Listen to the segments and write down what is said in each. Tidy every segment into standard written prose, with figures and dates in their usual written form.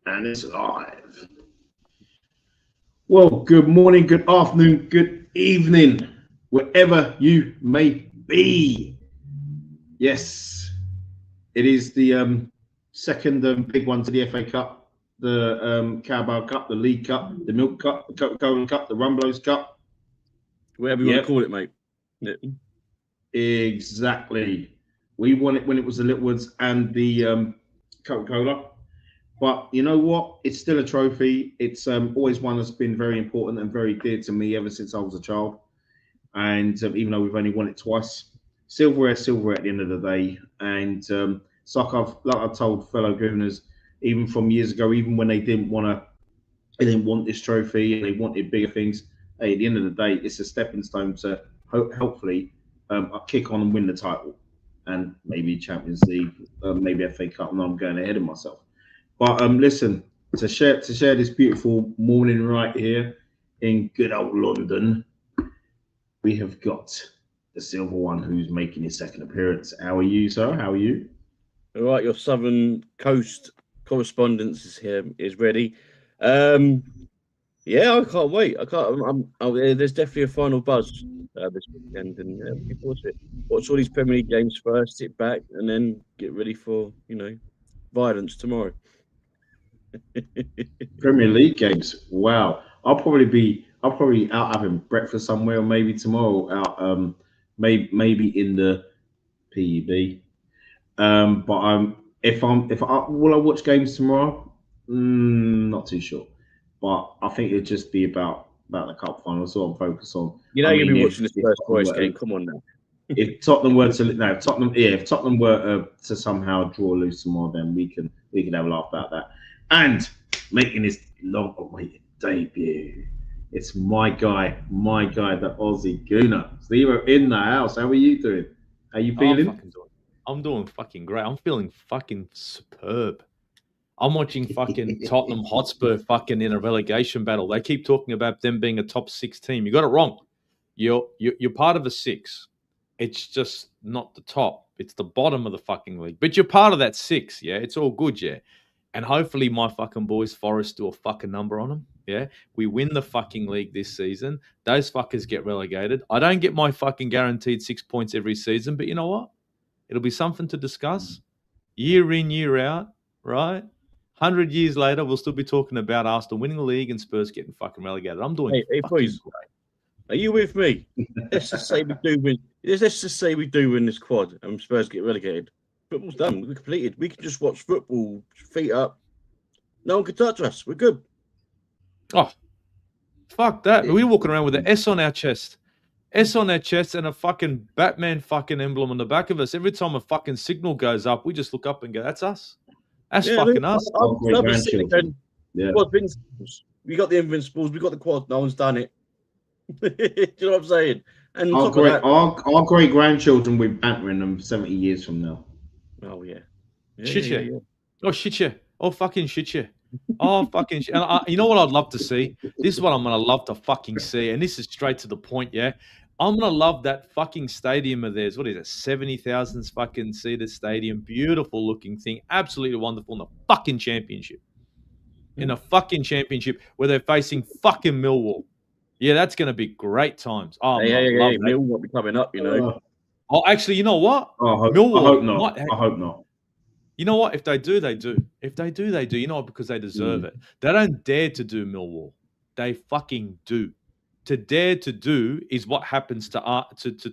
And it's live. Well, good morning, good afternoon, good evening, wherever you may be. Yes, it is the second big one to the FA Cup, the Carabao Cup, the League Cup, the Milk Cup, the Coca-Cola Cup, the Rumbelows Cup. Whatever you want to call it, mate. Yeah. Exactly. We won it when it was the Littlewoods and the Coca-Cola. But you know what? It's still a trophy. It's always one that's been very important and very dear to me ever since I was a child. And even though we've only won it twice, silverware at the end of the day. And it's like I've told fellow Gooners, even from years ago, even when they didn't want this trophy and they wanted bigger things. Hey, at the end of the day, it's a stepping stone to hopefully kick on and win the title, and maybe Champions League, maybe FA Cup. And I'm going ahead of myself. But listen, to share this beautiful morning right here in good old London, we have got the Silver One who's making his second appearance. How are you, sir? How are you? All right, your Southern Coast correspondence is ready. Yeah, I can't wait. There's definitely a final buzz this weekend, and looking forward to it. Watch all these Premier League games first, sit back, and then get ready for violence tomorrow. Premier League games. Wow. I'll probably out having breakfast somewhere, or maybe tomorrow out maybe in the PEB. But will I watch games tomorrow? Not too sure. But I think it'd just be about the cup final. So I'm focused on. You'll be watching this first Forest game. Come on now. If Tottenham were if Tottenham were to somehow draw loose tomorrow, then we can have a laugh about that. And making his long-awaited debut, it's my guy, the Aussie Gooner. Zero in the house. How are you doing? How you feeling? I'm doing fucking great. I'm feeling fucking superb. I'm watching fucking Tottenham Hotspur fucking in a relegation battle. They keep talking about them being a top 6 team. You got it wrong. You're part of a 6. It's just not the top. It's the bottom of the fucking league. But you're part of that 6, yeah? It's all good, yeah? And hopefully my fucking boys Forest do a fucking number on them, yeah? We win the fucking league this season. Those fuckers get relegated. I don't get my fucking guaranteed 6 points every season, but you know what? It'll be something to discuss. Year in, year out, right? 100 years later, we'll still be talking about Arsenal winning the league and Spurs getting fucking relegated. I'm doing boys, great. Are you with me? Let's just say we do win. Let's just say we do win this quad and Spurs get relegated. Football's done. We're completed. We can just watch football, feet up. No one can touch us. We're good. Oh, fuck that. We're walking around with an S on our chest. S on our chest and a fucking Batman fucking emblem on the back of us. Every time a fucking signal goes up, we just look up and go, that's us. That's fucking us. Yeah. We got the Invincibles. We got the quad. No one's done it. Do you know what I'm saying? And our great grandchildren will be bantering them 70 years from now. Oh yeah. Shit yeah. Oh shit yeah. Oh fucking shit yeah. Oh fucking shit. And you know what I'd love to see? This is what I'm gonna love to fucking see, and this is straight to the point. Yeah, I'm gonna love that fucking stadium of theirs. What is it? 70,000 fucking seater stadium. Beautiful looking thing. Absolutely wonderful in the fucking championship. In the fucking championship where they're facing fucking Millwall. Yeah, that's going to be great times. Oh, Millwall will be coming up, you know. Oh, actually, you know what? Millwall. I hope not. You know what? If they do, they do. If they do, they do. You know what? Because they deserve it. They don't dare to do Millwall. They fucking do. To dare to do is what happens to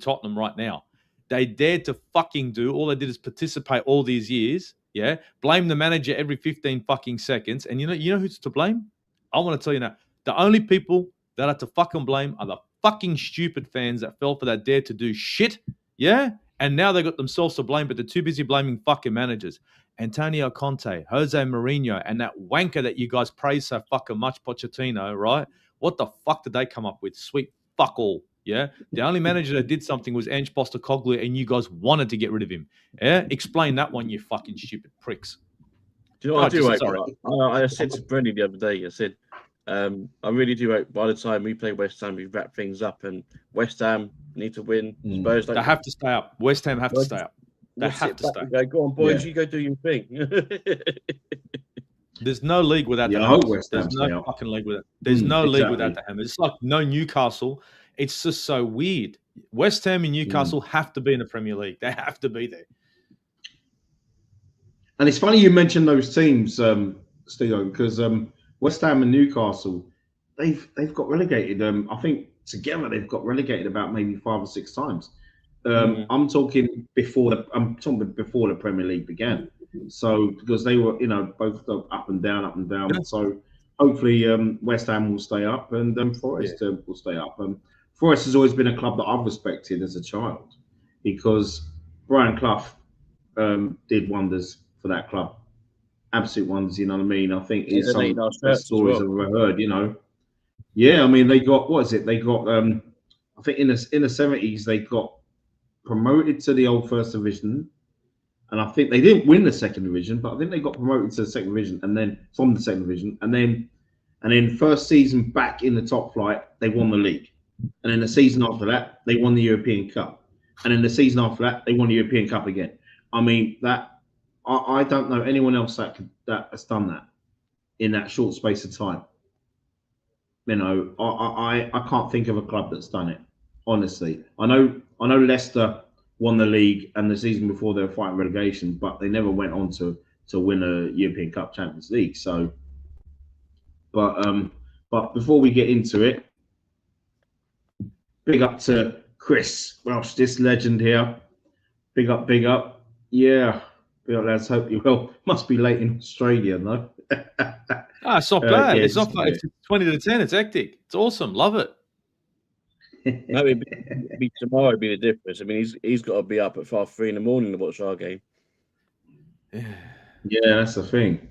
Tottenham right now. They dared to fucking do. All they did is participate all these years. Yeah, blame the manager every 15 fucking seconds. And you know who's to blame? I want to tell you now. The only people that are to fucking blame are the fucking stupid fans that fell for that dare to do shit. Yeah, and now they got themselves to blame, but they're too busy blaming fucking managers. Antonio Conte, Jose Mourinho, and that wanker that you guys praise so fucking much, Pochettino, right? What the fuck did they come up with? Sweet fuck all. Yeah, the only manager that did something was Ange Postecoglou, and you guys wanted to get rid of him. Yeah, explain that one, you fucking stupid pricks. Do you know what I do hope? I said to Brendan the other day, I said, I really do hope by the time we play West Ham, we wrap things up, and West Ham need to win. Spurs they have to stay up. West Ham have to stay up. They have to stay. Go on, boys, you go do your thing. There's no league without the I hope Hammers. West Ham There's no stay up. fucking league without. There's no league without Exactly. the Hammers. It's like no Newcastle. It's just so weird. West Ham and Newcastle have to be in the Premier League. They have to be there. And it's funny you mentioned those teams, Steve, because West Ham and Newcastle, they've got relegated. I think together they've got relegated about maybe 5 or 6 times. I'm talking before the Premier League began. So because they were, both up and down. Yeah. So hopefully West Ham will stay up and Forest will stay up. Forest has always been a club that I've respected as a child because Brian Clough did wonders for that club. Absolute wonders, you know what I mean? I think it's some of the best stories I've ever heard, Yeah, I mean, they got, what is it? They got, I think in the 70s, they got promoted to the old First Division. And I think they didn't win the Second Division, but I think they got promoted to the Second Division and then from the Second Division. And then first season back in the top flight, they won the league. And then the season after that, they won the European Cup. And then the season after that, they won the European Cup again. I mean, I don't know anyone else that has done that in that short space of time. I can't think of a club that's done it. Honestly, I know Leicester won the league, and the season before they were fighting relegation, but they never went on to win a European Cup, Champions League. So, but before we get into it, big up to Chris Welsh, this legend here. Big up. Yeah. Let's hope you will. Must be late in Australia, no? It's not bad. It's not bad. It's 20 to 10. It's hectic. It's awesome. Love it. No, it'd be tomorrow. It'd be the difference. I mean, he's got to be up at 3 in the morning to watch our game. Yeah, that's the thing.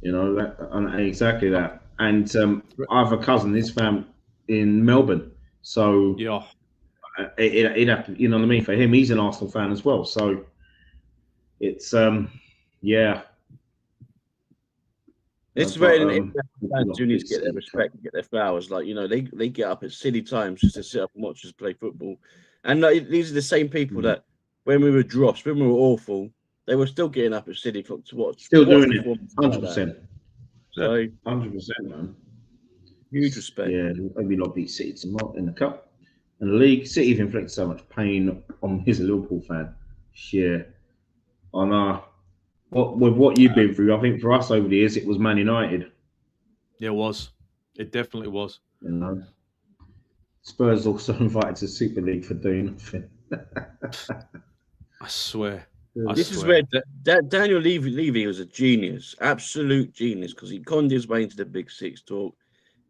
Exactly that. And I have a cousin. His family in Melbourne, so yeah, it'd have to. You know what I mean? For him, he's an Arsenal fan as well. So it's yeah. It's very fans do need to get their respect and get their flowers. Like, they get up at silly times just to sit up and watch us play football. And these are the same people that when we were drops, when we were awful, they were still getting up at silly to watch. Still doing it, 100%. So 100%, man. Huge respect. Yeah, maybe not beat City tomorrow in the cup and the league. City have inflicted so much pain on his Liverpool fan. Yeah, I know. With what you've been through, I think for us over the years, it was Man United. Yeah, it was. It definitely was. Spurs also invited to Super League for doing nothing. I swear. This is where Daniel Levy was a genius, absolute genius, because he conned his way into the Big Six talk.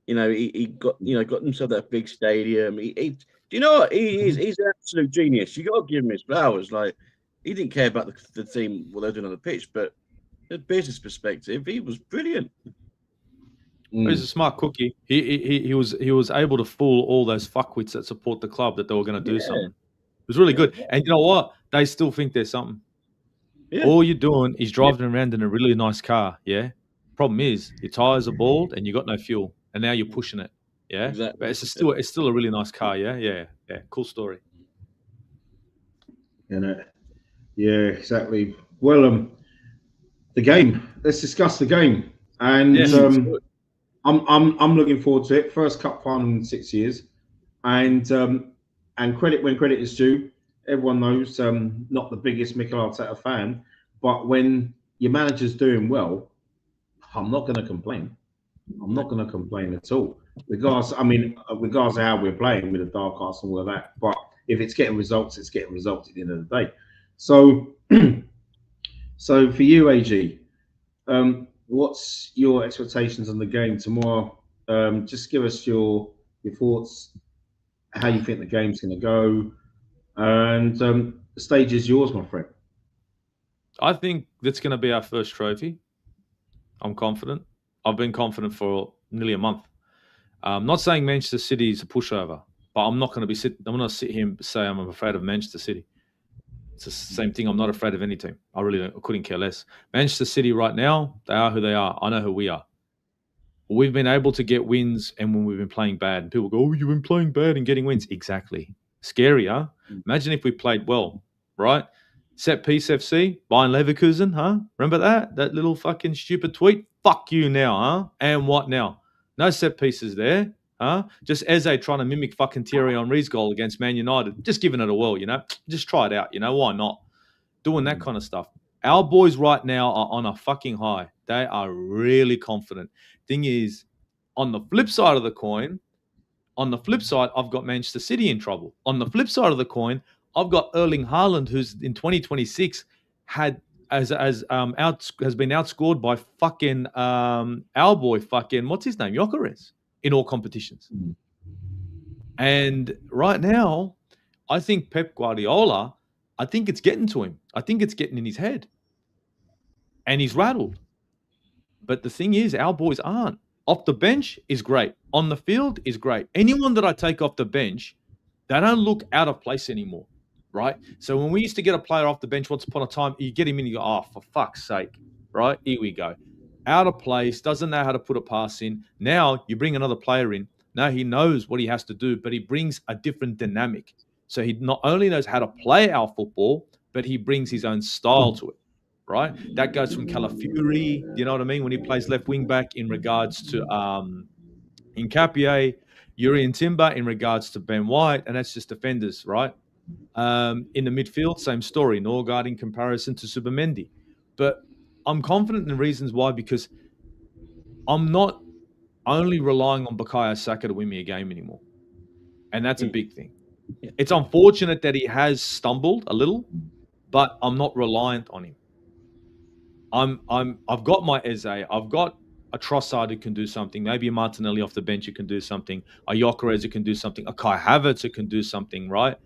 He got himself that big stadium. Do you know what? He's an absolute genius. You got to give him his flowers. Like, he didn't care about the team, what they're doing on the pitch, but the business perspective, he was brilliant. He's a smart cookie. He was able to fool all those fuckwits that support the club that they were going to do something. It was really good. And you know what? They still think there's something. Yeah. All you're doing is driving around in a really nice car. Yeah. Problem is your tires are bald and you got no fuel, and now you're pushing it. Yeah. Exactly. But it's still a really nice car. Yeah. Yeah. Yeah. Cool story. Yeah, exactly. Well, the game. Let's discuss the game. And I'm looking forward to it. First cup final in 6 years, and credit when credit is due. Everyone knows not the biggest Mikel Arteta fan, but when your manager's doing well, I'm not going to complain. I'm not going to complain at all. Regardless of how we're playing with the dark arts and all of that. But if it's getting results, it's getting results at the end of the day. So, so for you, AG, what's your expectations on the game tomorrow? Just give us your thoughts, how you think the game's going to go, and the stage is yours, my friend. I think that's going to be our first trophy. I'm confident. I've been confident for nearly a month. I'm not saying Manchester City is a pushover, but I'm not going to sit here and say I'm afraid of Manchester City. It's the same thing. I'm not afraid of any team. I couldn't care less. Manchester City right now, they are who they are. I know who we are. We've been able to get wins, and when we've been playing bad, and people go, "Oh, you've been playing bad and getting wins." Exactly. Scary, huh? Imagine if we played well, right? Set piece FC, Bayern Leverkusen, huh? Remember that? That little fucking stupid tweet? Fuck you now, huh? And what now? No set pieces there, huh? Just Eze trying to mimic fucking Thierry Henry's goal against Man United. Just giving it a whirl, Just try it out, Why not? Doing that kind of stuff. Our boys right now are on a fucking high. They are really confident. Thing is, on the flip side of the coin, I've got Manchester City in trouble. On the flip side of the coin, I've got Erling Haaland, who's in 2026 has been outscored by fucking our boy fucking what's his name, Gyökeres, in all competitions. And right now, I think Pep Guardiola, I think it's getting to him. I think it's getting in his head, and he's rattled. But the thing is, our boys aren't. Off the bench is great. On the field is great. Anyone that I take off the bench, they don't look out of place anymore, right? So when we used to get a player off the bench once upon a time, you get him in, you go, oh, for fuck's sake, right? Here we go. Out of place, doesn't know how to put a pass in. Now you bring another player in. Now he knows what he has to do, but he brings a different dynamic. So he not only knows how to play our football, but he brings his own style to it. Right, that goes from Calafiori, you know what I mean, when he plays left wing back, in regards to Nkapie, Urian Timber in regards to Ben White, and that's just defenders, right? In the midfield, same story, Norgard in comparison to Subamendi. But I'm confident in the reasons why, because I'm not only relying on Bukayo Saka to win me a game anymore, and that's a big thing. It's unfortunate that he has stumbled a little, but I'm not reliant on him. I've got my Eze. I've got a Trossard who can do something. Maybe a Martinelli off the bench who can do something. A Gyökeres who can do something. A Kai Havertz who can do something, right?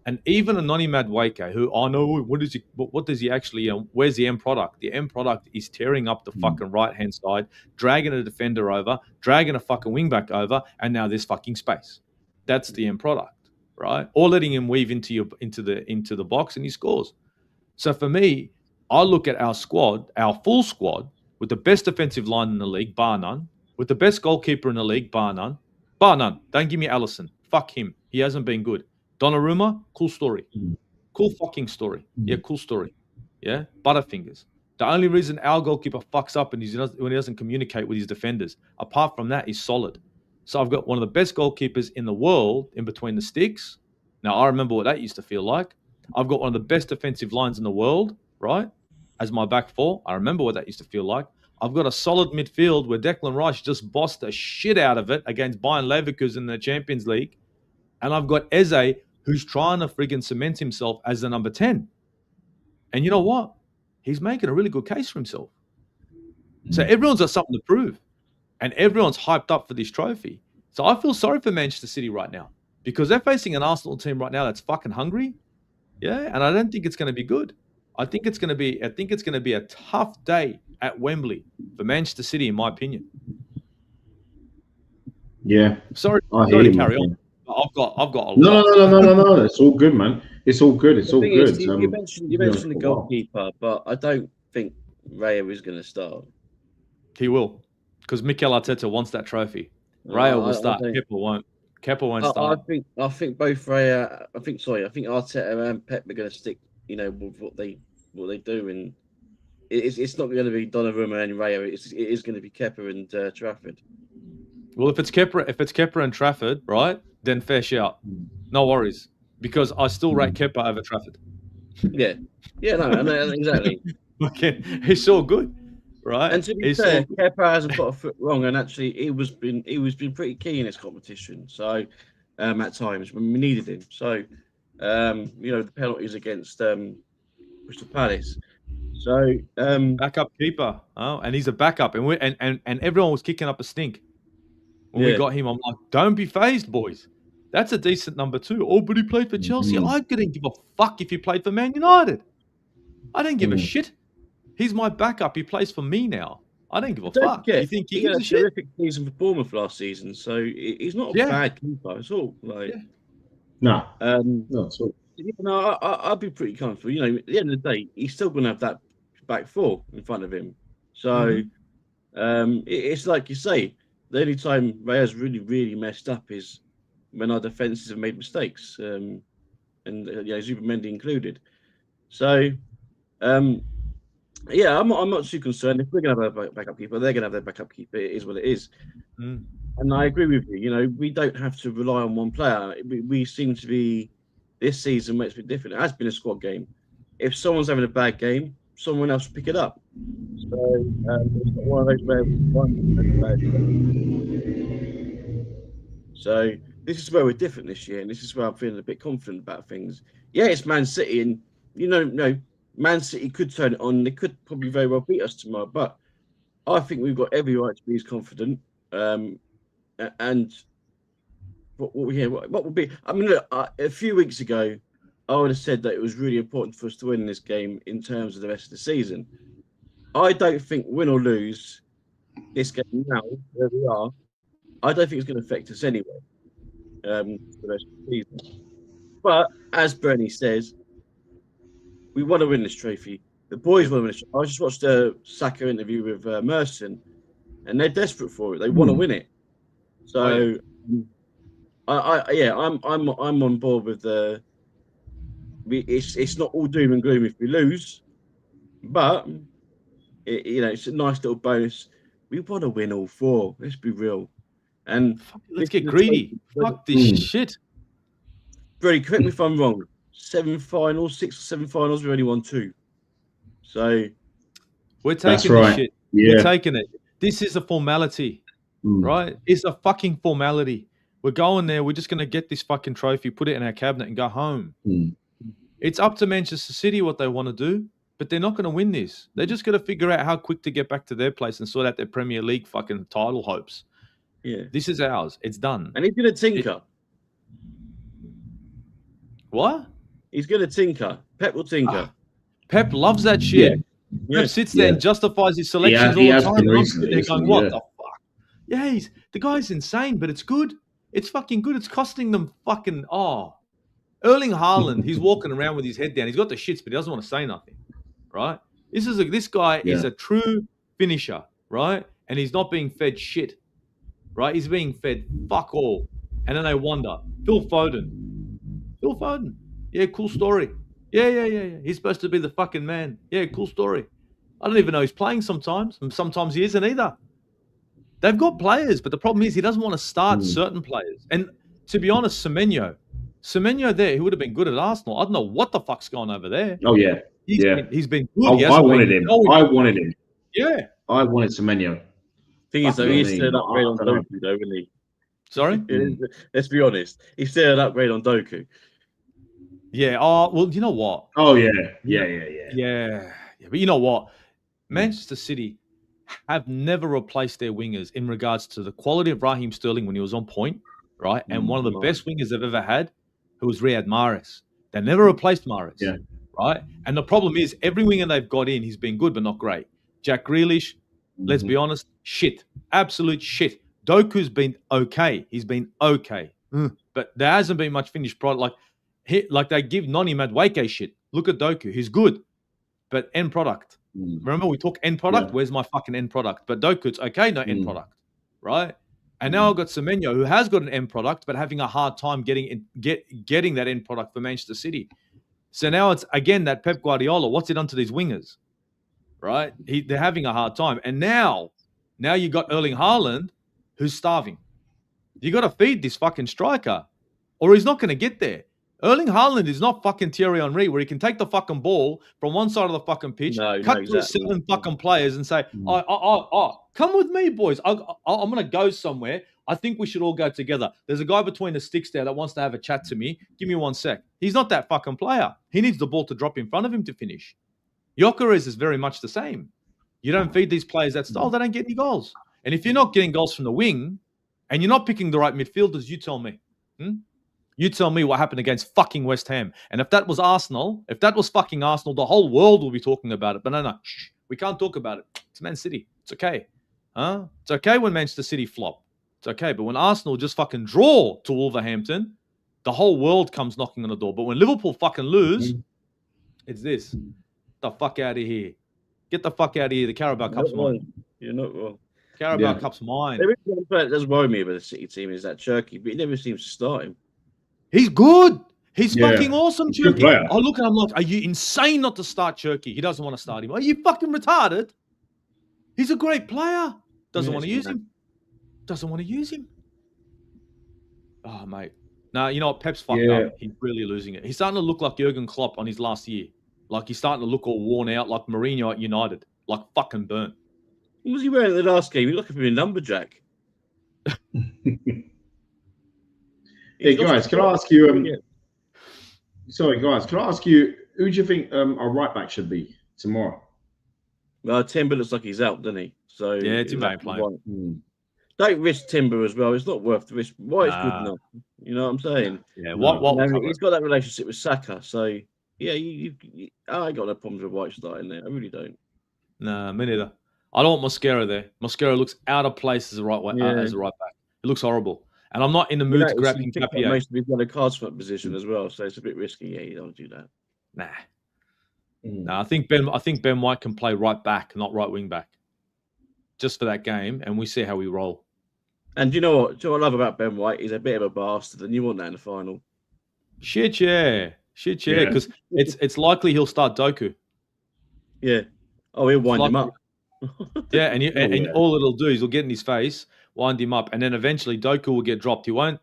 And even a Noni Madueke, who I know what does he actually? Where's the end product? The end product is tearing up the fucking right hand side, dragging a defender over, dragging a fucking wingback over, and now there's fucking space. That's the end product, right? Or letting him weave into the box and he scores. So for me, I look at our squad, our full squad, with the best defensive line in the league, bar none, with the best goalkeeper in the league, bar none. Bar none. Don't give me Allison. Fuck him. He hasn't been good. Donnarumma, cool story. Cool fucking story. Yeah, cool story. Yeah, Butterfingers. The only reason our goalkeeper fucks up when he doesn't communicate with his defenders, apart from that, he's solid. So I've got one of the best goalkeepers in the world in between the sticks. Now, I remember what that used to feel like. I've got one of the best defensive lines in the world, right? As my back four. I remember what that used to feel like. I've got a solid midfield where Declan Rice just bossed the shit out of it against Bayern Leverkusen in the Champions League. And I've got Eze, who's trying to friggin' cement himself as the number 10. And you know what? He's making a really good case for himself. So everyone's got something to prove. And everyone's hyped up for this trophy. So I feel sorry for Manchester City right now, because they're facing an Arsenal team right now that's fucking hungry. Yeah, and I don't think it's going to be good. I think it's going to be a tough day at Wembley for Manchester City, in my opinion. Yeah. Sorry to carry on. I've got a lot. No. It's all good, man. It's all good. It's all good. You mentioned the goalkeeper, but I don't think Raya is going to start. He will, because Mikel Arteta wants that trophy. Raya will start. Kepa won't. Kepa won't start. I think both Raya. I think Arteta and Pep are going to stick, with what they do, and it's not going to be Donnarumma and Raya. It is going to be Kepa and Trafford. Well, if it's Kepa and Trafford, right, then fair shout. No worries, because I still rate Kepa over Trafford. Yeah, no, exactly. Okay, it's all good, right? And to be fair, Kepa hasn't got a foot wrong, and actually, he was been pretty key in this competition. So, at times when we needed him. So, the penalties against Crystal Palace. So, backup keeper, and he's a backup, and everyone was kicking up a stink when we got him. I'm like, don't be phased, boys. That's a decent number 2. Oh, but he played for Chelsea. I didn't give a fuck if he played for Man United. I don't give a shit. He's my backup. He plays for me now. I don't give a fuck. You think he had a terrific season for Bournemouth last season, so he's not a bad keeper at all. No, at all. I'd be pretty comfortable. At the end of the day, he's still going to have that back four in front of him. So it's like you say, the only time Raya's really, really messed up is when our defences have made mistakes, and Zubimendi included. So Yeah, I'm not too concerned. If we're going to have a backup keeper, they're going to have their backup keeper. It is what it is. Mm. And I agree with you. You know, we don't have to rely on one player. We seem to be, this season makes it different. It has been a squad game. If someone's having a bad game, someone else will pick it up. So it's not one of those where one has a bad game. So this is where we're different this year, and this is where I'm feeling a bit confident about things. Yeah, it's Man City, and Man City could turn it on. They could probably very well beat us tomorrow, but I think we've got every right to be as confident. And what would be? I mean, look, a few weeks ago, I would have said that it was really important for us to win this game in terms of the rest of the season. I don't think win or lose this game now, where we are, I don't think it's going to affect us anyway for the rest of the season. But as Bernie says, we want to win this trophy. The boys want to win this. I just watched a Saka interview with Merson, and they're desperate for it. They want to win it. So, I'm on board with the. It's not all doom and gloom if we lose, but it's a nice little bonus. We want to win all four. Let's be real. And let's get greedy. Fuck this shit. Brady, correct me if I'm wrong. 6 or 7 finals, we only won 2. So we're taking this shit. Yeah. We're taking it. This is a formality, right? It's a fucking formality. We're going there. We're just going to get this fucking trophy, put it in our cabinet, and go home. It's up to Manchester City what they want to do, but they're not going to win this. They're just going to figure out how quick to get back to their place and sort out their Premier League fucking title hopes. Yeah, this is ours. It's done. And he's going to tinker. What? He's going to tinker. Pep will tinker. Pep loves that shit. Yeah. Pep sits there and justifies his selections all the time. They're going, what the fuck? Yeah, the guy's insane, but it's good. It's fucking good. It's costing them fucking Erling Haaland, he's walking around with his head down. He's got the shits, but he doesn't want to say nothing, right? This guy is a true finisher, right? And he's not being fed shit, right? He's being fed fuck all. And then I wonder, Phil Foden. Yeah, cool story. Yeah. He's supposed to be the fucking man. Yeah, cool story. I don't even know he's playing sometimes. And sometimes he isn't either. They've got players, but the problem is he doesn't want to start certain players. And to be honest, Semenyo there, he would have been good at Arsenal. I don't know what the fuck's going over there. Oh, yeah. He's been good. I wanted him. Yeah. I wanted Semenyo. Thing is, though, he's still an upgrade on Doku, though, isn't he? Sorry? Let's be honest. He's still an upgrade on Doku. Yeah. Oh, well, you know what? Oh, yeah. But you know what? Manchester City have never replaced their wingers in regards to the quality of Raheem Sterling when he was on point, right? And one of the best wingers they've ever had, who was Riyad Mahrez. They never replaced Mahrez, right? And the problem is every winger they've got in, he's been good but not great. Jack Grealish, let's be honest, shit. Absolute shit. Doku's been okay. He's been okay. But there hasn't been much finished product. Like they give Noni Madueke shit. Look at Doku. He's good, but end product. Remember we talk end product? Where's my fucking end product? But Doku, it's okay, no end product, right? And now I've got Semenyo, who has got an end product, but having a hard time getting that end product for Manchester City. So now it's, again, that Pep Guardiola. What's he done to these wingers, right? They're having a hard time. And now you got Erling Haaland, who's starving. You got to feed this fucking striker, or he's not going to get there. Erling Haaland is not fucking Thierry Henry, where he can take the fucking ball from one side of the fucking pitch, cut through 7 fucking players and say, come with me, boys. I'm going to go somewhere. I think we should all go together. There's a guy between the sticks there that wants to have a chat to me. Give me 1 sec. He's not that fucking player. He needs the ball to drop in front of him to finish. Gyökeres is very much the same. You don't feed these players that style, they don't get any goals. And if you're not getting goals from the wing and you're not picking the right midfielders, you tell me. You tell me what happened against fucking West Ham. And if that was Arsenal, if that was fucking Arsenal, the whole world will be talking about it. But no, we can't talk about it. It's Man City. It's okay. It's okay when Manchester City flop. It's okay. But when Arsenal just fucking draw to Wolverhampton, the whole world comes knocking on the door. But when Liverpool fucking lose, it's this. Get the fuck out of here. Get the fuck out of here. The Carabao Cup's mine. You're not wrong. Carabao Cup's mine. There is one player that does worry me about the City team is that Cherky, but he never seems to start him. He's good. He's Yeah. fucking awesome, He's a good Cherky. player. I look at him like, are you insane not to start Cherky? He doesn't want to start him. Are you fucking retarded? He's a great player. Doesn't want to use him. Doesn't want to use him. Oh, mate. No, you know what? Pep's fucked up. He's really losing it. He's starting to look like Jurgen Klopp on his last year. Like, he's starting to look all worn out, like Mourinho at United. Like, fucking burnt. What was he wearing at the last game? He looked like a lumberjack. Hey, guys, can I ask you... Sorry, guys, can I ask you, who do you think our right back should be tomorrow? Well, Timber looks like he's out, doesn't he? So yeah, Timber ain't playing. Don't risk Timber as well. It's not worth the risk. White's good enough. You know what I'm saying? Yeah, he's got that relationship with Saka. So, yeah, I ain't got no problems with White starting there. I really don't. Nah, me neither. I don't want Mosquera there. Mosquera looks out of place as a right as a right back. It looks horrible. And I'm not in the mood to grab Hincapié. Most of his got a card front position as well, so it's a bit risky. Yeah, you don't do that. Nah. No, I think Ben White can play right back, not right wing back. Just for that game, and we see how we roll. And do you know what? I love about Ben White? He's a bit of a bastard, and you want that in the final. Shit, yeah. Because it's likely he'll start Doku. Yeah. Oh, he'll wind him up. Yeah, and all it'll do is he'll get in his face, wind him up, and then eventually Doku will get dropped. He'll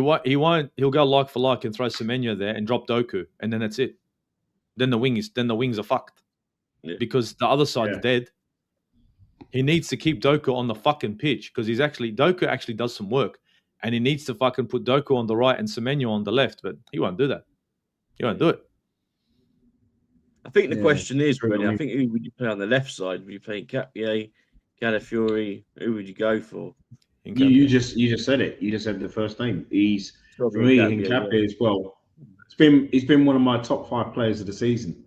go like for like and throw Semenyo there and drop Doku, and then that's it. Then the wings are fucked. Yeah. Because the other side's dead. He needs to keep Doku on the fucking pitch because Doku actually does some work, and he needs to fucking put Doku on the right and Semenyo on the left, but he won't do that. He won't do it. I think the question is, really, I think who would you play on the left side? Would you play Hincapié, Calafiori? Who would you go for? You just said it. You just said the first name. He's for me Hincapié as well. He's been one of my top 5 players of the season.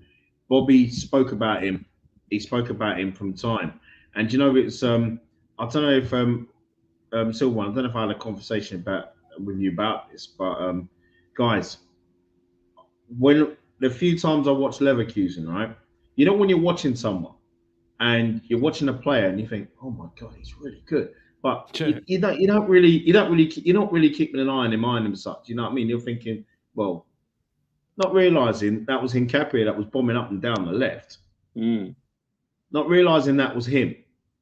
Bobby spoke about him. He spoke about him from time. And you know, it's I don't know if Silver, I don't know if I had a conversation with you about this, but guys, when the few times I watched Leverkusen, right? You know, when you're watching someone and you're watching a player and you think, oh my god, he's really good, but you're not really keeping an eye on him and such. You know what I mean? You're thinking, well, not realizing that was Hincapié that was bombing up and down the left. Not realizing that was him.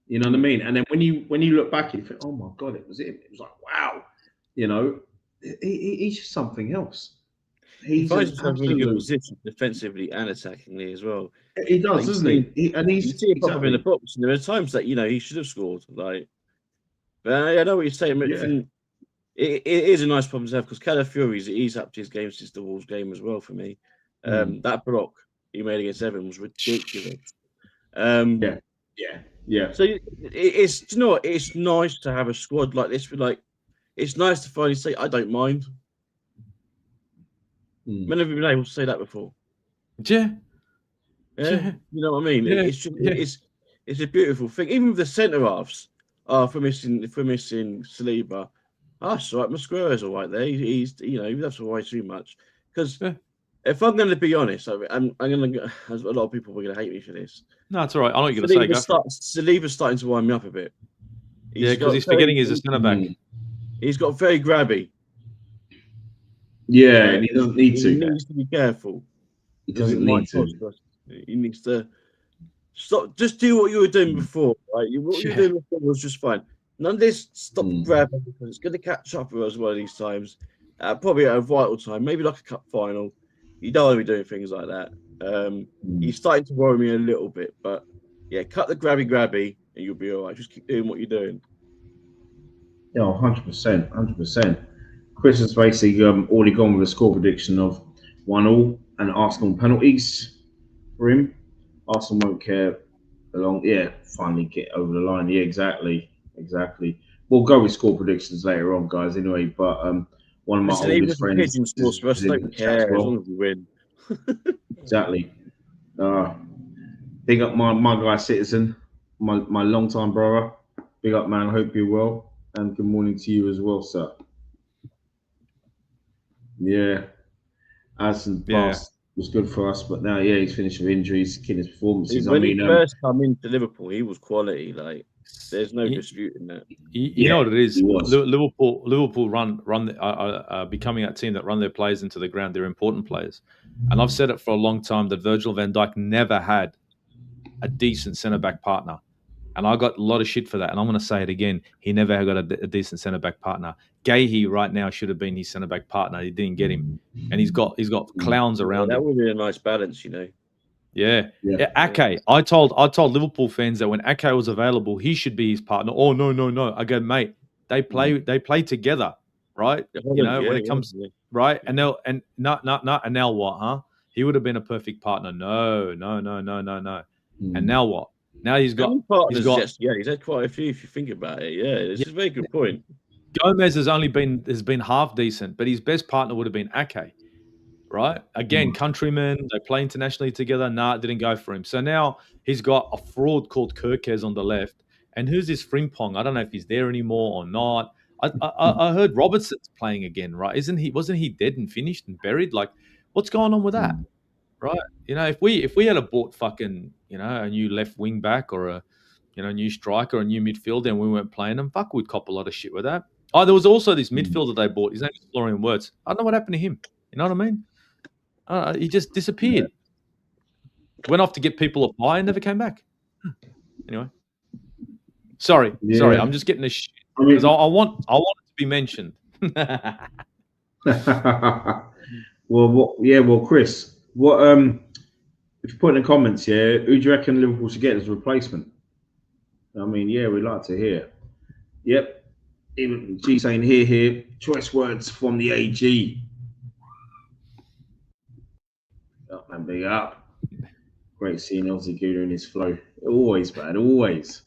You know what I mean? And then when you look back, you think, oh my god, it was him. It was like, wow. You know, he's just something else. He finds himself in a really good position defensively and attackingly as well. He does, doesn't he? You see him pop up in the box, and there are times that he should have scored. But I know what you're saying. Yeah. It is a nice problem to have because Calafiori's eased up to his game since the Wolves game as well for me. That block he made against Everton was ridiculous. Yeah. So it's nice to have a squad like this. But it's nice to finally say I don't mind. When have you been able to say that before? Yeah. You know what I mean? Yeah. It's a beautiful thing. Even with the centre halves, for missing Saliba, that's all right. Mosquera's all right there. He's that's all right too much. Because if I'm going to be honest, I'm going to. A lot of people are going to hate me for this. No, it's all right. I know what you're going to say. Saliba's starting to wind me up a bit. Because he's forgetting he's a centre back. He's got very grabby. Yeah, and he doesn't need to. He needs to be careful. He doesn't need to. He needs to stop. Just do what you were doing before. Right? What you were doing before was just fine. None of this stop grabbing because it's going to catch up with us one of these times. Probably at a vital time, maybe like a cup final. You don't want to be doing things like that. He's starting to worry me a little bit, but yeah, cut the grabby, and you'll be all right. Just keep doing what you're doing. Yeah, 100%. Chris has basically already gone with a score prediction of 1-1 and Arsenal penalties for him. Arsenal won't care long. Yeah, finally get over the line. Yeah, exactly. We'll go with score predictions later on, guys. Anyway, but one of my oldest friends. For us, don't care as long as we win. Exactly. Big up my guy, Citizen, my long-time brother. Big up, man. Hope you're well, and good morning to you as well, sir. Yeah, Addison Pass was good for us, but now, he's finished with injuries, killing his performances. When he first come into Liverpool, he was quality. There's no disputing that. You know what it is. he was. Liverpool are becoming that team that run their players into the ground. They're important players, and I've said it for a long time that Virgil van Dijk never had a decent centre back partner, and I got a lot of shit for that. And I'm going to say it again: he never got a decent centre back partner. Gahey right now should have been his centre back partner. He didn't get him, and he's got clowns around that him. would be a nice balance, Yeah. Ake. I told Liverpool fans that when Ake was available, he should be his partner. Oh no. I go, mate. They play together, right? When it comes right, and now what? Huh? He would have been a perfect partner. No. And now what? Now he's got. He's had quite a few. If you think about it, this is a very good point. Gomez has been half decent, but his best partner would have been Ake. Right? Again, countrymen, they play internationally together. Nah, it didn't go for him. So now he's got a fraud called Kirkes on the left. And who's this Frimpong? I don't know if he's there anymore or not. I heard Robertson's playing again, right? Wasn't he dead and finished and buried? Like, what's going on with that? Right? If we had bought fucking, a new left wing back or a new striker or a new midfielder and we weren't playing them, fuck, we'd cop a lot of shit with that. Oh, there was also this midfielder they bought. His name is Florian Wirtz. I don't know what happened to him. You know what I mean? He just disappeared. Went off to get people a buy and never came back. Anyway, sorry. I'm just getting this shit because I want it to be mentioned. Well, Chris, what if you put in the comments, who do you reckon Liverpool should get as a replacement? I mean, we'd like to hear. Yep, even G saying here, choice words from the AG. Up and big up. Great seeing Aussie Gouda in his flow. Always, man. Always.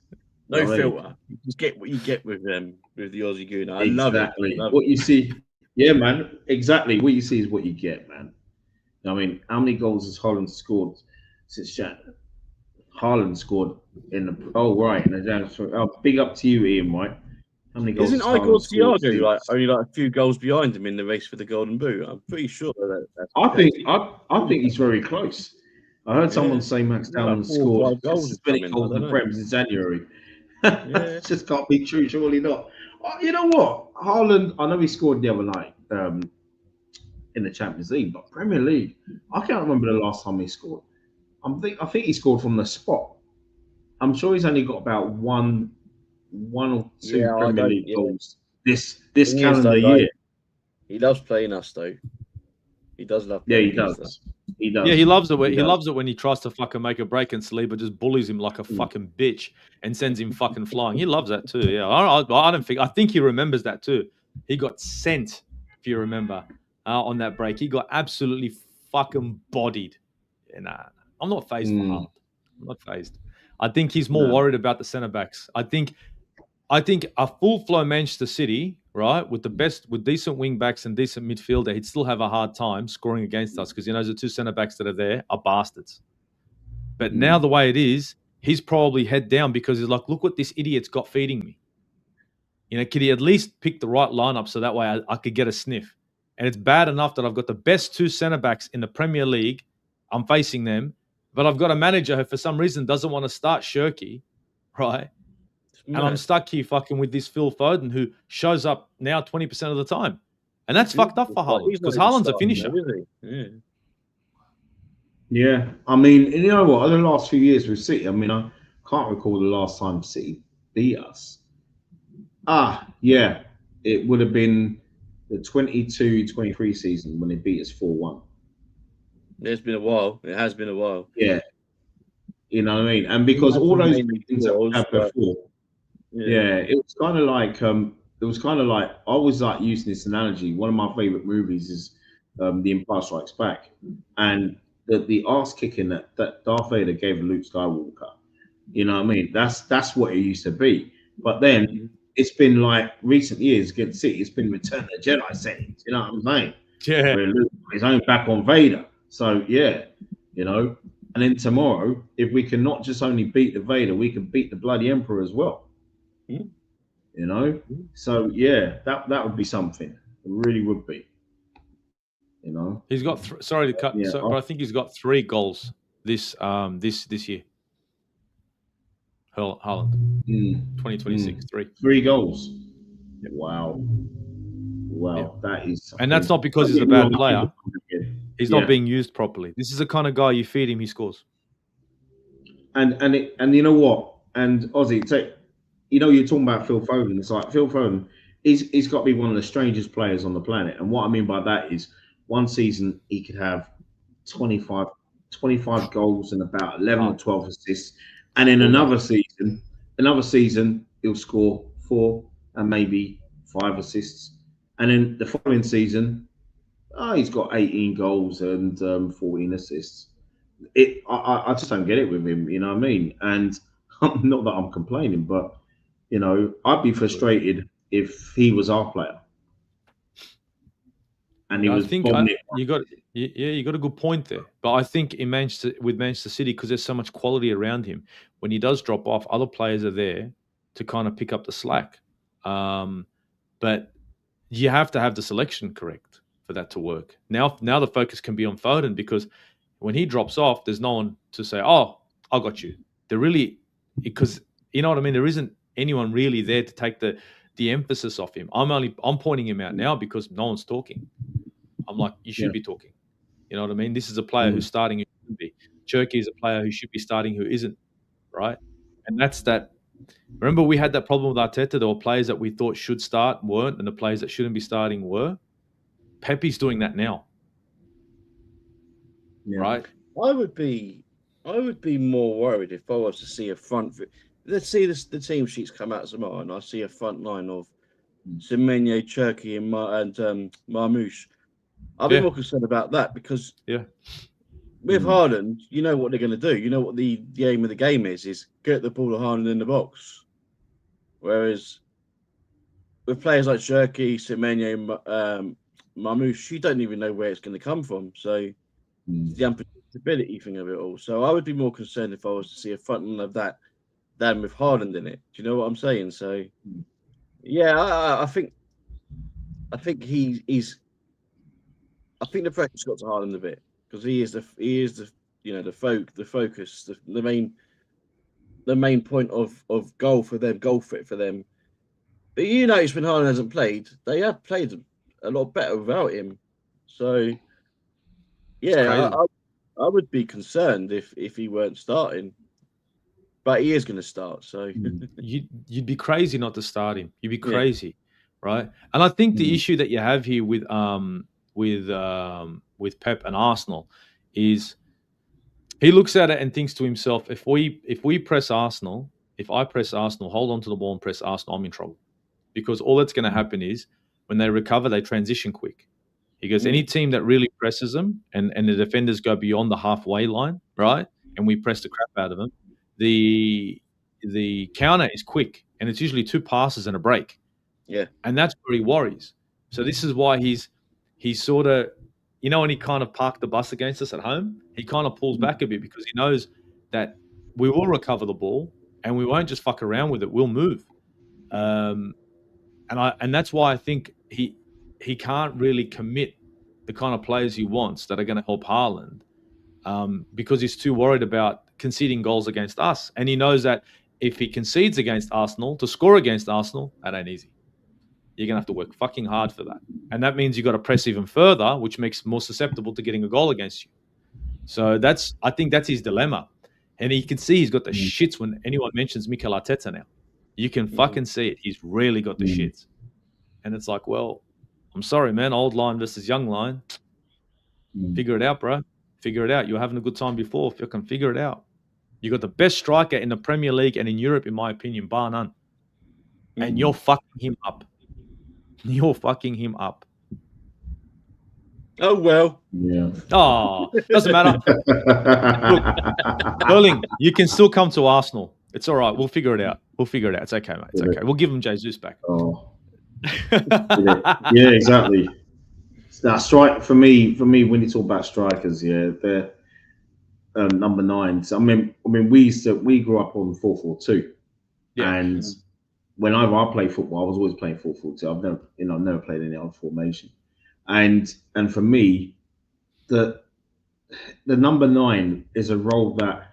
No filter. You just get what you get with them, with the Aussie Gouda. I love it. What you see, man. Exactly. What you see is what you get, man. I mean, how many goals has Haaland scored since Haaland scored in the? Oh, right. Big up to you, Ian. Right. How many goals? Isn't Igor Thiago only a few goals behind him in the race for the Golden Boot? I'm pretty sure that's. I think he's very close. I heard someone say Max Dowman scored 20 goals in the Prem in January. It just can't be true. Surely not. You know what? Haaland. I know he scored the other night in the Champions League, but Premier League, I can't remember the last time he scored. I think he scored from the spot. I'm sure he's only got about one or two Premier League goals this calendar year. He loves playing us, though. He does love. He does. He does. Yeah, he loves it. He loves it when he tries to fucking make a break and Saliba just bullies him like a fucking bitch and sends him fucking flying. He loves that too. Yeah, I think he remembers that too. He got sent, if you remember, on that break. He got absolutely fucking bodied. And I'm not phased for Haaland. I'm not phased. I think he's more worried about the centre backs. I think a full flow Manchester City, right, with decent wing backs and decent midfielder, he'd still have a hard time scoring against us because the two centre backs that are there are bastards. But now the way it is, he's probably head down because he's like, look what this idiot's got feeding me. Could he at least pick the right lineup so that way I could get a sniff? And it's bad enough that I've got the best two centre backs in the Premier League. I'm facing them, but I've got a manager who for some reason doesn't want to start Shirky, right? And I'm stuck here fucking with this Phil Foden who shows up now 20% of the time. And that's fucked up for Haaland because Haaland's a finisher. Yeah. I mean, you know what? Over the last few years with City, I mean, I can't recall the last time City beat us. It would have been the 22-23 season when they beat us 4-1. It's been a while. It has been a while. Yeah. You know what I mean? And because all those things that we had before, it was kind of like, I always like using this analogy. One of my favorite movies is The Empire Strikes Back. And the ass kicking that Darth Vader gave Luke Skywalker, you know what I mean? That's what it used to be. But then it's been like recent years against City, it's been Return of the Jedi settings, you know what I'm saying? Yeah. Where Luke put his own back on Vader. So and then tomorrow, if we can not just only beat the Vader, we can beat the bloody Emperor as well. So that would be something. It really would be. He's got sorry to cut, but I think he's got 3 goals this year. Haaland. Mm. 2026, 3. 3 goals. Yep. Wow. Yep. That is. And that's not because he's a bad player. He's not Yeah. being used properly. This is the kind of guy you feed him, he scores. And you know what? And Ozzy, you're talking about Phil Foden. It's like Phil Foden. He's got to be one of the strangest players on the planet. And what I mean by that is, one season he could have 25 goals and about 11 or 12 assists, and in another season he'll score 4 and maybe 5 assists, and then the following season, he's got 18 goals and 14 assists. I just don't get it with him. You know what I mean? And not that I'm complaining, but I'd be frustrated if he was our player and he was bombing it. You got a good point there. But I think with Manchester City, because there's so much quality around him, when he does drop off, other players are there to kind of pick up the slack. But you have to have the selection correct for that to work. Now the focus can be on Foden, because when he drops off, there's no one to say, "Oh, I got you." Because you know what I mean. There isn't anyone really there to take the emphasis off him. I'm pointing him out now because no one's talking. I'm like, you should be talking. You know what I mean? This is a player who's starting who shouldn't be. Cherky is a player who should be starting who isn't, right? And that's that. Remember, we had that problem with Arteta. There were players that we thought should start weren't, and the players that shouldn't be starting were. Pepe's doing that now, right? I would be more worried if I was to see a front. Let's see the team sheets come out tomorrow, and I see a front line of Semenyo, Cherky, and Marmoush. I'll be more concerned about that, because with Haaland, you know what they're going to do. You know what the aim of the game is get the ball to Haaland in the box. Whereas with players like Cherky, Semenyo, Marmoush, you don't even know where it's going to come from. So the unpredictability thing of it all. So I would be more concerned if I was to see a front line of that than with Haaland in it. Do you know what I'm saying? So yeah, I think he's. I think the pressure's got to Haaland a bit, because he is the focus, the main point of goal for them, goal fit for them. But when Haaland hasn't played, they have played a lot better without him. So yeah, I would be concerned if he weren't starting, but he is going to start. So you'd be crazy not to start him. You'd be crazy, right? And I think the issue that you have here with Pep and Arsenal is he looks at it and thinks to himself, if we press Arsenal, if I press Arsenal, hold on to the ball and press Arsenal, I'm in trouble, because all that's going to happen is when they recover, they transition quick. He goes, any team that really presses them and the defenders go beyond the halfway line, right, and we press the crap out of them, the counter is quick, and it's usually 2 passes and a break. Yeah, and that's where he worries. So this is why he's sort of, when he kind of parked the bus against us at home, he kind of pulls back a bit, because he knows that we will recover the ball and we won't just fuck around with it. We'll move. And that's why I think he can't really commit the kind of players he wants that are going to help Haaland, because he's too worried about conceding goals against us. And he knows that if he concedes against Arsenal, to score against Arsenal, that ain't easy. You're going to have to work fucking hard for that. And that means you've got to press even further, which makes more susceptible to getting a goal against you. So I think that's his dilemma. And you can see he's got the shits when anyone mentions Mikel Arteta now. You can fucking see it. He's really got the shits. And it's like, well, I'm sorry, man. Old line versus young line. Figure it out, bro. Figure it out. You were having a good time before. If you can figure it out. You got the best striker in the Premier League and in Europe, in my opinion, bar none. And you're fucking him up. You're fucking him up. Oh, well. Yeah. Oh, doesn't matter. Look, Erling, you can still come to Arsenal. It's all right. We'll figure it out. It's okay, mate. It's okay. We'll give him Jesus back. Oh. Yeah, exactly. Now, strike for me, when you talk about strikers, they're number 9s. I mean, we grew up on 4-4-2, and whenever I play football, I was always playing 4-4-2. I've never played any other formation, and for me, the number 9 is a role that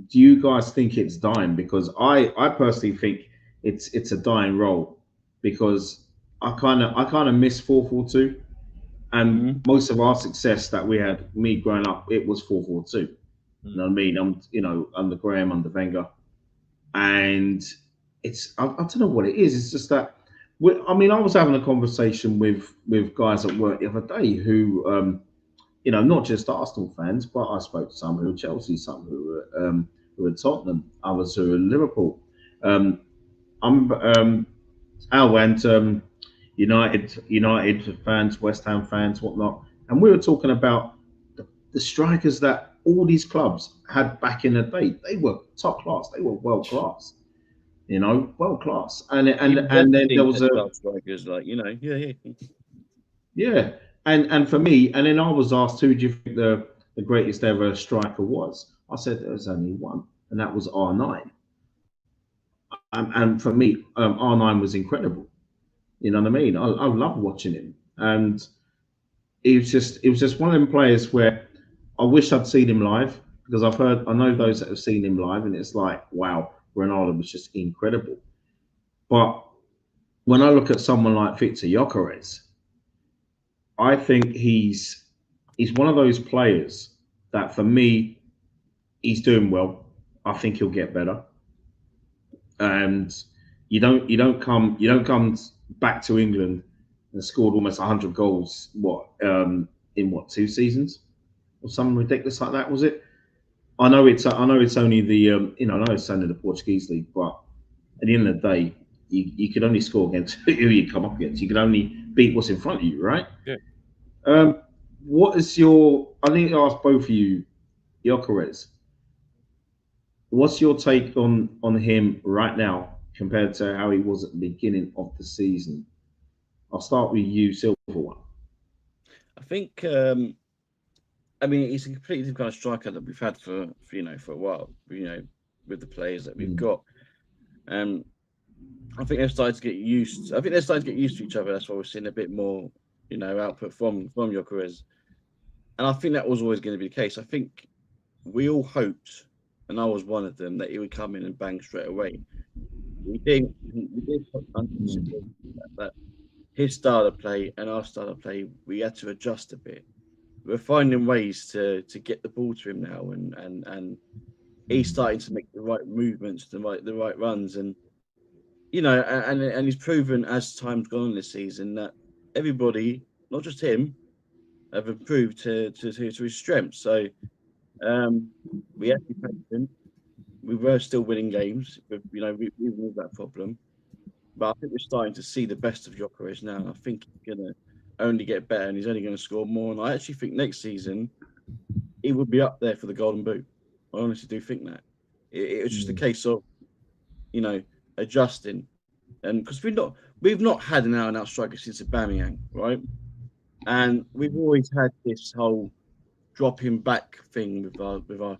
do you guys think it's dying? Because I personally think it's a dying role, because I kind of miss 4-4-2, and Mhm. most of our success that we had, me growing up, it was 4-4-2. You know what I mean? Under Graham, under Wenger, and I don't know what it is. It's just that I mean, I was having a conversation with guys at work the other day who, not just Arsenal fans, but I spoke to some who were Chelsea, some who were Tottenham, others who were Liverpool. Um, I'm and United fans, West Ham fans, whatnot, and we were talking about the strikers that all these clubs had back in the day. They were top class. They were world class. World class. Even And better then there teams was had a class strikers, like yeah. yeah, and for me, and then I was asked, who do you think the greatest ever striker was? I said there was only one, and that was R9. And for me, R9 was incredible. You know what I mean? I love watching him, and it was just one of them players where I wish I'd seen him live, because I know those that have seen him live, and it's like, wow, Ronaldo was just incredible. But when I look at someone like Victor Gyökeres, I think he's one of those players that, for me, he's doing well. I think he'll get better, and you don't come back to England and scored almost 100 goals. In 2 seasons or something ridiculous like that, was it? I know it's only I know it's only the Portuguese league, but at the end of the day, you can only score against who you come up against. You can only beat what's in front of you, right? Yeah. What is your? I think I asked both of you, Gyökeres. What's your take on him right now compared to how he was at the beginning of the season? I'll start with you, Silver One. I think I mean he's a completely different kind of striker that we've had for a while. With the players that we've Mm, got. Um, I think they've started to get used. I think they're starting to get used to each other. That's why we're seeing a bit more, output from Gyökeres. And I think that was always going to be the case. I think we all hoped, and I was one of them, that he would come in and bang straight away. We didn't. We did mm, consider that his style of play and our style of play, we had to adjust a bit. We're finding ways to get the ball to him now, and he's mm, starting to make the right movements, the right runs, and and he's proven as time's gone on this season that everybody, not just him, have improved to his strengths. So um, we have to be patient. We were still winning games, but we removed that problem. But I think we're starting to see the best of Gyökeres now. And I think he's going to only get better, and he's only going to score more. And I actually think next season he will be up there for the Golden Boot. I honestly do think that. It was just a mm, case of you know adjusting, and because we've not had an out and out striker since Aubameyang, right? And we've always had this whole dropping back thing with our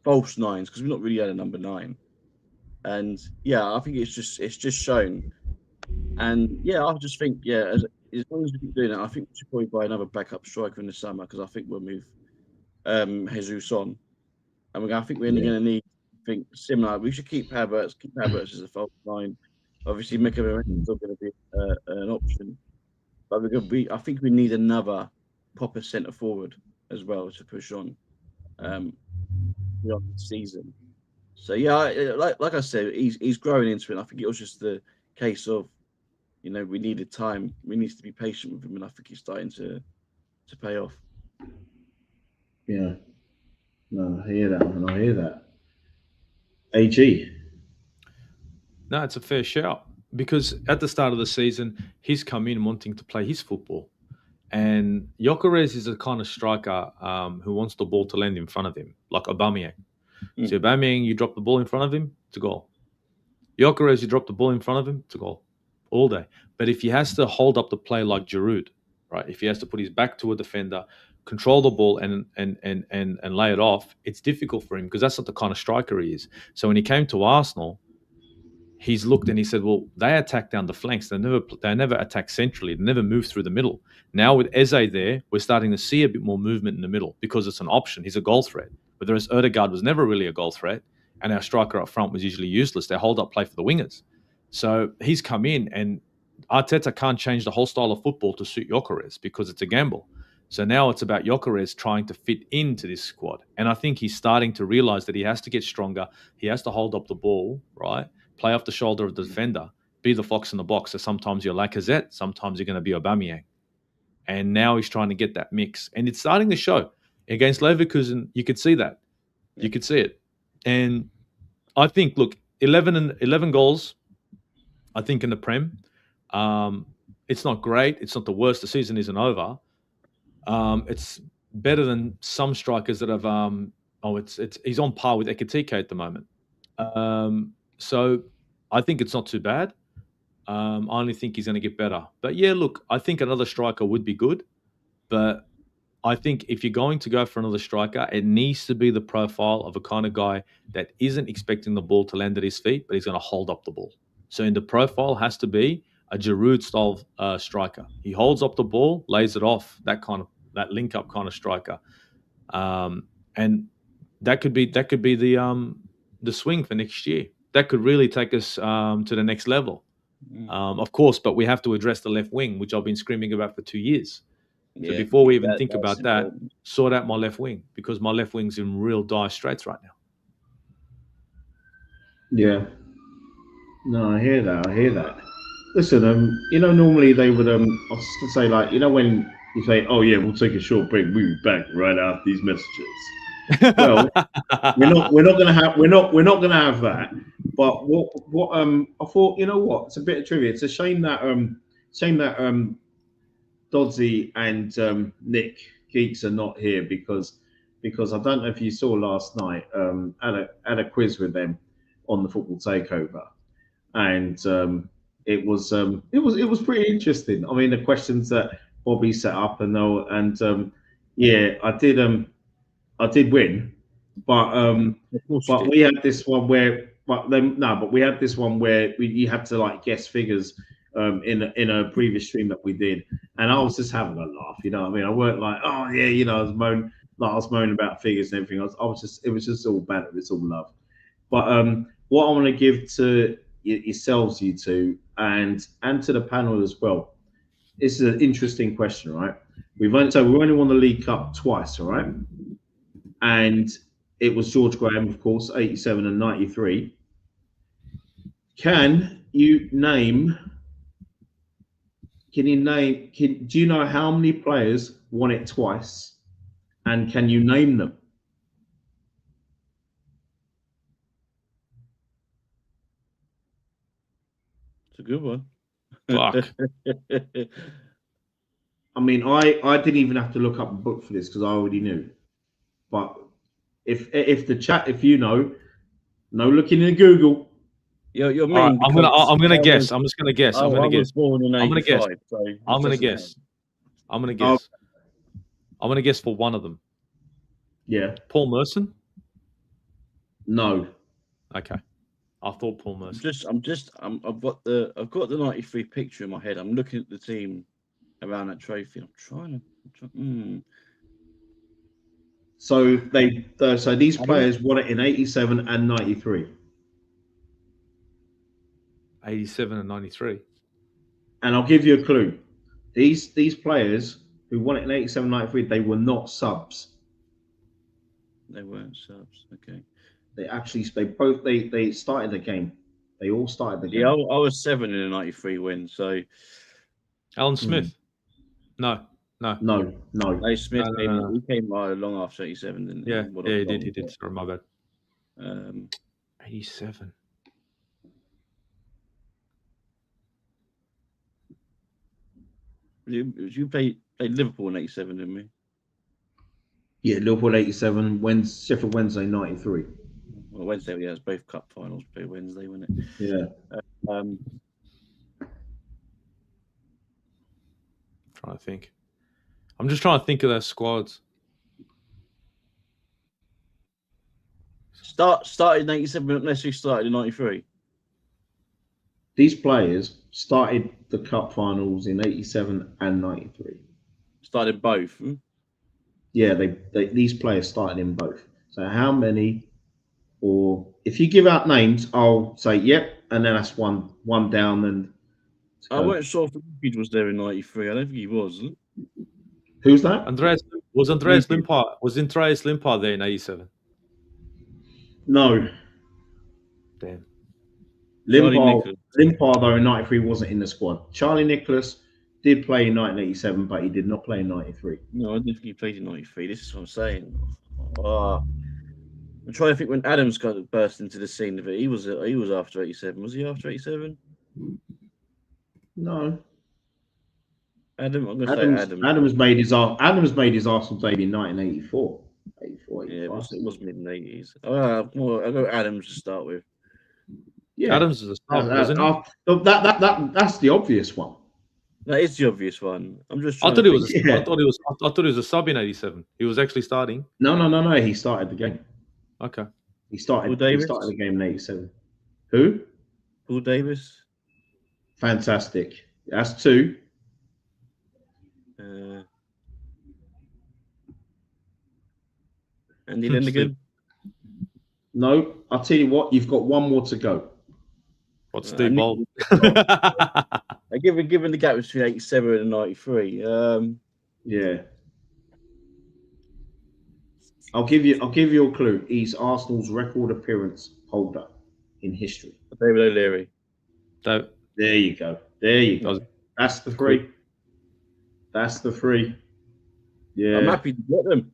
false nines, because we've not really had a number 9. And yeah, I think it's just shown. And yeah, I just think as long as we keep doing it, I think we should probably buy another backup striker in the summer, because I think we'll move Jesus on, and I think we're only yeah. going to need. I think similar. We should keep Havertz as a false 9. Obviously, Mika is Mm, still going to be an option, but I think we need another proper centre forward as well to push on beyond the season. So yeah, like I said, he's growing into it. I think it was just the case of we needed time. We need to be patient with him, and I think he's starting to pay off. yeah. No, I hear that, and I hear that. AG. No, it's a fair shout because at the start of the season, he's come in wanting to play his football. And Gyökeres is a kind of striker who wants the ball to land in front of him, like Aubameyang. Mm. So Aubameyang, you drop the ball in front of him, it's a goal. Gyökeres, you drop the ball in front of him, it's a goal. All day. But if he has to hold up the play like Giroud, right? If he has to put his back to a defender, control the ball and lay it off, it's difficult for him because that's not the kind of striker he is. So when he came to Arsenal, he's looked and he said, "Well, they attack down the flanks. They never attack centrally. They never move through the middle." Now with Eze there, we're starting to see a bit more movement in the middle because it's an option. He's a goal threat. Whereas Erdegaard was never really a goal threat, and our striker up front was usually useless. Their hold-up play for the wingers. So he's come in, and Arteta can't change the whole style of football to suit Gyökeres because it's a gamble. So now it's about Gyökeres trying to fit into this squad. And I think he's starting to realize that he has to get stronger. He has to hold up the ball, right? Play off the shoulder of the defender, be the fox in the box. So sometimes you're Lacazette, sometimes you're going to be Aubameyang. And now he's trying to get that mix. And it's starting to show. Against Leverkusen, you could see that. You could see it. And I think, look, 11 goals, I think, in the Prem. It's not great. It's not the worst. The season isn't over. It's better than some strikers that have. He's on par with Ekitike at the moment. So I think it's not too bad. I only think he's going to get better. But yeah, look, I think another striker would be good. But I think if you're going to go for another striker, it needs to be the profile of a kind of guy that isn't expecting the ball to land at his feet, but he's going to hold up the ball. So in the profile has to be a Giroud-style striker. He holds up the ball, lays it off, that link-up kind of striker. And that could be the swing for next year. That could really take us to the next level. Of course, but we have to address the left wing, which I've been screaming about for 2 years. So before we even think about that, sort out my left wing, because my left wing's in real dire straits right now. Yeah. No, I hear that. Listen, normally they would, I was just gonna say, like, when you say, "Oh yeah, we'll take a short break, we'll be back right after these messages." Well, we're not gonna have that. But what I thought, it's a bit of trivia. It's a shame that Doddsy and Nick Geeks are not here because I don't know if you saw last night. Had a quiz with them on the Football Takeover, and it was pretty interesting. I mean, the questions that Bobby set up, I did win, but we had this one where, we had this one where you had to like guess figures in a previous stream that we did, and I was just having a laugh. You know what I mean? I weren't like, oh yeah, I was moaning about figures and everything. It was just all banter. It's all love. But what I want to give to yourselves, you two, and to the panel as well. This is an interesting question, right? We've only won the League Cup twice, all right? And it was George Graham, of course, 87 and 93. Do you know how many players won it twice? And can you name them? It's a good one. Fuck. I mean, I didn't even have to look up a book for this because I already knew. But if the chat, if you know, no looking in Google. You're mean. Right, I'm gonna guess. I'm just gonna guess. I'm gonna guess. Born in 85, I'm gonna guess. I'm gonna guess for one of them. Yeah. Paul Merson? No. Okay. I thought Paul Merson. I've got the 93 picture in my head. I'm looking at the team around that trophy. I'm trying to. So these players won it in 87 and 93. 87 and 93. And I'll give you a clue. These players who won it in 87 93, they were not subs. They weren't subs. Okay. They started the game. They all started the game. Yeah, I was 7 in a 93 win. So Alan Smith. No. Hey, Smith No. He came long after 87, didn't he? Yeah, he did. Sorry, my bad. 87. You played Liverpool in 87, didn't we? Yeah, Liverpool 87, Sheffield Wednesday 93. Well, Wednesday, yeah, it's both cup finals. Played Wednesday, wasn't it? Yeah. Trying to think. I'm just trying to think of their squads. Started in 87, but unless you started in 93. These players started the cup finals in 87 and 93. Started both. Yeah, these players started in both. So how many, or if you give out names, I'll say yep, and then that's one down. And I weren't sure if Limpid was there in '93. I don't think he was. Who's that? Andreas Limpar. Was Andreas Limpar there in '87? No. Damn. Limpar though in '93 wasn't in the squad. Charlie Nicholas did play in 1987, but he did not play in '93. No, I didn't think he played in '93. This is what I'm saying. I'm trying to think when Adams kind of burst into the scene of it. He was after '87. Was he after '87? No. I'm going to say Adams. Adams made his Arsenal debut in 1984. 84, yeah, it was mid-80s. I'll go Adams to start with. Yeah, Adams is a sub, wasn't he? That's the obvious one. That is the obvious one. I'm just. I thought it was a sub in '87. He was actually starting. No. He started the game. Okay. He started the game in '87. Who? Paul Davis. Fantastic. That's two. Andy Lindigan. No, I'll tell you what. You've got one more to go. What's Steve Bold? Given the gap between '87 and '93. Yeah. I'll give you a clue. He's Arsenal's record appearance holder in history. David O'Leary. There you go. That's the three. That's the three. Yeah. I'm happy to get them.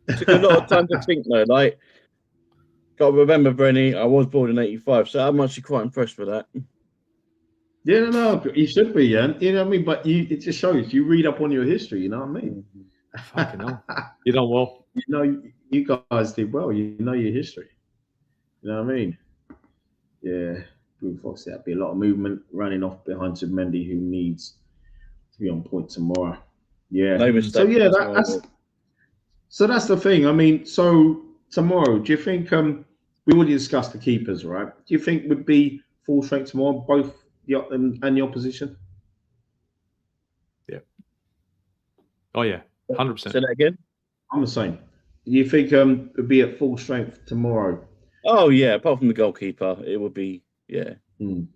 It took a lot of time to think though. Like, got to remember, Brenny, I was born in '85, so I'm actually quite impressed with that. Yeah, no, you should be, yeah. You know what I mean? But it just shows you read up on your history, you know what I mean? Fucking hell. You done well. You know, you guys did well. You know your history. You know what I mean? Yeah. Blue Fox, that'd be a lot of movement running off behind Mendy, who needs to be on point tomorrow. Yeah. No mistake. So yeah, that's the thing. I mean, so tomorrow, do you think we already discussed the keepers, right? Do you think would be full strength tomorrow, both and the opposition? Yeah. Oh yeah, 100%. Say that again. I'm the same. Do you think would be at full strength tomorrow? Oh yeah, apart from the goalkeeper, it would be yeah. I mean,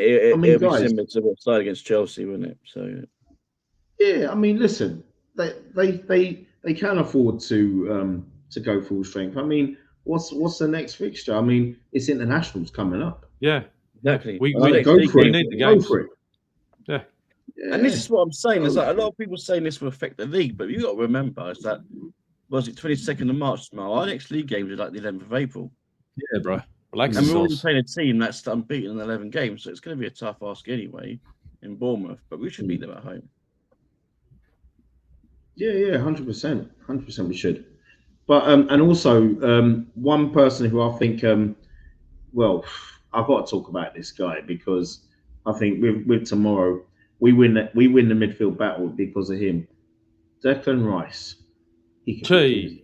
it would be similar to what side against Chelsea, wouldn't it? So yeah, I mean, listen, they can afford to go full strength. I mean, what's the next fixture? I mean, it's internationals coming up. Yeah, exactly. We go for it. Need the games. Go for it. Yeah. And this is what I'm saying. Is that a lot of people saying this will affect the league, but you got to remember is that was it 22nd of March tomorrow? Our next league game is like the 11th of April. Yeah, bro. Relax and we're already playing a team that's unbeaten in 11 games, so it's going to be a tough ask anyway in Bournemouth. But we should beat them at home. Yeah, 100%, we should. But and also one person who I think, well, I've got to talk about this guy because I think with tomorrow we win the midfield battle because of him. Declan Rice. He can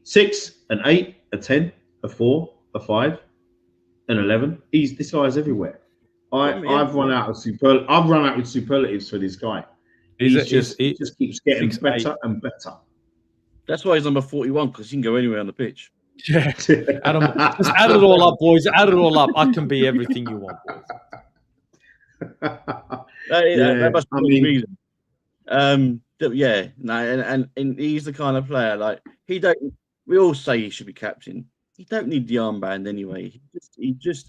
6, an 8, a 10, a 4, a 5, an 11. This guy's everywhere. I've run out of superlatives for this guy. He just keeps getting better and better. That's why he's number 41 because he can go anywhere on the pitch. Yeah, Adam, just add it all up, boys. Add it all up. I can be everything you want, boys. That must be the reason. And he's the kind of player like he don't. We all say he should be captain. He don't need the armband anyway. He's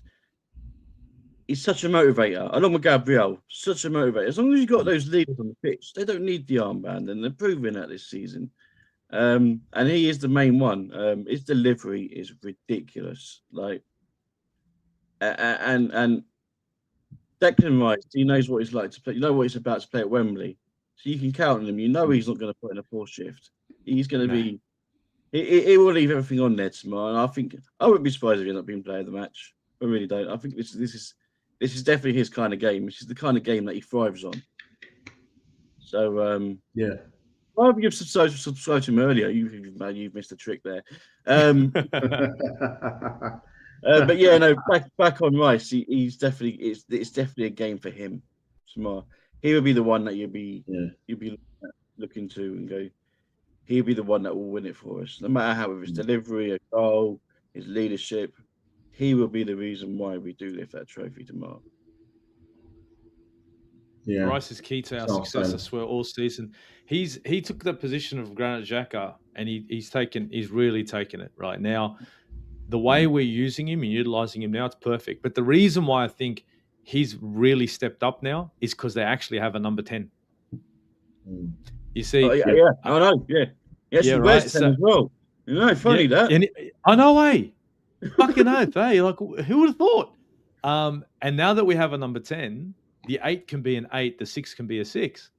such a motivator. Along with Gabriel, such a motivator. As long as you've got those leaders on the pitch, they don't need the armband, and they're proving that this season. And he is the main one. His delivery is ridiculous. Like, and Declan Rice, he knows what he's like to play. You know what he's about to play at Wembley, so you can count on him. You know he's not going to put in a poor shift. He's going to be. He will leave everything on there tomorrow. And I think I wouldn't be surprised if he's not being player of the match. I really don't. I think this is definitely his kind of game. This is the kind of game that he thrives on. So yeah. Well, you've subscribed to him earlier. You've missed a trick there. But yeah, no. Back on Rice, he's definitely it's definitely a game for him tomorrow. He will be the one that you'll be looking to and go. He'll be the one that will win it for us, no matter how with his delivery, a goal, his leadership, he will be the reason why we do lift that trophy tomorrow. Yeah. Rice is key to our So success, I sad. swear, all season. He took the position of Granit Xhaka, and he's really taken it right now. The way we're using him and utilizing him now, it's perfect. But the reason why I think he's really stepped up now is because they actually have a number 10. Mm. You see, Oh, yeah. I know, yeah. Yes, yeah, he right. wears 10 as well. You know, funny that. And I know, fucking oath, Like, who would have thought? And now that we have a number 10, the 8 can be an 8, the 6 can be a 6.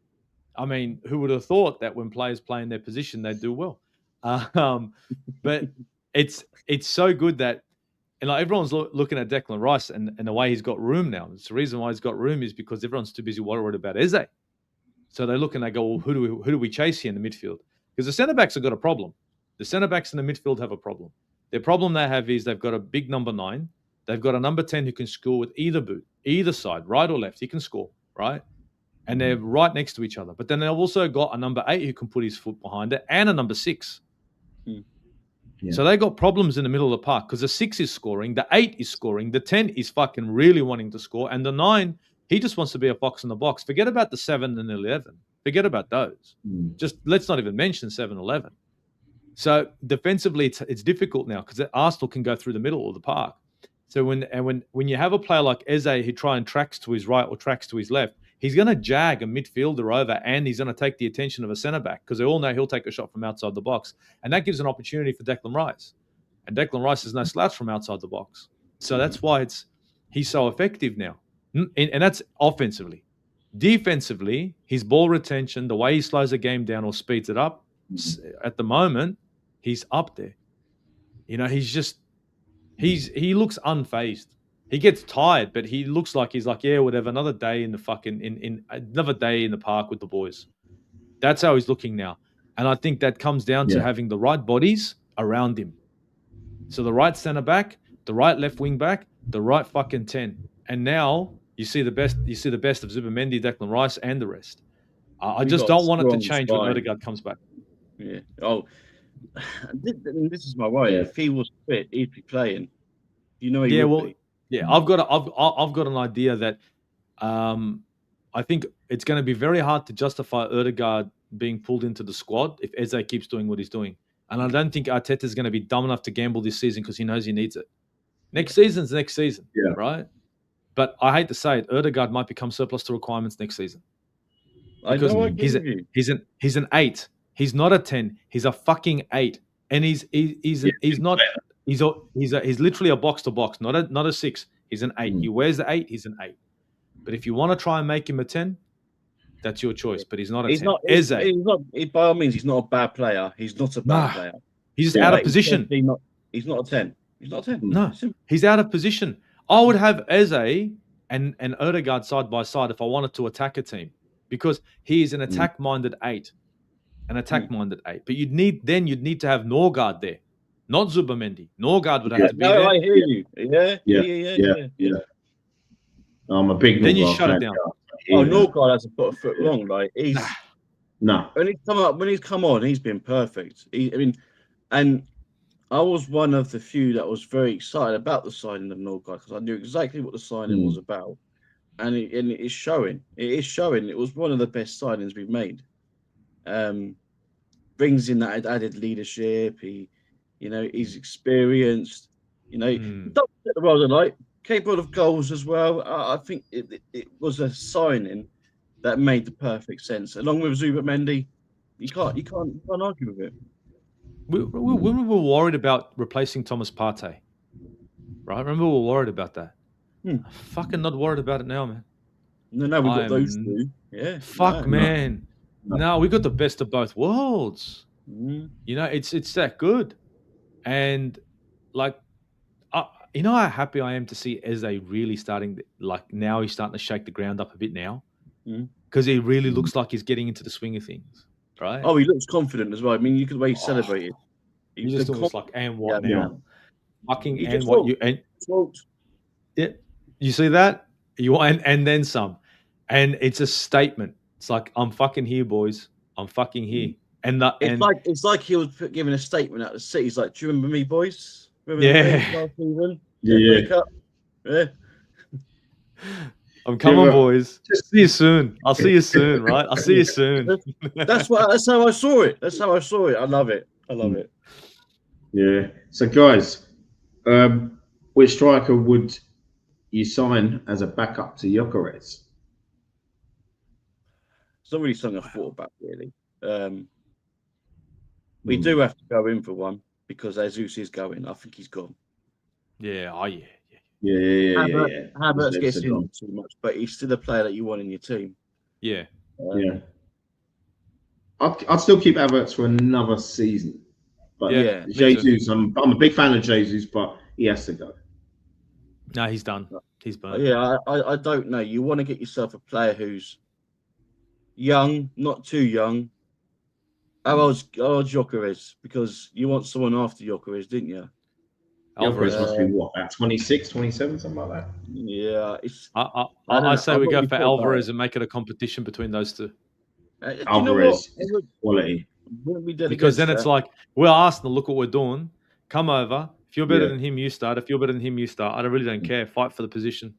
I mean, who would have thought that when players play in their position, they do well? But it's so good that, and like everyone's looking at Declan Rice and the way he's got room now. It's the reason why he's got room is because everyone's too busy worried about Eze. So they look and they go, well, who do we chase here in the midfield? Because the centre backs have got a problem. The centre backs in the midfield have a problem. Their problem they have is they've got a big number 9. They've got a number 10 who can score with either boot, either side, right or left. He can score, right? And they're right next to each other. But then they've also got a number 8 who can put his foot behind it and a number 6. Yeah. So they got problems in the middle of the park because the 6 is scoring, the 8 is scoring, the 10 is fucking really wanting to score, and the 9, he just wants to be a fox in the box. Forget about the 7 and 11. Forget about those. Just let's not even mention 7-11. So defensively, it's difficult now because Arsenal can go through the middle of the park. So when you have a player like Eze who try and tracks to his right or tracks to his left, he's going to jag a midfielder over and he's going to take the attention of a centre back because they all know he'll take a shot from outside the box, and that gives an opportunity for Declan Rice. And Declan Rice is no slouch from outside the box, so that's why he's so effective now, and that's offensively. Defensively, his ball retention, the way he slows the game down or speeds it up, at the moment, he's up there. You know, he looks unfazed. He gets tired, but he looks like he's like, yeah, whatever. Another day in the fucking another day in the park with the boys. That's how he's looking now, and I think that comes down to having the right bodies around him. So the right centre back, the right left wing back, the right fucking 10, and now you see the best. You see the best of Zubimendi, Declan Rice, and the rest. I just don't want it to change when Odegaard comes back. Yeah. Oh, this is my worry. If he was fit, he'd be playing. You know, he would be. Yeah, I've got an idea that I think it's going to be very hard to justify Odegaard being pulled into the squad if Eze keeps doing what he's doing. And I don't think Arteta is going to be dumb enough to gamble this season because he knows he needs it. Next season's next season, right? But I hate to say it, Odegaard might become surplus to requirements next season. Because he's an 8. He's not a 10. He's a fucking 8, and he's not. He's literally a box to box, not a 6. He's an 8. He wears the 8. He's an 8. But if you want to try and make him a 10, that's your choice. But he's not a 10. He's not. By all means, he's not a bad player. He's not a bad player. He's just out of position. He's not a 10. He's not a 10. No, he's out of position. I would have Eze and Odegaard side by side if I wanted to attack a team, because he is an attack-minded 8. An attack-minded 8. But you'd need to have Norgard there, not Zubimendi. Norgard would have to be there. I hear you. Yeah. I'm a big. Then you shut it down. Norgard hasn't put a foot wrong. Like he's no. When he's come on, he's been perfect. And I was one of the few that was very excited about the signing of Norgard because I knew exactly what the signing was about, and it is showing. It is showing. It was one of the best signings we've made. Brings in that added leadership. He's experienced. Don't get the world alight. Capable of goals as well. I think it was a signing that made the perfect sense. Along with Zubimendi, you can't argue with it. When we were worried about replacing Thomas Partey, right? Remember we were worried about that. I'm fucking not worried about it now, man. No, we got those two. Yeah. Fuck, man. No, we got the best of both worlds. It's that good. And like, you know how happy I am to see Eze really starting, like now he's starting to shake the ground up a bit now. Because he really looks like he's getting into the swing of things, right? Oh, he looks confident as well. I mean, you could the way he celebrated. He just looks like, and what now? Fucking and what you and yeah, you see that? And then some. And it's a statement. It's like, I'm fucking here, boys. I'm fucking here. It's like he was giving a statement out of the city. He's like, do you remember me, boys? Remember the thing last season? FA Cup. Yeah. I'm coming, Yeah, boys. See you soon. I'll see you soon, right? I'll see you soon. That's how I saw it. That's how I saw it. I love it. I love it. Yeah. So, guys, which striker would you sign as a backup to Gyökeres? It's not really something I thought about, really. We do have to go in for one because Jesus is going. I think he's gone. Yeah. Oh, yeah. Yeah. Havertz gets in too much, but he's still a player that you want in your team. Yeah. Yeah. I'd still keep Havertz for another season. But yeah, Jesus, I'm a big fan of Jesus, but he has to go. No, he's done. He's burnt. Yeah, I don't know. You want to get yourself a player who's young, not too young. How old's Gyökeres? Because you want someone after Gyökeres, didn't you? Alvarez must be what, about 26, 27, something like that. Yeah, I say we go for Alvarez and make it a competition between those two. Alvarez is quality. Because then it's like, we're Arsenal, look what we're doing. Come over. If you're better than him, you start. If you're better than him, you start. I really don't care. Fight for the position.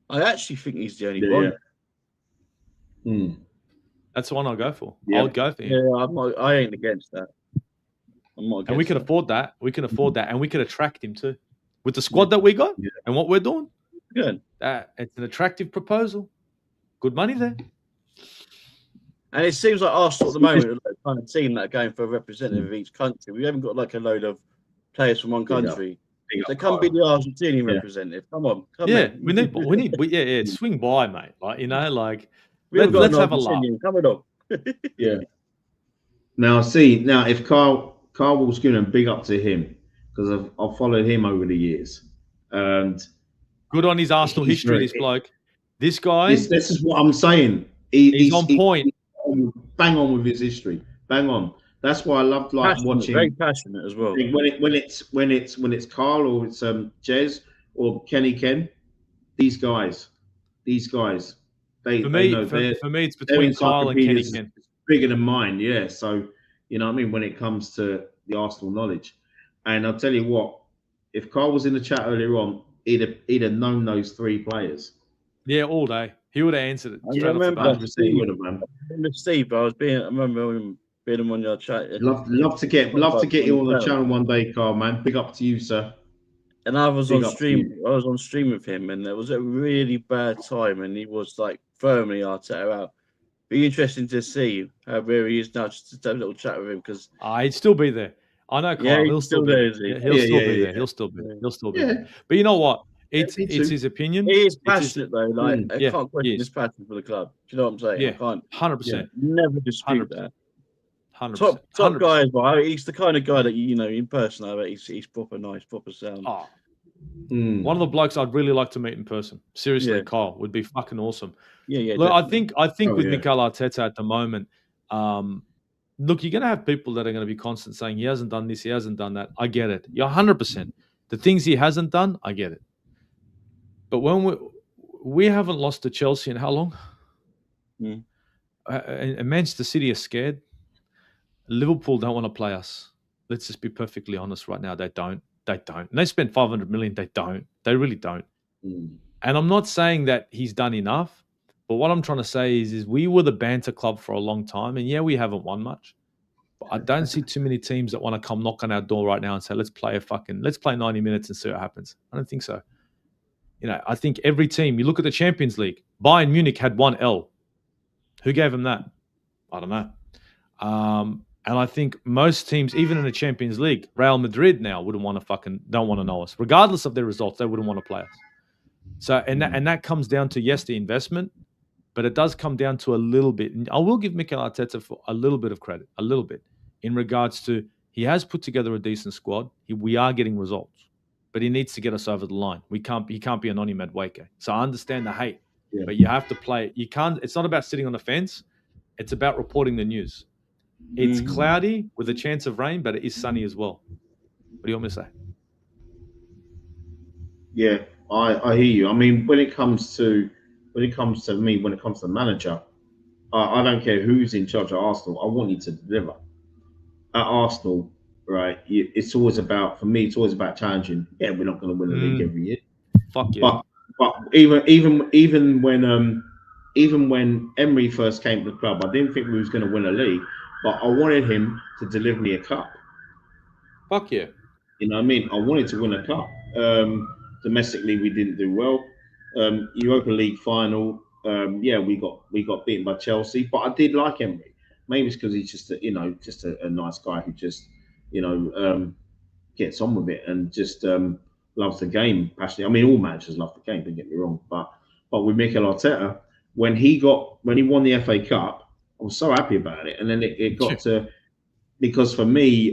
I actually think he's the only one. That's the one I'll go for. I would go for him. Yeah, I ain't against that. I'm not against and we can afford that. We can afford that. And we could attract him too. With the squad that we got and what we're doing. Good. It's an attractive proposal. Good money there. And it seems like Arsenal at the moment are the kind of team that are going for a representative of each country. We haven't got like a load of players from one country. They can't be the Argentinian representative. Come on. We need swing by, mate. Like, let's have a laugh. Come on. Now if Carl Walsh-Gunnar, big up to him because I've followed him over the years. And good on his Arsenal history, this bloke. This guy. This is what I'm saying. He's on point. Bang on with his history. Bang on. That's why I love watching. Very passionate as well. When it's Carl or it's Jez or Kenny Ken, these guys. For me, it's between Carl and Kenny Ken. It's bigger than mine, yeah. So you know what I mean when it comes to the Arsenal knowledge. And I'll tell you what, if Carl was in the chat earlier on, he'd have known those three players. Yeah, all day. He would have answered it. I remember Steve. I remember him being on your chat. Love to get you on the channel one day, Carl. Man, big up to you, sir. And I was on stream. I was on stream with him, and it was a really bad time. And he was like firmly Arteta out. Be interesting to see how where he is now. Just to have a little chat with him because he'd still be there. I know, Carl. Yeah, he'll still be there. He'll still be there. But you know what? It's his opinion. He is passionate though. Like I can't question his passion for the club. Do you know what I'm saying? Yeah, I can't. 100%. Never dispute that. 100%. Top guy as well. He's the kind of guy that in person. I bet he's proper nice, proper sound. Oh. One of the blokes I'd really like to meet in person. Seriously, Kyle would be fucking awesome. Yeah. Look, I think with Mikel Arteta at the moment, look, you're going to have people that are going to be constant saying he hasn't done this, he hasn't done that. I get it. You're 100%. The things he hasn't done, I get it. But when we haven't lost to Chelsea in how long? And Manchester City are scared. Liverpool don't want to play us. Let's just be perfectly honest right now. They don't. And they spent 500 million. They don't. They really don't. And I'm not saying that he's done enough. But what I'm trying to say is we were the banter club for a long time. And we haven't won much. But I don't see too many teams that want to come knock on our door right now and say, let's play 90 minutes and see what happens. I don't think so. I think every team, you look at the Champions League, Bayern Munich had 1 L. Who gave them that? I don't know. And I think most teams, even in the Champions League, Real Madrid now don't want to know us. Regardless of their results, they wouldn't want to play us. So, and that comes down to, yes, the investment, but it does come down to a little bit. And I will give Mikel Arteta for a little bit of credit, a little bit, in regards to he has put together a decent squad. We are getting results. But he needs to get us over the line. He can't be an Onimad Waker. So I understand the hate, but you have to play. You can't. It's not about sitting on the fence. It's about reporting the news. It's cloudy with a chance of rain, but it is sunny as well. What do you want me to say? Yeah, I hear you. I mean, when it comes to the manager, I don't care who's in charge of Arsenal. I want you to deliver. At Arsenal, right? It's always about, for me, it's always about challenging. Yeah, we're not going to win the league every year, Fuck yeah. but even when Emery first came to the club, I didn't think we was going to win a league, but I wanted him to deliver me a cup. Fuck yeah. You know what I mean? I wanted to win a cup. Domestically, we didn't do well. Europa League final, yeah, we got beaten by Chelsea, but I did like Emery. Maybe it's because he's just a nice guy who just you know gets on with it and just loves the game passionately. I mean, all managers love the game. Don't get me wrong, but with Mikel Arteta, when he won the FA Cup, I was so happy about it. And then it got to, because for me,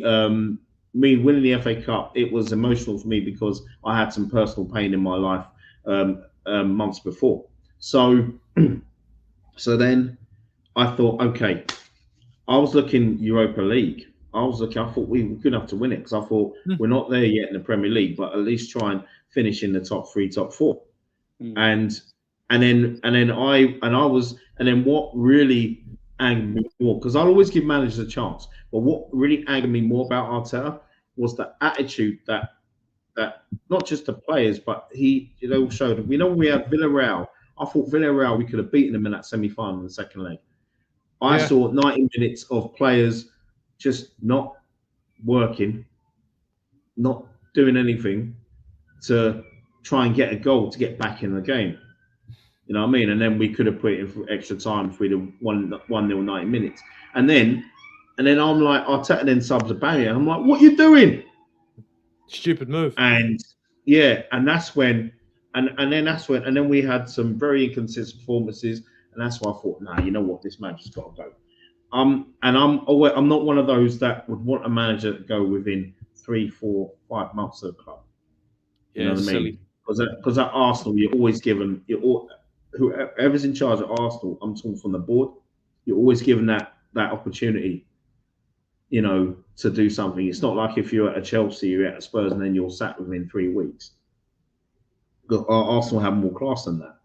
me winning the FA Cup, it was emotional for me because I had some personal pain in my life months before. So so then I thought, okay, I was looking Europa League. I thought we were good enough to win it because I thought we're not there yet in the Premier League, but at least try and finish in the top 3, top 4. And then what really angered me more, because I'll always give managers a chance, but what really angered me more about Arteta was the attitude that not just the players, but he showed. We know we had Villarreal. I thought Villarreal, we could have beaten them in that semi-final in the second leg. I saw 90 minutes of players just not working, not doing anything to try and get a goal to get back in the game. You know what I mean? And then we could have put it in for extra time if we'd have won 1-0 90 minutes. And then I'm like, Arteta then subs a barrier. I'm like, what are you doing? Stupid move. And yeah, and that's when, and then we had some very inconsistent performances. And that's why I thought, nah, you know what, this match has got to go. And I'm not one of those that would want a manager to go within 3, 4, 5 months of the club. You know what I mean? Because at Arsenal, you're always given, whoever's in charge at Arsenal, I'm talking from the board, you're always given that opportunity, to do something. It's not like if you're at a Chelsea, you're at a Spurs, and then you're sacked within 3 weeks. Arsenal have more class than that.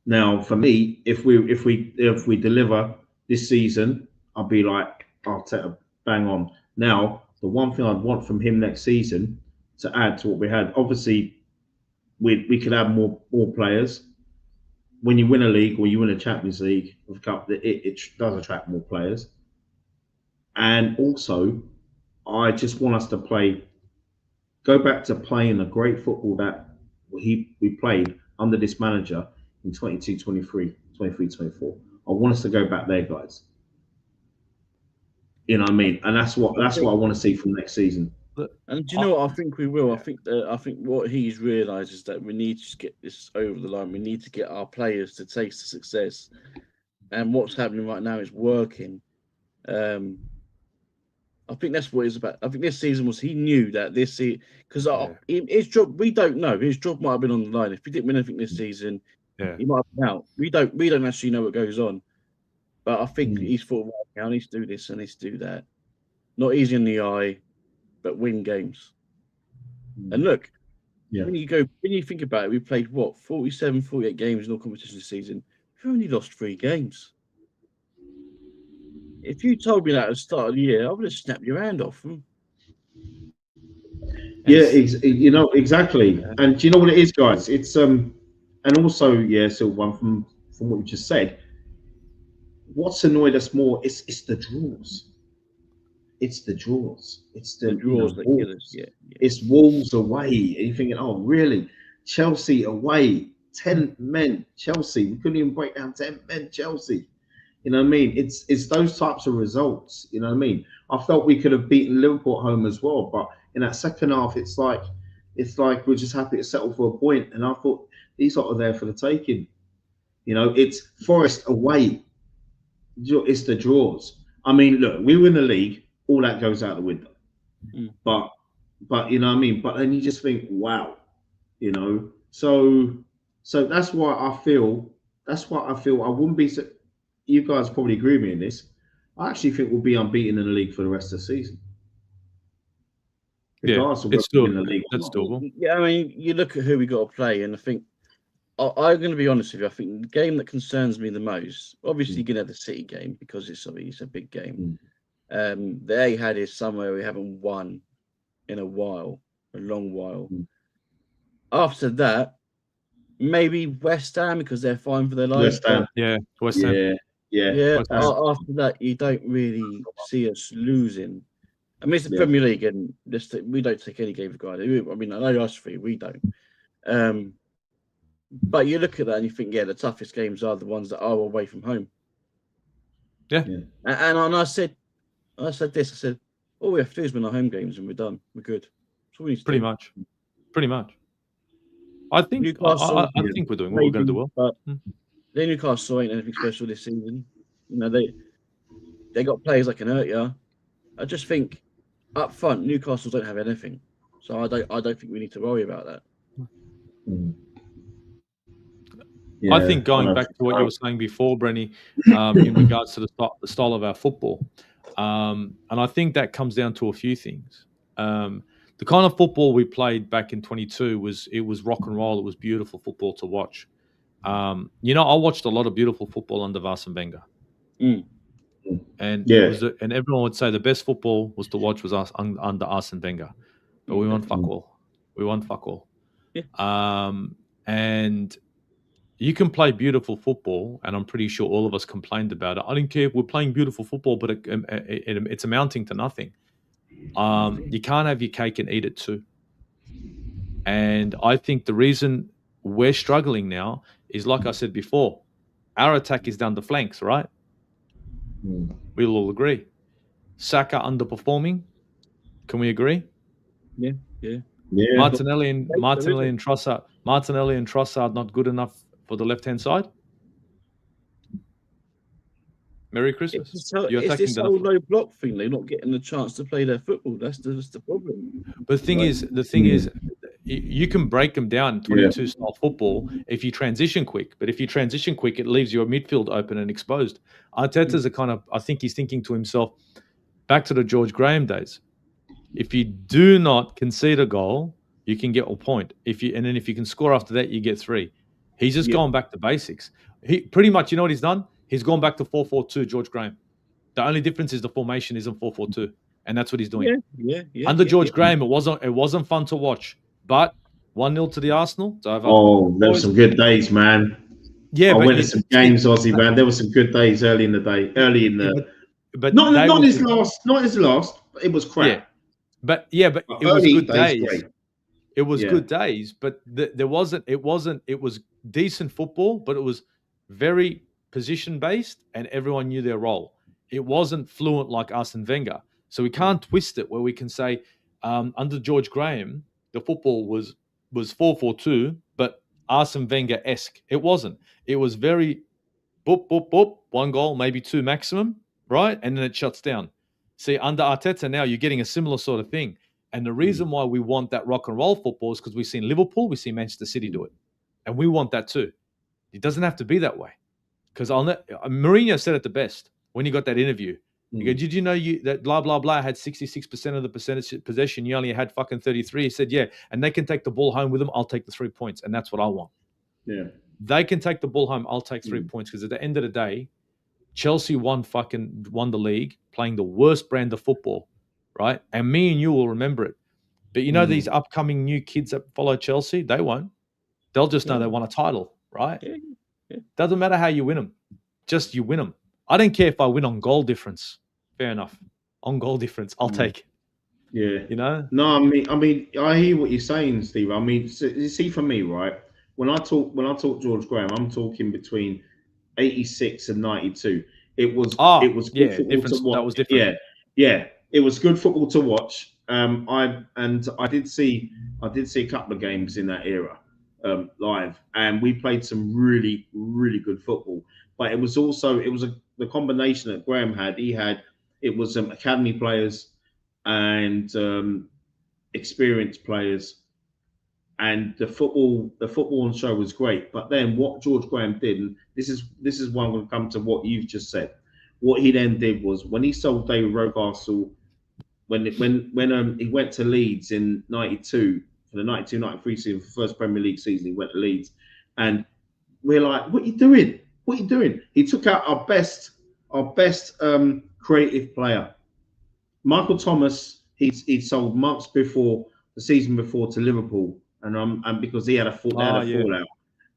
Now, for me, if we deliver this season, I'll be like, Arteta, bang on. Now, the one thing I'd want from him next season to add to what we had, obviously, we could have more players. When you win a league or you win a Champions League of Cup, it does attract more players. And also, I just want us to go back to playing the great football that we played under this manager in 22, 23, 24. I want us to go back there, guys. You know what I mean? And that's what I want to see from next season. And do you know what I think we will? I think what he's realised is that we need to get this over the line. We need to get our players to taste the success. And what's happening right now is working. I think that's what it's about. I think this season he knew that this season, because his job, we don't know. His job might have been on the line. If he didn't win anything this season, he might have been out. We don't actually know what goes on. But I think he's thought, right, I need to do this, I need to do that. Not easy in the eye, but win games. And look, when you think about it, we played 47, 48 games in all competitions this season. We've only lost 3 games. If you told me that at the start of the year, I would have snapped your hand off. Yeah, exactly. Yeah. And do you know what it is, guys? It's and also, Sylvan, from what you just said, what's annoyed us more is the draws. It's the draws. It's the draws that kill us. Yeah. It's Wolves away. And you're thinking, oh, really? Chelsea away, 10 men. Chelsea. We couldn't even break down 10 men. Chelsea. You know what I mean? It's those types of results. You know what I mean? I felt we could have beaten Liverpool at home as well, but in that second half, it's like we're just happy to settle for a point. And I thought these lot are there for the taking. It's Forest away. It's the draws. I mean, look, we win the league, all that goes out the window. But you know what I mean? But then you just think, wow, So that's why I feel. I wouldn't be. You guys probably agree with me in this. I actually think we'll be unbeaten in the league for the rest of the season. It's doable. Yeah, I mean, you look at who we got to play, and I think I'm going to be honest with you. I think the game that concerns me the most, obviously, you're going to have the City game because it's a big game. The Etihad is somewhere we haven't won in a while, a long while. Mm. After that, maybe West Ham because they're fine for their life. West Ham. Yeah, West Ham. Yeah, yeah. Yeah, West Ham. after that, you don't really see us losing. I mean, it's the Yeah. Premier League, and we don't take any game for granted. I mean, I know us three, we don't. But you look at that and you think, yeah, the toughest games are the ones that are away from home. Yeah. And I said this. I said, all we have to do is win our home games, and we're done. We're good. That's all we need to Pretty do. much. Pretty much. I think Newcastle, I think we're doing what we're going to do well. But the Newcastle ain't anything special this season. You know, they got players that can hurt you. I just think up front, Newcastle don't have anything, so I don't think we need to worry about that. Mm. I think going back to what you were saying before, Brenny, in regards to the style of our football, and I think that comes down to a few things. The kind of football we played back in 22 was rock and roll. It was beautiful football to watch. I watched a lot of beautiful football under Arsene Wenger, and and everyone would say the best football was to watch was us under Arsene Wenger, but we won fuck all. We won fuck all. Yeah. And you can play beautiful football, and I'm pretty sure all of us complained about it. I don't care if we're playing beautiful football, but it's amounting to nothing. You can't have your cake and eat it too. And I think the reason we're struggling now is, like I said before, our attack is down the flanks, right? We'll all agree. Saka underperforming. Can we agree? Yeah. Martinelli and Trossard not good enough for the left-hand side. Merry Christmas. It's this whole low block thing. They're not getting the chance to play their football. That's the problem. But the thing is, you can break them down 22 style football if you transition quick. But if you transition quick, it leaves your midfield open and exposed. Arteta's I think he's thinking to himself, back to the George Graham days. If you do not concede a goal, you can get a point. If you can score after that, you get 3. He's just gone back to basics. He pretty much, you know what he's done? He's gone back to 4-4-2, George Graham. The only difference is the formation isn't 4-4-2, and that's what he's doing. Under George Graham, it wasn't fun to watch, but 1-0 to the Arsenal. It's over. Oh, there were some good days, man. Yeah, I went to some games, Aussie, man. There were some good days early in the day, but not his last. It was crap. Yeah, but it was good days. It was good days, but it was decent football, but it was very position-based, and everyone knew their role. It wasn't fluent like Arsene Wenger. So we can't twist it where we can say, under George Graham, the football was 4-4-2, but Arsene Wenger-esque. It wasn't. It was very boop, boop, boop, 1 goal, maybe 2 maximum, right? And then it shuts down. See, under Arteta now, you're getting a similar sort of thing. And the reason why we want that rock and roll football is because we've seen Liverpool, we've seen Manchester City do it. And we want that too. It doesn't have to be that way. Because Mourinho said it the best when he got that interview. He go, did you know that blah, blah, blah had 66% of the possession? You only had fucking 33. He said, yeah, and they can take the ball home with them. I'll take the 3 points. And that's what I want. Yeah. They can take the ball home. I'll take 3 points. Because at the end of the day, Chelsea won the league playing the worst brand of football, right? And me and you will remember it. But you know these upcoming new kids that follow Chelsea, they won't. They'll just know they won a title, right? Yeah. Doesn't matter how you win them. Just you win them. I don't care if I win on goal difference. Fair enough. On goal difference, I'll take it. Yeah. You know? No, I mean, I hear what you're saying, Steve. I mean, see, for me, right? When I talk George Graham, I'm talking between 86 and 92. It was good football to watch. That was different. Yeah. It was good football to watch. I did see a couple of games in that era live, and we played some really, really good football. But it was the combination that Graham had. It was academy players and experienced players, and the football on show was great. But then what George Graham did, and this is why I'm going to come to what you've just said. What he then did was when he sold David Rocastle, when he went to Leeds in '92 for the 92-93 season, for the first Premier League season, he went to Leeds, and we're like, "What are you doing? What are you doing?" He took out our best creative player, Michael Thomas. he'd sold months before the season before to Liverpool, and because he had a fallout,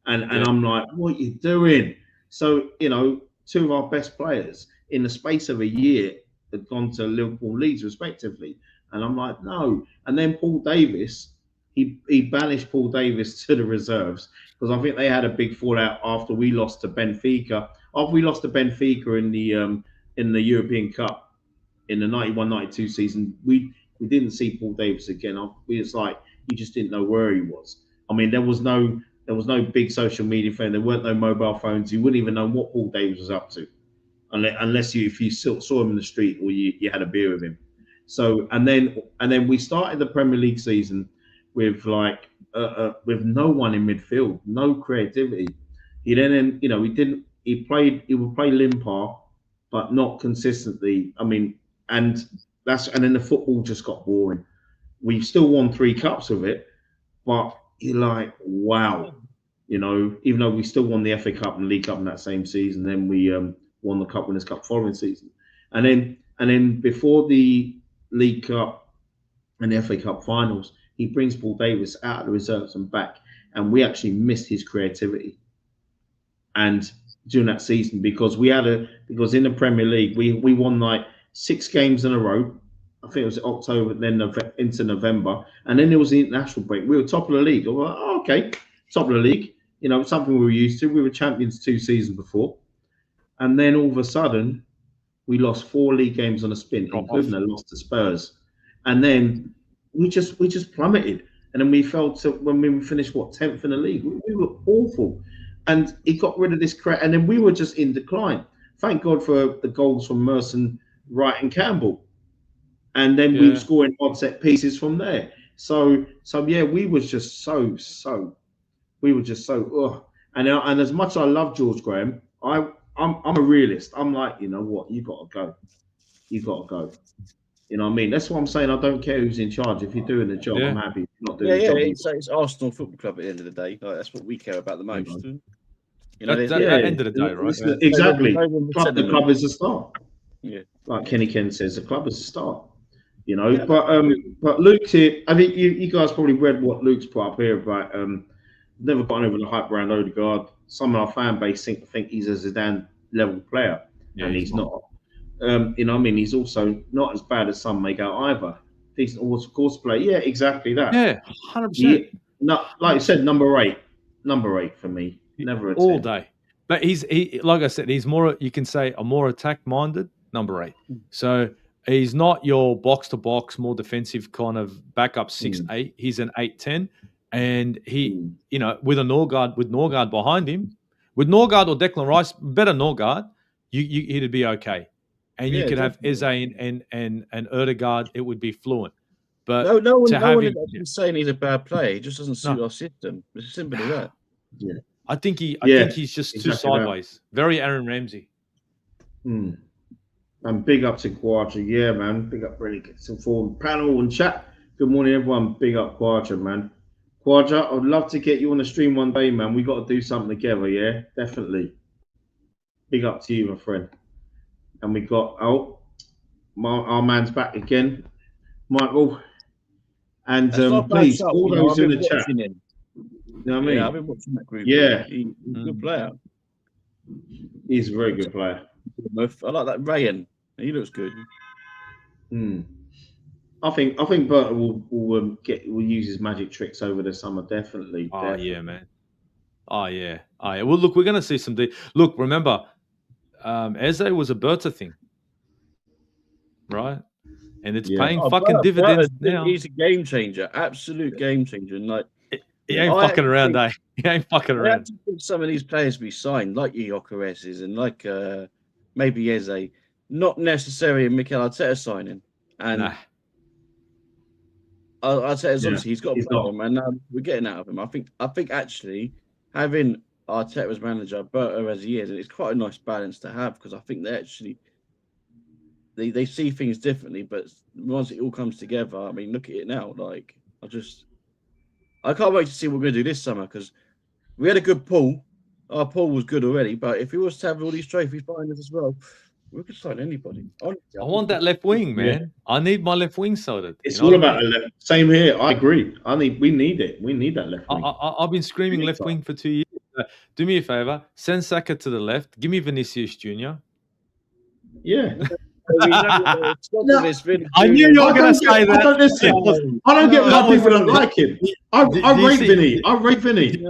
and I'm like, what are you doing? So two of our best players in the space of a year had gone to Liverpool, Leeds respectively, and I'm like, no. And then Paul Davis, he banished Paul Davis to the reserves because I think they had a big fallout after we lost to Benfica. After we lost to Benfica in the European Cup in the 91-92 season, we didn't see Paul Davis again. It's like you just didn't know where he was. I mean, there was no big social media phone. There weren't no mobile phones. You wouldn't even know what Paul Davis was up to, unless if you saw him in the street or you had a beer with him. So and then we started the Premier League season with with no one in midfield, no creativity. He would play Limpar, but not consistently. I mean, and then the football just got boring. We still won 3 cups with it, but you're like, wow, even though we still won the FA Cup and League Cup in that same season, then we won the Cup Winners' Cup following season, and then before the League Cup and the FA Cup finals, he brings Paul Davis out of the reserves and back, and we actually missed his creativity. And during that season, because in the Premier League we won like 6 games in a row. I think it was October, then into November, and then there was the international break. We were top of the league. I was like, oh, okay, top of the league. Something we were used to. We were champions 2 seasons before, and then all of a sudden, we lost 4 league games on a spin, including a loss to Spurs, and then we just plummeted. And then we fell to when we finished 10th in the league. We were awful, and he got rid of this crap, and then we were just in decline. Thank God for the goals from Merson, Wright, and Campbell. And then we were scoring odd set pieces from there. So yeah, we were just so. And as much as I love George Graham, I'm a realist. I'm like, you know what, you gotta go. You know what I mean? That's what I'm saying. I don't care who's in charge. If you're doing the job, I'm happy. If you're not doing the job. It's Arsenal Football Club at the end of the day. Like, that's what we care about the most. At the end of the day, right? Exactly. The club is a start. Yeah. Like Kenny Ken says, the club is a start. But Luke's here. I think you guys probably read what Luke's put up here about never gotten over the hype around Odegaard. Some of our fan base think he's a Zidane level player, and he's not. He's also not as bad as some make out either. Decent course player. Yeah, exactly that. Yeah, 100%. No, like I said, number 8 for me. Never a 10. All day. But he like I said, he's more, you can say, a more attack-minded number 8. So he's not your box-to-box, more defensive kind of backup 6-8. He's an 8-10. And he, with Norgard behind him, with Norgard or Declan Rice, better Norgard, he'd be okay. And you could have Eze and Odegaard, it would be fluent. But no one is saying he's a bad player. He just doesn't suit our system. It's as simple as that. Yeah. I think he's just too sideways. Very Aaron Ramsey. And big up to Quadra. Yeah, man. Big up, really good form. Panel and chat. Good morning, everyone. Big up Quadra, man. Quadra, I'd love to get you on the stream one day, man. We got to do something together, yeah? Definitely. Big up to you, my friend. And we got, our man's back again, Michael. And please, all those in the chat. You know what I mean? Yeah, I've been watching that group. Yeah. He's a good player. He's a very good player. I like that Rayan. He looks good. I think Berta will use his magic tricks over the summer. Definitely. Yeah, man. Oh yeah. Well, look, we're gonna see some. Look, remember, Eze was a Berta thing, right? And it's paying fucking dividends now. He's a game changer, absolute game changer. And like, he ain't fucking around, eh? He ain't fucking around. I have to think some of these players be signed, like Gyökeres's and like maybe Eze, not necessarily a Mikel Arteta signing. And Arteta's obviously he's got a problem, and we're getting out of him. I think actually having Arteta as manager, Berto as he is, it's quite a nice balance to have, because I think they actually they see things differently. But once it all comes together, I mean, look at it now. Like, I can't wait to see what we're going to do this summer, because we had a good pool. Our pool was good already, but if he was to have all these trophies behind us as well, We could sign anybody. Honestly, I want that left wing, man. I need my left wing sorted. It's you know all what I about mean? the left. Same here. I agree. We need it. We need that left wing. I've been screaming Big left time. wing for 2 years. Do me a favor, send Saka to the left. Give me Vinicius Jr. Yeah. I knew you were going to say that. I don't listen. I don't get why people don't like him. I rate Vinny. I rate Vinny.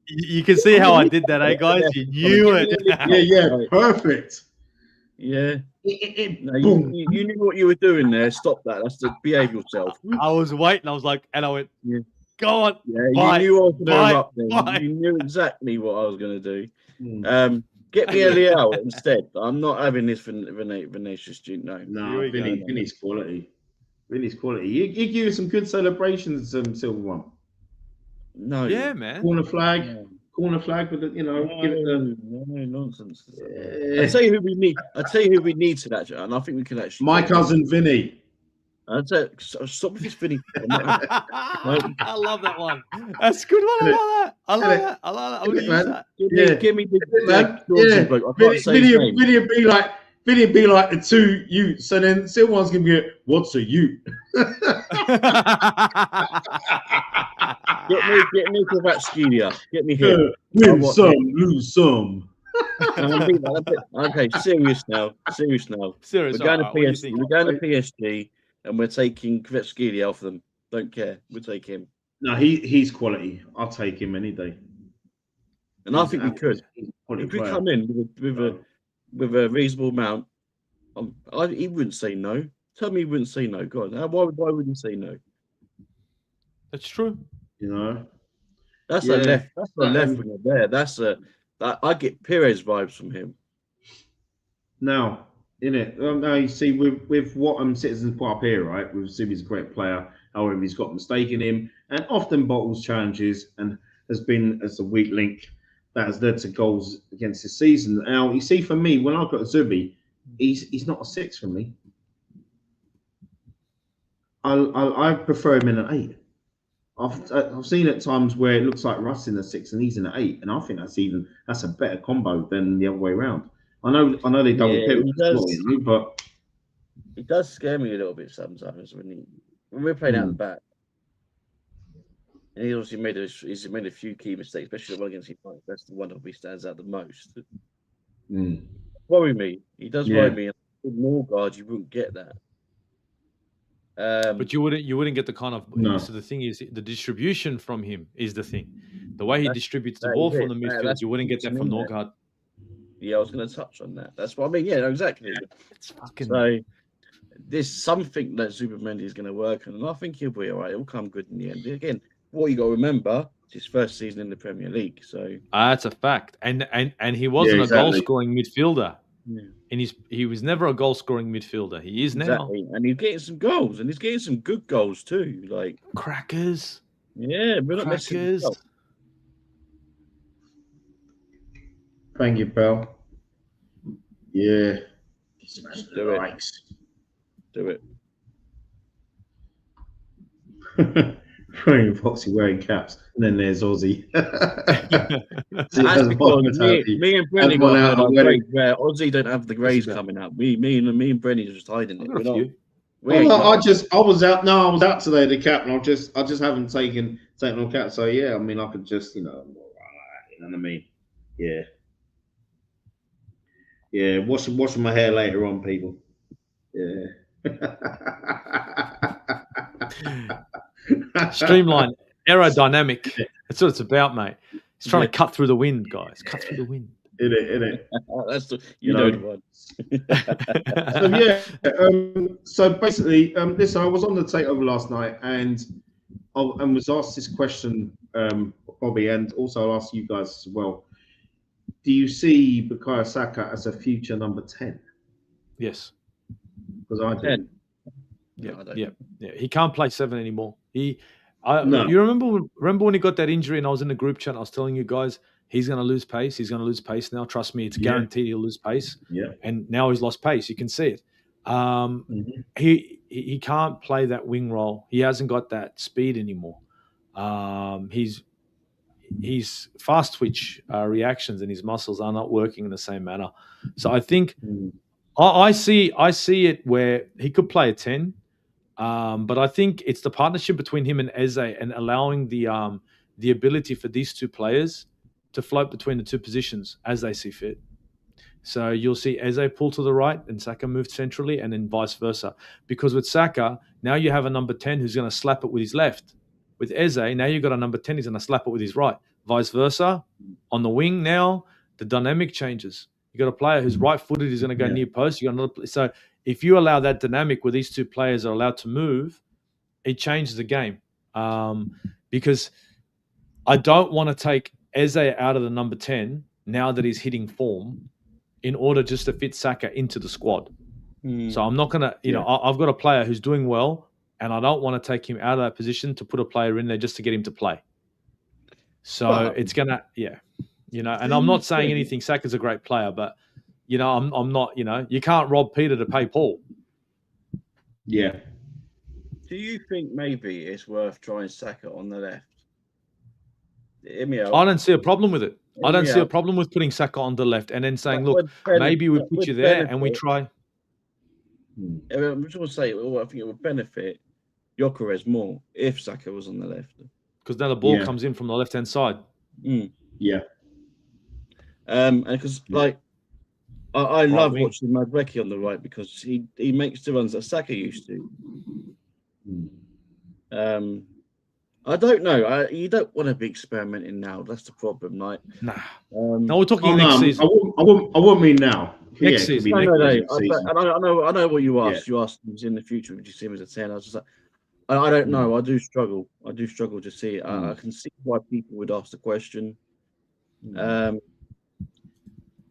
You can see how I did that, eh, guys? You knew it. Yeah, perfect. Yeah. No, Boom. you knew what you were doing there. Stop that. That's to behave yourself. I was waiting. I was like, and I went, go on. Yeah, bye, you knew I was going to bye, erupt then. bye. You knew exactly what I was going to do. Get me Eliel instead. I'm not having this Vinicius Junior. No, Vinny's quality. Vinny's quality. You give you some good celebrations, Silver One. No. Yeah, man. Corner flag with the, give it the no nonsense. I'll tell you who we need. I'll tell you who we need to that, and I think we can actually. My cousin Vinny. I'll tell you, stop with this Vinny. I love that one. That's a good one. I love that. I'm going to use that. Give me the man. Vinny be like the two Utes, and then Silver's gonna be what's a Ute? Get me to that studio. Get me here. Win some, lose some. Okay, serious now. Serious. We're going to PSG. We're going to PSG, and we're taking Kvaratskhelia off them. Don't care. We'll take him. No, he's quality. I'll take him any day. And I think we could. If we come in with a reasonable amount, he wouldn't say no. Tell me he wouldn't say no. God, why would he say no? That's true. That's a left. That's the left winger there. I get Perez vibes from him. Now, now you see with what citizens put up here, right? With Zubi's a great player. However, he's got a mistake in him, and often bottles challenges, and has been as a weak link that has led to goals against this season. Now, you see, for me, when I've got Zubi, he's not a 6 for me. I prefer him in an 8. I've seen at times where it looks like Russ in a 6 and he's in an 8, and I think that's a better combo than the other way around. I know they double pivot, but it does scare me a little bit sometimes when we're playing out the back. And he obviously made a few key mistakes, especially the one against United. That's the one that stands out the most. Worry me. He does worry me. With Norgard, you wouldn't get that. But you wouldn't get the kind of. No. So the thing is, the distribution from him is the thing. The way he distributes the ball from the midfield, you wouldn't get that from Norgard. Yeah, I was going to touch on that. That's what I mean. Yeah, no, exactly. It's fucking. So there's something that Zubimendi is going to work on, and I think he'll be all right. It'll come good in the end. Again, what you got to remember, it's his first season in the Premier League. So that's a fact. And he wasn't a goal scoring midfielder. Yeah. And he was never a goal scoring midfielder. He is now. And he's getting some goals, and he's getting some good goals too. Like crackers. Yeah, we're not missing. Thank you, pal. Yeah. Do it. Do it. Foxy wearing caps, and then there's Aussie. That's because me and Brenny got out of grade where Aussie don't have the grades coming out. Me and Brenny are just hiding it. I was out. No, I was out today. The cap, and I just haven't taken on cap. So yeah, I mean, I could just you know what I mean. Yeah, washing my hair later on, people. Yeah. Streamline, aerodynamic. That's what it's about, mate. It's trying to cut through the wind, guys. Cut through the wind. In it. That's the one. So basically, listen, I was on the takeover last night and was asked this question, Bobby, and also I'll ask you guys as well. Do you see Bukayo Saka as a future number 10? Yes. Because I do. Yeah. He can't play 7 anymore. You remember when he got that injury and I was in the group chat and I was telling you guys he's going to lose pace. He's going to lose pace now. Trust me, it's guaranteed he'll lose pace. Yeah. And now he's lost pace. You can see it. He can't play that wing role. He hasn't got that speed anymore. his fast twitch reactions and his muscles are not working in the same manner. So I think I see it where he could play a 10, but I think it's the partnership between him and Eze and allowing the ability for these two players to float between the two positions as they see fit. So you'll see Eze pull to the right and Saka move centrally, and then vice versa. Because with Saka, now you have a number 10 who's going to slap it with his left. With Eze, now you've got a number 10 who's going to slap it with his right. Vice versa. On the wing now, the dynamic changes. You've got a player who's right-footed who's going to go near post. You got another. So if you allow that dynamic where these two players are allowed to move, it changes the game. Because I don't want to take Eze out of the number 10 now that he's hitting form, in order just to fit Saka into the squad. So I'm not going to, I've got a player who's doing well, and I don't want to take him out of that position to put a player in there just to get him to play. So it's going to, and I'm not saying anything. Saka's a great player, but, I'm not, you can't rob Peter to pay Paul. Yeah. Do you think maybe it's worth trying Saka on the left? I don't see a problem with it. I don't see a problem with putting Saka on the left and then saying, look, maybe we put you there and we try. I'm just going to say, I think it would benefit Gyökeres more if Saka was on the left. Because now the ball comes in from the left-hand side. Yeah. And because, I love watching Madueke on the right because he makes the runs that Saka used to. I don't know. You don't want to be experimenting now. That's the problem, right? Nah. No, we're talking next season. I wouldn't mean now. Next season. No. I know what you asked. You asked him in the future. Would you see him as a 10? I was just like, I don't know. I do struggle. To see it. I can see why people would ask the question. I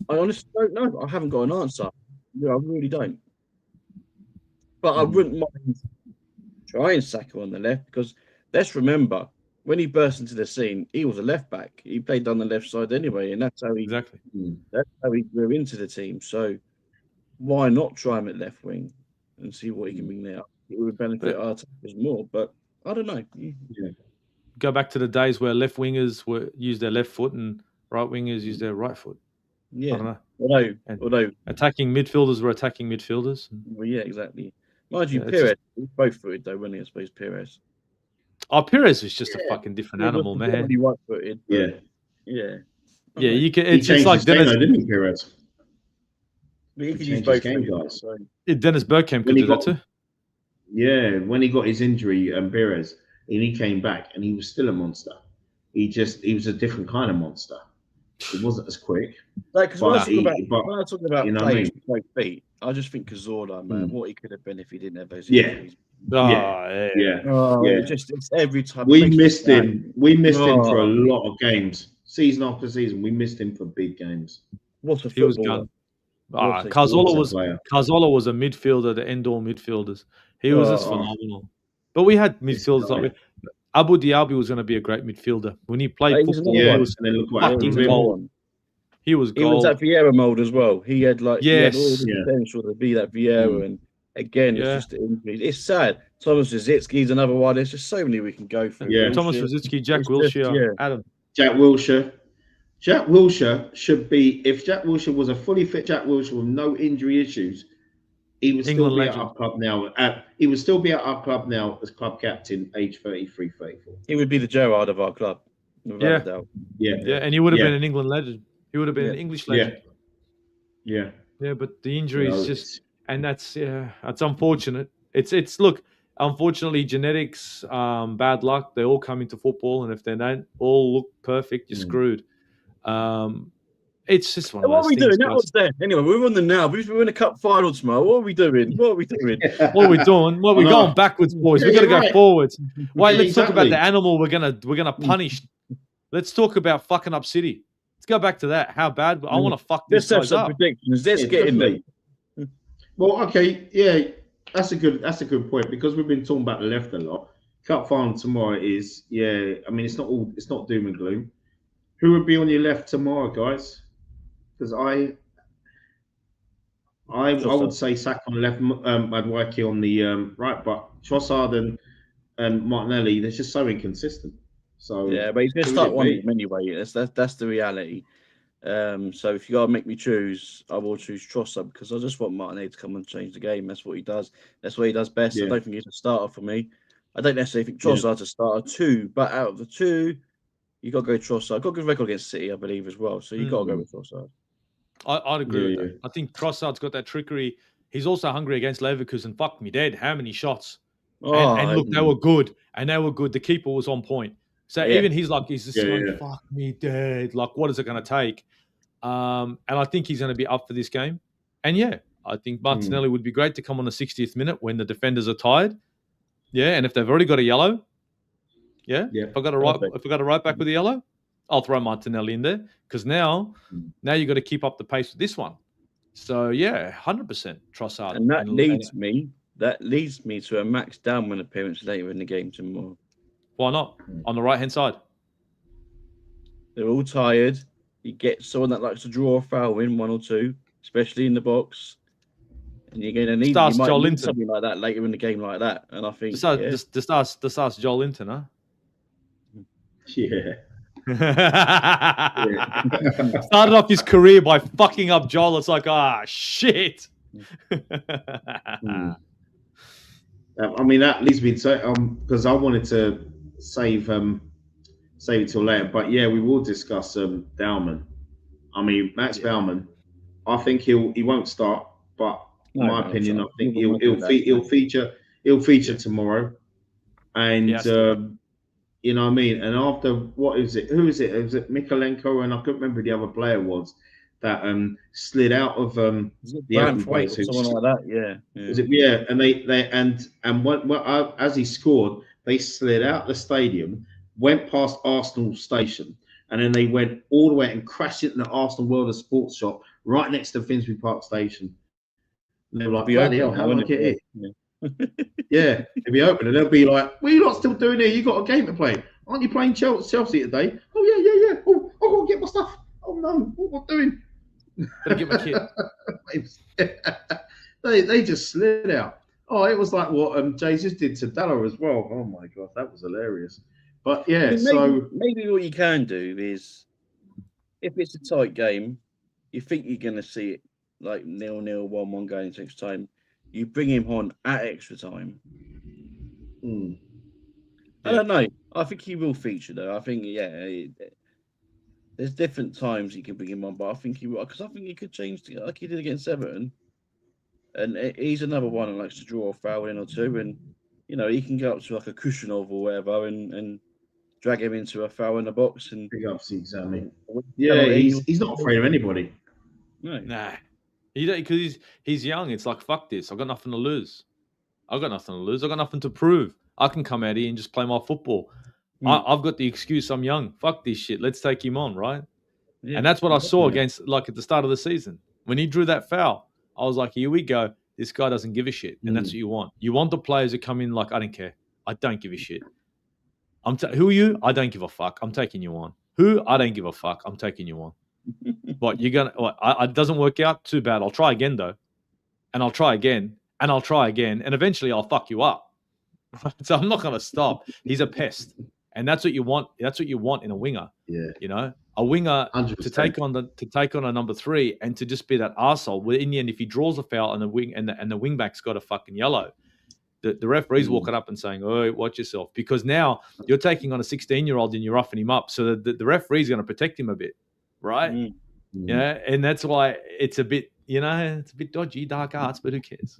honestly don't know. I haven't got an answer. I really don't. But I wouldn't mind trying Saka on the left because let's remember, when he burst into the scene, he was a left back. He played on the left side anyway, and that's how he grew into the team. So why not try him at left wing and see what he can bring there? It would benefit our attackers more, but I don't know. Go back to the days where left wingers used their left foot and right wingers used their right foot. Yeah, I don't know. Although attacking midfielders were attacking midfielders. Well, yeah, exactly. Mind you, Pires was both footed though, wasn't he? I suppose Pires. Oh, Pires was just a fucking different animal, man. Right footed. Yeah. You can. It's just like Dennis, didn't he, Pires? But he could use both guys. So. Dennis Bergkamp could do that too. Yeah, when he got his injury, Pires, and he came back, and he was still a monster. He was a different kind of monster. It wasn't as quick. Like, because when I talk about playing both feet, I just think Cazorla, man, what he could have been if he didn't have those injuries. It's every time we missed him. We missed him for a lot of games, season after season. We missed him for big games. What a he was gone. Cazorla was a midfielder, the end all midfielders. He was just phenomenal. But we had midfielders like Abu Diaby was going to be a great midfielder when he played football. He was gold. He was that Vieira mold as well. He had all the potential to be that Vieira, and again, it's just the injuries. It's sad. Thomas Rositzky's another one. There's just so many we can go through. Yeah, Thomas Rositzky, Jack Wilshere, Adam. Jack Wilshere should be. If Jack Wilshere was a fully fit Jack Wilshere with no injury issues, he would still be at our club now. He would still be at our club now as club captain, age 33, 34. He would be the Gerrard of our club. Yeah, and he would have been an England legend. He would have been an English legend. Yeah, but the injuries and that's unfortunate. It's look, unfortunately, genetics, bad luck. They all come into football, and if they don't all look perfect, you're screwed. It's just one of those things. What are we doing? That was there. Anyway, we're on the now. We're in a cup final tomorrow. What are we doing? What are we doing? We're going backwards, boys. We've got to go forwards. Wait, let's talk about the animal we're gonna punish. Let's talk about fucking up City. Let's go back to that. How bad? I want to fuck this guys up. Let's have some predictions. Let's get in there. Well, okay, that's a good point because we've been talking about the left a lot. Cup final tomorrow is I mean, it's not doom and gloom. Who would be on your left tomorrow, guys? Because I would say Saka on the left, Madueke on the right, but Trossard and Martinelli, they're just so inconsistent. So Yeah, but he's going to who start would one it of be? them anyway. That's the reality. So if you got to make me choose, I will choose Trossard because I just want Martinelli to come and change the game. That's what he does. That's what he does best. I Yeah, don't think he's a starter for me. I don't necessarily think yeah, Trossard's a starter too, but out of the two, you got to go Trossard. Got a good record against City, I believe, as well. So you got to go Mm. with Trossard. I'd agree with yeah, that. I think Trossard's got that trickery. He's also hungry against Leverkusen. Fuck me dead. How many shots? And Oh, look, they were good. And they were good. The keeper was on point. So yeah. even he's just yeah, going, yeah. fuck me dead. Like, what is it going to take? And I think he's going to be up for this game. And yeah, I think Martinelli would be great to come on the 60th minute when the defenders are tired. Yeah, and if they've already got a yellow, yeah. Yeah. If I got a right back with a yellow, I'll throw Martinelli in there because now you got to keep up the pace with this one. So yeah, 100% Trossard. And that leads me to a Max Downman appearance later in the game tomorrow. Why not? On the right hand side. They're all tired. You get someone that likes to draw a foul in 1 or 2, especially in the box. And you're going to need, you might need something like that later in the game like that. And I think, just ask Joel Linton, huh? Yeah. Started off his career by fucking up Joel. It's like, shit. I mean, that leads me to because I wanted to save it till later, but yeah, we will discuss Baumann. I mean, Max Baumann. I think he won't start, but in my opinion, I think he'll feature tomorrow, and you know what I mean. And after what is it? Who is it? Was it Mikolenko? And I couldn't remember who the other player was that slid out of the open or someone like that. Yeah. Was it? Yeah, and as he scored, they slid out the stadium, went past Arsenal station, and then they went all the way and crashed into the Arsenal World of Sports shop right next to Finsbury Park Station. And they were like, bloody hell, how did I get here? Yeah, it'll be open, and they'll be like, what are you lot still doing here? You got a game to play. Aren't you playing Chelsea today? Oh, yeah. Oh, I've got to get my stuff. Oh, no, what am I doing? Better get my kit. They just slid out. Oh, it was like what Jesus did to Dalla as well. Oh, my God, that was hilarious. But, yeah, maybe what you can do is, if it's a tight game, you think you're going to see it like 0-0, 1-1 going into extra time, you bring him on at extra time. I don't know. I think he will feature, though. I think, there's different times you can bring him on, but I think he will, because I think he could change like he did against Everton. And he's another one that likes to draw a foul in or two, and you know he can go up to like a Kushinov or whatever and drag him into a foul in the box and pick up exactly. Yeah, he's not afraid of anybody. No, nah, because he's young. It's like fuck this. I've got nothing to lose. I've got nothing to prove. I can come out here and just play my football. I've got the excuse I'm young. Fuck this shit. Let's take him on, right? Yeah, and that's what I saw against, like at the start of the season. When he drew that foul, I was like, here we go. This guy doesn't give a shit. And that's what you want. You want the players who come in like, I don't care. I don't give a shit. Who are you? I don't give a fuck. I'm taking you on. Who? I don't give a fuck. I'm taking you on. But you're going to, it doesn't work out too bad. I'll try again though. And I'll try again. And I'll try again. And eventually I'll fuck you up. So I'm not going to stop. He's a pest. And that's what you want. That's what you want in a winger. Yeah. You know, a winger 100%. to take on a number 3 and to just be that arsehole. Well, in the end, if he draws a foul and the wing back's got a fucking yellow, the referee's walking up and saying, "Oh, watch yourself," because now you're taking on a 16-year-old and you're roughing him up. So the referee's going to protect him a bit, right? Yeah, and that's why it's a bit, it's a bit dodgy, dark arts, but who cares?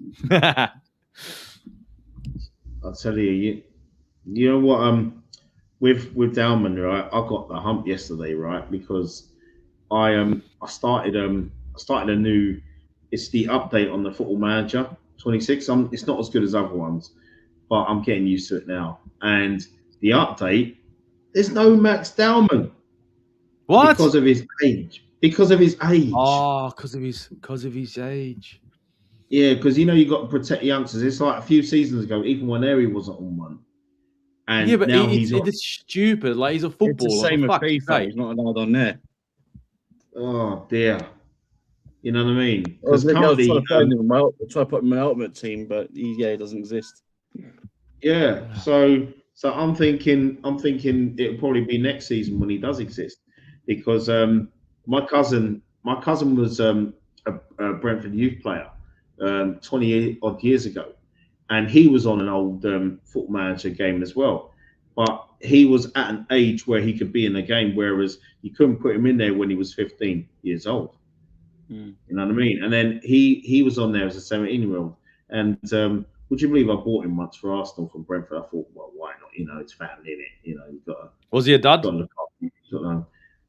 I'll tell you, you know what? With Dalman, right? I got the hump yesterday, right? Because I started a new. It's the update on the Football Manager 26. It's not as good as other ones, but I'm getting used to it now. And the update, there's no Max Dalman. What? Because of his age. Oh, because of his age. Yeah, because you got to protect youngsters. It's like a few seasons ago, even when Eri wasn't on one. And yeah, but now it's stupid. Like he's a footballer. It's the same with FIFA. He's not allowed on there. Oh dear. You know what I mean? Because currently, I try to put him in my ultimate team, but he doesn't exist. Yeah. So So I'm thinking it'll probably be next season when he does exist, because my cousin was a Brentford youth player 20 odd years ago, and he was on an old Football Manager game as well. But he was at an age where he could be in a game, whereas you couldn't put him in there when he was 15 years old. Mm. You know what I mean? And then he was on there as a 17-year-old. And would you believe I bought him once for Arsenal from Brentford? I thought, well, why not? You know, it's family, innit? You know, you've got to, Was he a dud? look after.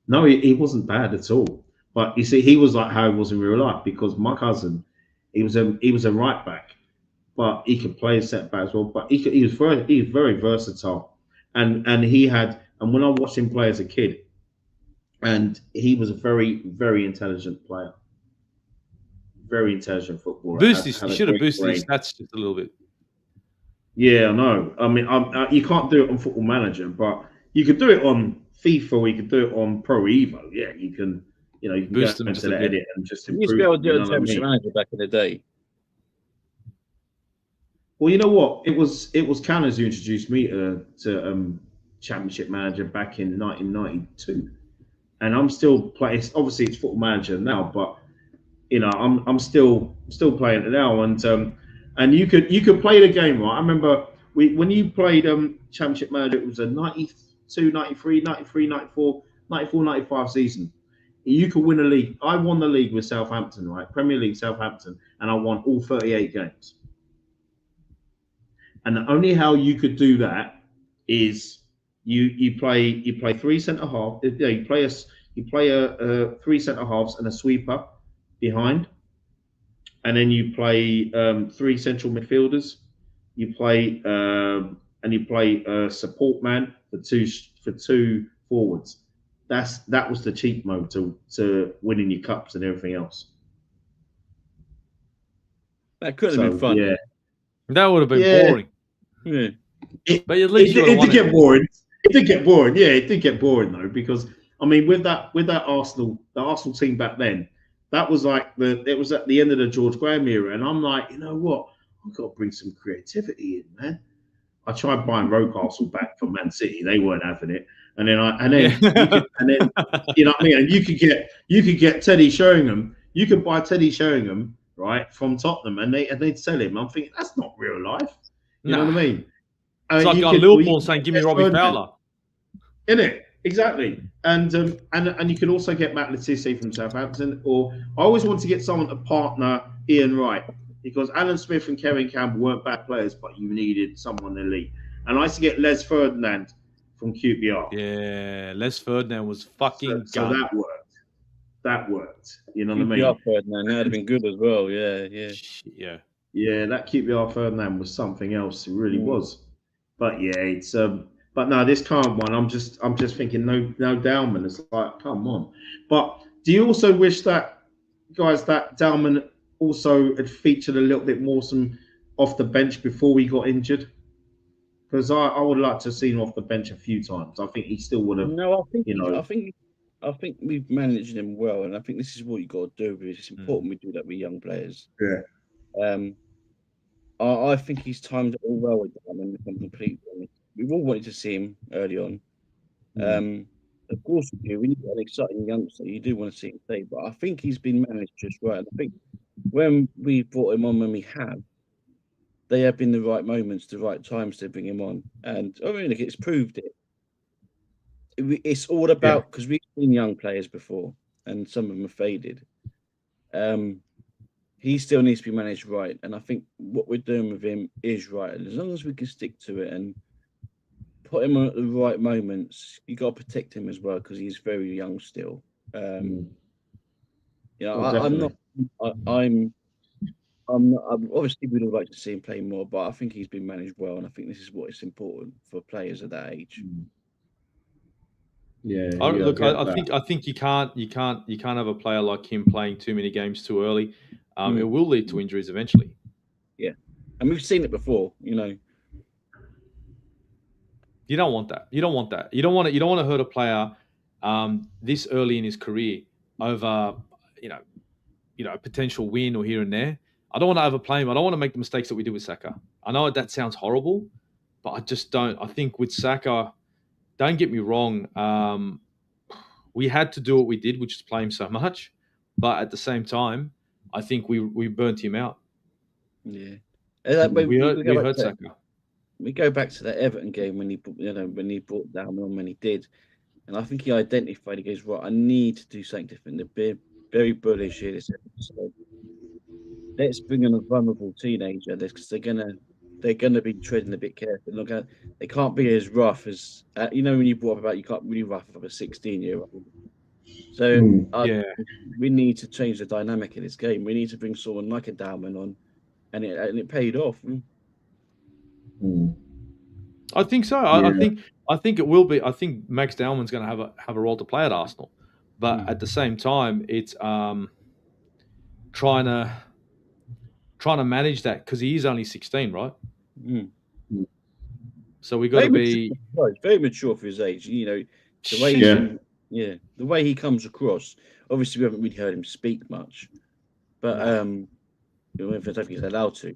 No, he wasn't bad at all. But you see, he was like how he was in real life, because my cousin, he was a right back, but he could play a centre back as well. But he was very versatile, and when I watched him play as a kid, and he was a very intelligent player, very intelligent footballer. You A should have great boosted brain. his stats just a little bit. Yeah, I know. I mean, you can't do it on Football Manager, but you could do it on FIFA, or you could do it on Pro Evo. Yeah, you can. You know, you can Boost go them just into a the bit. edit and just You used to improve. be able to do You it know on what I Championship mean? Manager back in the day. Well, you know what? It was Canners who introduced me to Championship Manager back in 1992, and I'm still playing. Obviously, it's Football Manager now, but you know, I'm still playing it now, and you could play the game, right? I remember when you played Championship Manager, it was a 92, 93, 93, 94, 94, 95 season. You could win a league. I won the league with Southampton, right? Premier League Southampton, and I won all 38 games. And the only how you could do that is you play three centre half. Yeah, you play a three centre halves and a sweeper behind, and then you play three central midfielders. You play a support man for two forwards. That was the cheat mode to winning your cups and everything else. That could have been So fun. yeah, That would have been Yeah. boring. Yeah. But at least you would have it won did it. get boring. It did get boring. Yeah, it did get boring though, because I mean, with that the Arsenal team back then, that was like it was at the end of the George Graham era, and I'm like, you know what, I've got to bring some creativity in, man. I tried buying Rocastle back from Man City. They weren't having it, and then you know what I mean. And you could get Teddy Sheringham. You could buy Teddy Sheringham right from Tottenham, and they'd sell him. I'm thinking that's not real life. You know what I mean? It's like you on could- Liverpool you saying, could "Give me get Robbie Ferdinand. Fowler." In it, exactly, and you can also get Matt Letizia from Southampton, or I always want to get someone to partner Ian Wright, because Alan Smith and Kevin Campbell weren't bad players, but you needed someone elite. And I used to get Les Ferdinand from QPR. Yeah, Les Ferdinand was fucking So gun. that worked. That worked. You know what I You'd mean? be up Ferdinand. That'd have been good as well. Yeah, yeah. Yeah. Yeah, that QPR Ferdinand was something else. It really Mm. was. But yeah, it's but no, this current one, I'm just thinking no Dalman. It's like, come on. But do you also wish that Dalman also had featured a little bit more some off the bench before we got injured? Because I would like to have seen him off the bench a few times. I think he still would have, No, you know. I think we've managed him well, and I think this is what you got to do. Because it's important we do that with young players. Yeah. I think he's timed it all well with Dalman. If I'm completely honest, we've all wanted to see him early on. Of course, we do. We need an exciting youngster. You do want to see him stay, but I think he's been managed just right. And I think when we brought him on, when we have, they have been the right moments, the right times to bring him on. And I mean, look, it's proved it. It's all about, because we've seen young players before, and some of them have faded. He still needs to be managed right, and I think what we're doing with him is right. And as long as we can stick to it and put him on at the right moments, you got to protect him as well, because he's very young still. You know, I'm obviously we'd all like to see him play more, but I think he's been managed well, and I think this is what is important for players at that age. Yeah. I think you can't have a player like him playing too many games too early. It will lead to injuries eventually. Yeah, and we've seen it before. You know, you don't want that. You don't want that. You don't want to hurt a player this early in his career over a potential win or here and there. I don't want to overplay him. I don't want to make the mistakes that we did with Saka. I know that sounds horrible, but I just don't. I think with Saka, don't get me wrong, we had to do what we did, which is play him so much. But at the same time, I think we burnt him out. Yeah. We We hurt Saka. We go back to that Everton game when he brought down when he did, and I think he identified. He goes, right, I need to do something different. They're very bullish here this episode. Let's bring in a vulnerable teenager because they're gonna be treading a bit careful. They can't be as rough as when you brought up about you can't really rough up a 16-year-old. So we need to change the dynamic of this game. We need to bring someone like a Dalman on, and it paid off. I think so. I think it will be. I think Max Dalman's going to have a role to play at Arsenal, but at the same time, it's trying to manage that because he is only 16, right? So we got to be very mature for his age. The way the way he comes across. Obviously, we haven't really heard him speak much, but I don't think he's allowed to.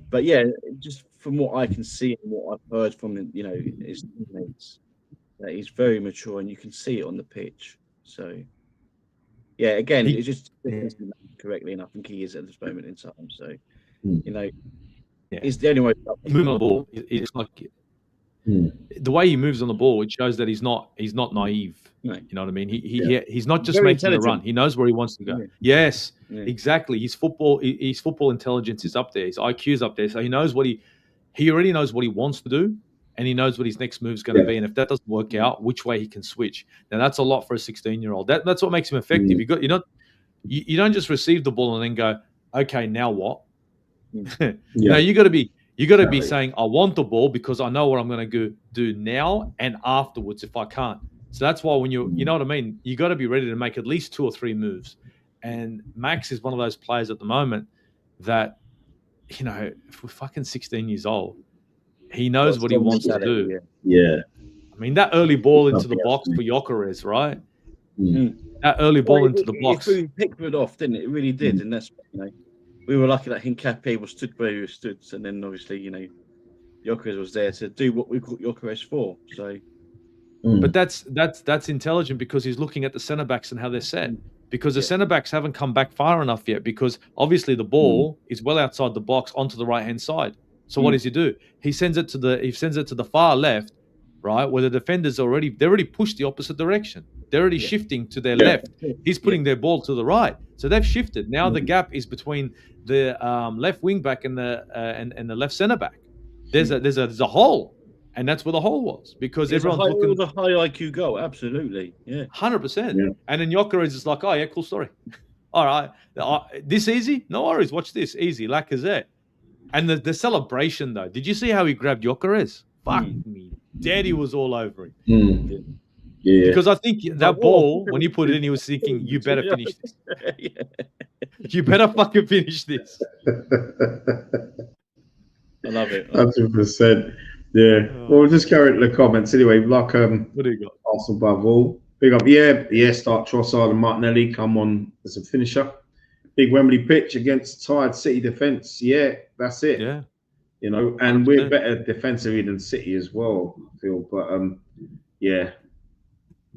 But yeah, just from what I can see and what I've heard from his teammates, that he's very mature, and you can see it on the pitch. So yeah, again, it's just correctly, and I think he is at this moment in time. So it's the only way. Moving on the ball, it's like the way he moves on the ball. It shows that he's not naive. No. You know what I mean? He's not just making the run. He knows where he wants to go. Yeah. Yes, exactly. His football intelligence is up there. His IQ is up there. So he knows he already knows what he wants to do, and he knows what his next move is going to be. And if that doesn't work out, which way he can switch. Now that's a lot for a 16-year-old. That's what makes him effective. You don't just receive the ball and then go, okay, now what? No, you got to be saying, I want the ball because I know what I'm going to do now and afterwards if I can't. So that's why when you know what I mean, you got to be ready to make at least 2 or 3 moves. And Max is one of those players at the moment that, if we're fucking 16 years old, he knows what he wants to do. Yeah. I mean, that early ball into the box for Gyökeres, right? That early ball into the box. It threw Pickford off, didn't it? It really did. And that's, we were lucky that Hincapié was stood where he stood. And then obviously, Gyökeres was there to do what we got Gyökeres for. So. But that's intelligent because he's looking at the centre backs and how they're set. Because the centre backs haven't come back far enough yet. Because obviously the ball is well outside the box onto the right hand side. So what does he do? He sends it to the far left, right, where the defenders already pushed the opposite direction. They're already shifting to their left. He's putting their ball to the right. So they've shifted. Now the gap is between the left wing back and the left centre back. There's a hole. And that's where the hole was because everyone's looking. It was a high IQ goal, absolutely, 100%. And then Gyökeres is like, oh yeah, cool story. All right, this easy? No worries. Watch this, easy, Lacazette. And the celebration though, did you see how he grabbed Gyökeres? Fuck me, Daddy was all over him. Yeah. Because I think that ball, when he put it in, he was thinking, "You better finish this. You better fucking finish this." I love it. 100%. Yeah. Well, we'll just go into the comments anyway. Like, what do you got? Arsenal above all. Big up, start Trossard and Martinelli come on as a finisher. Big Wembley pitch against tired City defence. Yeah, that's it. Yeah. And we're better defensively than City as well, I feel. But yeah.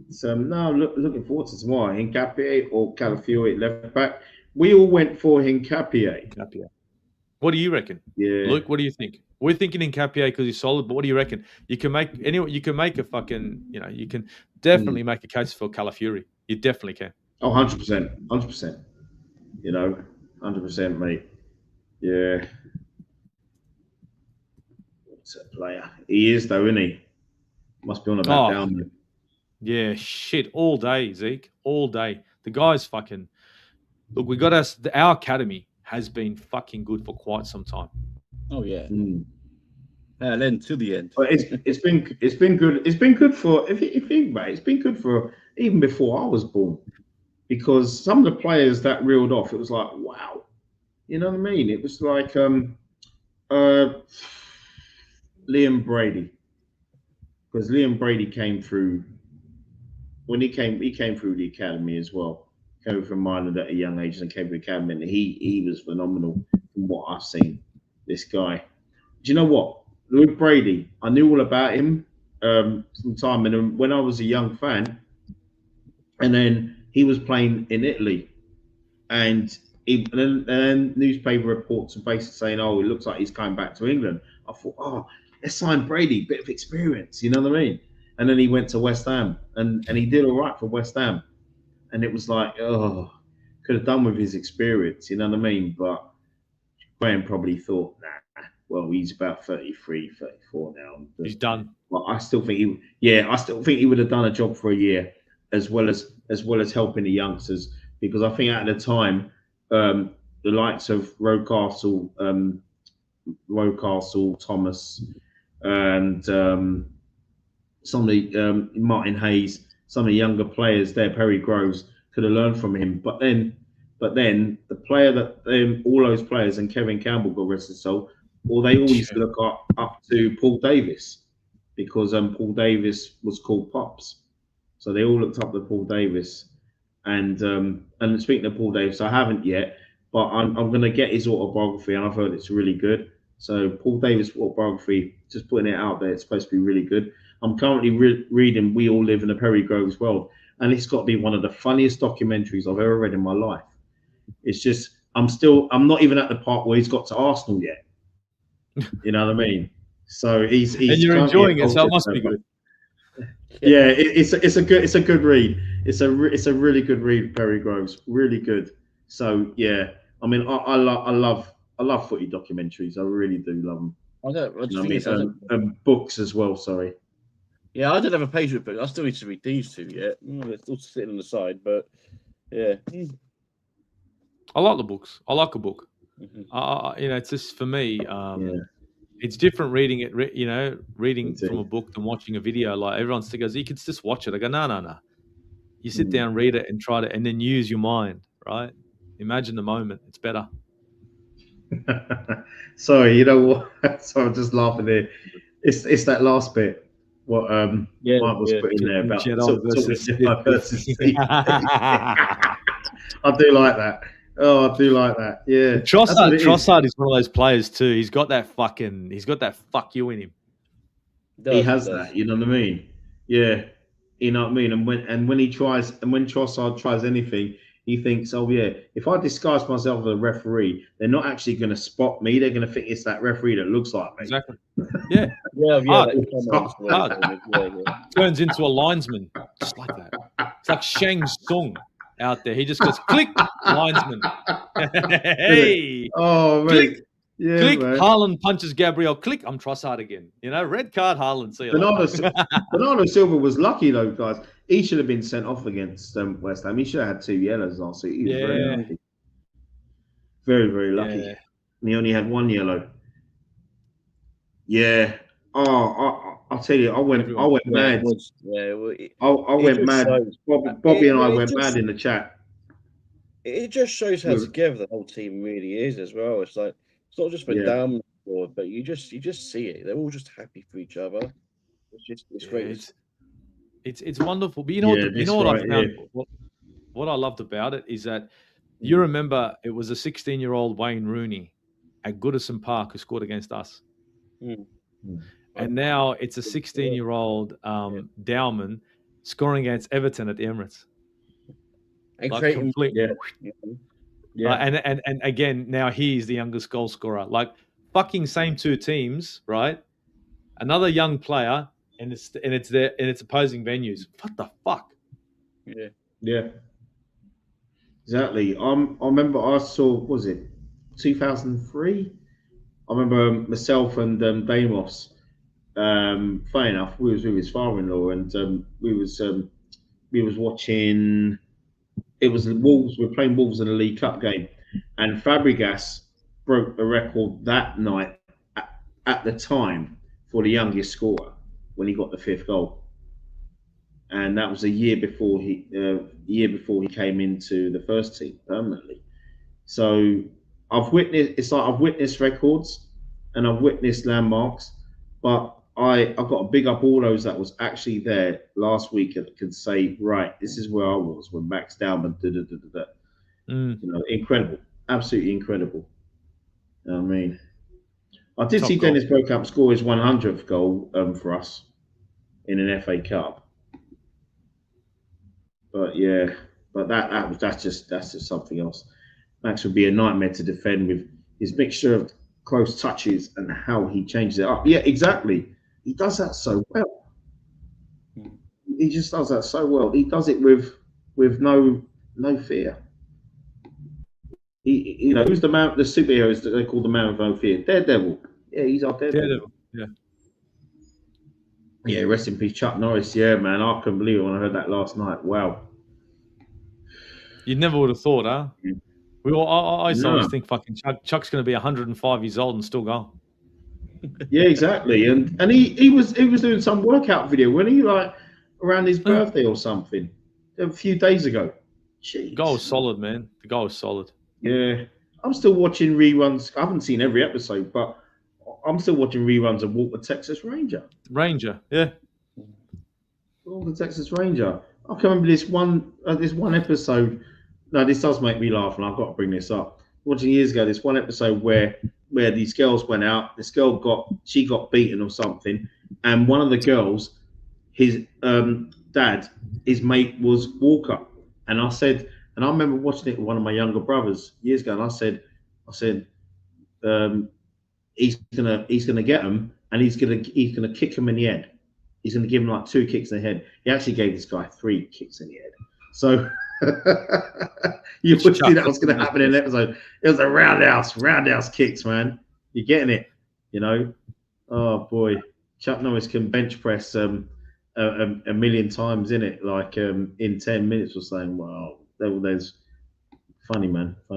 So looking forward to tomorrow. Hincapié or Calafiori left back. We all went for Hincapié. What do you reckon? Yeah. Luke, what do you think? We're thinking Hincapié because he's solid, but what do you reckon? You can make a fucking, you can definitely make a case for Calafiori. You definitely can. Oh, 100%. 100%. 100%, mate. Yeah. What's a player? He is, though, isn't he? Must be on about down there. Yeah, shit. All day, Zeke. All day. The guy's fucking... Look, our academy has been fucking good for quite some time. Oh yeah. End to the end. But it's been good. It's been good for if you think about it, it's been good for even before I was born. Because some of the players that reeled off, it was like, wow. You know what I mean? It was like Liam Brady. Because Liam Brady came through when he came through the academy as well. Came from Ireland at a young age and came to the academy, and he was phenomenal from what I've seen. This guy. Do you know what? with Brady, I knew all about him from time, and when I was a young fan, and then he was playing in Italy, and, and then newspaper reports are basically saying, "Oh, it looks like he's coming back to England." I thought, "Oh, let's sign Brady, bit of experience," you know what I mean? And then he went to West Ham, and he did all right for West Ham, and it was like, oh, could have done with his experience, you know what I mean? But Graham probably thought, nah, well, he's about 33, 34 now. He's done. But I still think I still think he would have done a job for a year, as well as helping the youngsters, because I think at the time, the likes of Rocastle, Thomas, and some of the Martin Hayes, some of the younger players there, Perry Groves, could have learned from him. But then the player that all those players and Kevin Campbell, got rest his soul, or they all used to look up to Paul Davis, because Paul Davis was called Pops, so they all looked up to Paul Davis. And speaking of Paul Davis, I haven't yet, but I'm going to get his autobiography, and I've heard it's really good. So Paul Davis autobiography, just putting it out there, it's supposed to be really good. I'm currently reading We All Live in a Perry Groves World, and it's got to be one of the funniest documentaries I've ever read in my life. It's just, I'm not even at the part where he's got to Arsenal yet. You know what I mean? So he's and you're enjoying it, so it must be good. Yeah, it's a good read. It's a really good read, Perry Groves, really good. So yeah, I mean, I love footy documentaries. I really do love them. Books as well. Sorry. Yeah, I don't have a page with books. I still need to read these two yet. They're still sitting on the side, but yeah. I like the books. I like a book. Mm-hmm. It's just for me. It's different reading it. Reading from a book than watching a video. Like everyone still goes, you can just watch it. I go, no. You sit down, read it, and try to, and then use your mind. Right? Imagine the moment. It's better. Sorry, you know what? So I'm just laughing there. It's that last bit. What Mike was putting there about versus Steve. I do like that. Oh, I do like that. Yeah. Trossard is one of those players too. He's got that fuck you in him. He has that. You know what I mean? Yeah. You know what I mean? And when Trossard tries anything, he thinks, oh yeah, if I disguise myself as a referee, they're not actually going to spot me. They're going to think it's that referee that looks like me. Exactly. Yeah. Turns into a linesman, just like that. It's like Shang Tsung out there. He just goes, click, linesman. Hey. Oh, click. Mate. Yeah, click. man. Haaland punches Gabriel. Click. I'm Trossard again. Red card, Haaland. See you later. Bernardo Silva was lucky though, guys. He should have been sent off against West Ham. He should have had 2 yellows last week. He was very lucky. Very, very lucky. Yeah. And he only had 1 yellow. Yeah. Oh, I'll tell you, I went mad. I went mad. Bobby and I went mad in the chat. It just shows how together the whole team really is as well. It's like it's not just been down the board, but you just see it. They're all just happy for each other. It's great. It's wonderful. But what I found, what I loved about it is that you remember it was a 16-year-old Wayne Rooney at Goodison Park who scored against us. And now it's a 16-year-old Dowman scoring against Everton at the Emirates. And and again, now he's the youngest goal scorer. Like fucking same 2 teams, right? Another young player, and it's opposing venues. What the fuck? Yeah. Exactly. I remember I saw, was it 2003? I remember myself and Damos. Funny enough, we was with his father-in-law, and we was watching. It was the Wolves. We were playing Wolves in a League Cup game, and Fabregas broke the record that night at the time for the youngest scorer when he got the 5th goal, and that was a year before he came into the first team permanently. So I've witnessed records and I've witnessed landmarks, but I've got to big up all those that was actually there last week that could say, right, this is where I was when Max Dowman incredible, absolutely incredible. You know what I mean, I did Top see goal. Dennis Bergkamp score his 100th goal for us in an FA Cup. But yeah, but that's just something else. Max would be a nightmare to defend with his mixture of close touches and how he changes it up. Yeah, exactly. He does that so well. He just does that so well. He does it with no fear. Who's the man? The superheroes that they call the man with no fear. Daredevil. Yeah, he's our Daredevil. Yeah. Yeah, rest in peace, Chuck Norris. Yeah, man, I couldn't believe it when I heard that last night. Wow. You never would have thought, huh? We all, I used to No. always think fucking Chuck's going to be 105 years old and still going. Yeah, exactly. And he was doing some workout video, wasn't he? Like around his birthday or something a few days ago. Jeez. The guy was solid, man. The guy was solid. Yeah, I'm still watching reruns. I haven't seen every episode, but I'm still watching reruns of Walk the Texas Ranger. Yeah. Walk the Texas Ranger. I can remember this one episode. No, this does make me laugh, and I've got to bring this up. Watching years ago, this one episode where these girls went out. This girl got beaten or something, and one of the girls, his dad, his mate was Walker, and I remember watching it with one of my younger brothers years ago, and I said, he's gonna get him, and he's gonna kick him in the head. He's gonna give him like 2 kicks in the head. He actually gave this guy 3 kicks in the head. So you would see that was going to happen in an episode. It was a roundhouse kicks, man. You're getting it, Oh boy, Chuck Norris can bench press a million times in it, like in 10 minutes or something. Wow, there's funny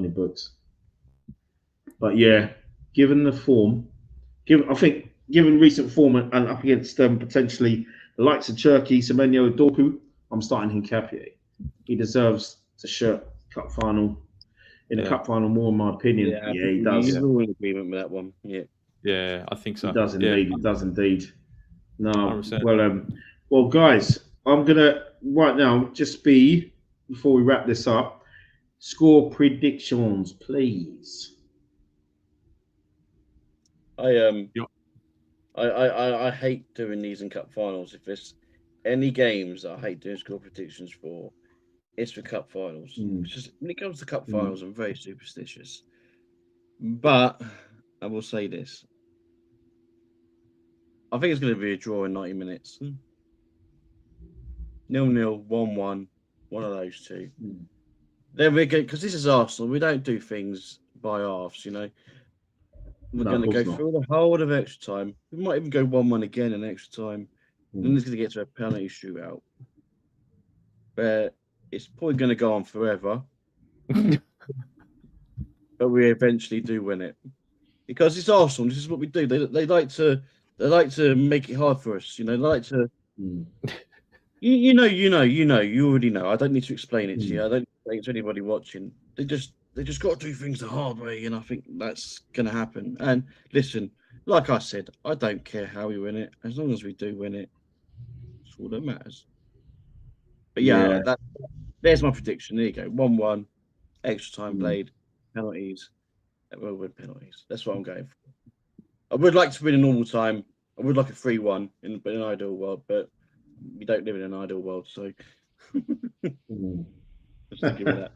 books. But yeah, given the form, given recent form and up against potentially the likes of Cherky, Semenyo, Dorku, I'm starting Hincapié. He deserves to shirt cup final the cup final more, in my opinion. Yeah, he does. He's all in agreement with that one. Yeah, I think so. He does indeed. Yeah. He does indeed. No, 100%. Well, guys, I'm gonna right now just before we wrap this up, score predictions, please. I hate doing these in cup finals. If there's any games that I hate doing score predictions for, it's for cup finals. It's just when it comes to cup finals, I'm very superstitious. But I will say this: I think it's going to be a draw in 90 minutes. 0-0, 1-1, one of those two. Then we're going, because this is Arsenal. We don't do things by halves, We're going to go through the whole of extra time. We might even go 1-1 again in extra time. Then it's going to get to a penalty shootout. But it's probably going to go on forever. But we eventually do win it. Because it's Arsenal. This is what we do. They like to make it hard for us. They like to you already know. I don't need to explain it to you. I don't explain it to anybody watching. They just got to do things the hard way, and I think that's going to happen. And listen, like I said, I don't care how we win it, as long as we do win it. That's all that matters. But there's my prediction. There you go, 1-1, extra time played, penalties. We'll win penalties. That's what I'm going for. I would like to win in normal time. I would like a 3-1 in an ideal world, but we don't live in an ideal world, so just thinking of that.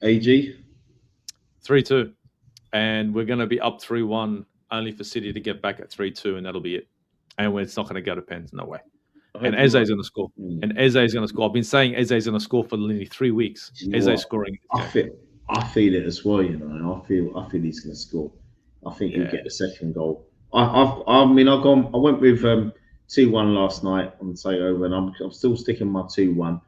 AG 3-2, and we're going to be up 3-1, only for City to get back at 3-2, and that'll be it. And it's not going to go to pens, no way. And Eze's going to score. And Eze's going to score. I've been saying Eze's going to score for nearly 3 weeks. Eze's scoring. I feel it as well. I feel he's going to score. I think he'll get the second goal. I went with 2-1 last night on the takeover, and I'm still sticking my 2-1.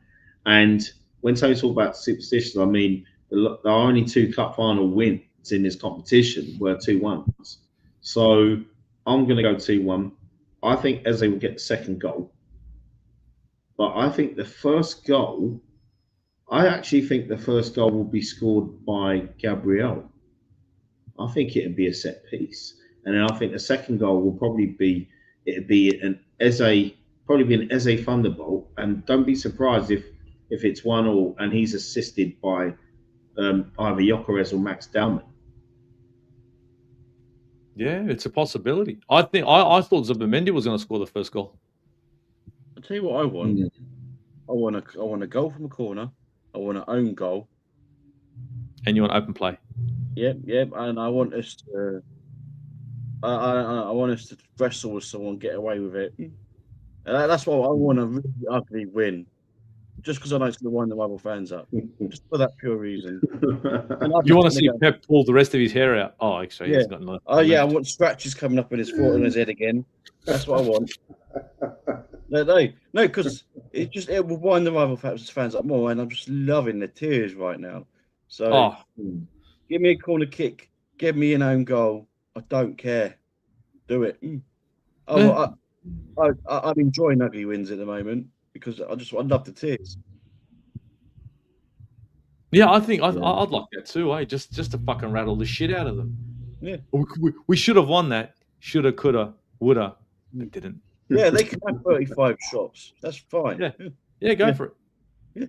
And when Tony talked about superstitions, I mean the only 2 cup final wins in this competition were 2-1s. So I'm going to go 2-1. I think Eze will get the second goal. But I think the first goal will be scored by Gabriel. I think it'd be a set piece. And then I think the second goal will probably be an Eze thunderbolt. And don't be surprised if it's 1-1 and he's assisted by either Gyökeres or Max Dowman. Yeah, it's a possibility. I think I thought Zubimendi was going to score the first goal. I'll tell you what I want. Mm. I want a goal from a corner. I want an own goal. And you want open play. Yep, and I want us to. I want us to wrestle with someone, get away with it. And that's why I want a really ugly win, just because I know it's going to wind the rival fans up, just for that pure reason. You want to see Pep pull the rest of his hair out? Oh, actually, he's got no. Oh yeah, I want scratches coming up in his foot and his head again. That's what I want. No, because it will wind the rival fans up more, and I'm just loving the tears right now. So, give me a corner kick, give me an own goal. I don't care. Do it. I'm enjoying ugly wins at the moment because I love the tears. Yeah, I think I'd like that too. Just to fucking rattle the shit out of them. Yeah, we should have won that. Shoulda, coulda, woulda, but didn't. Yeah, they can have 35 shots. That's fine. Yeah, go for it. Yeah.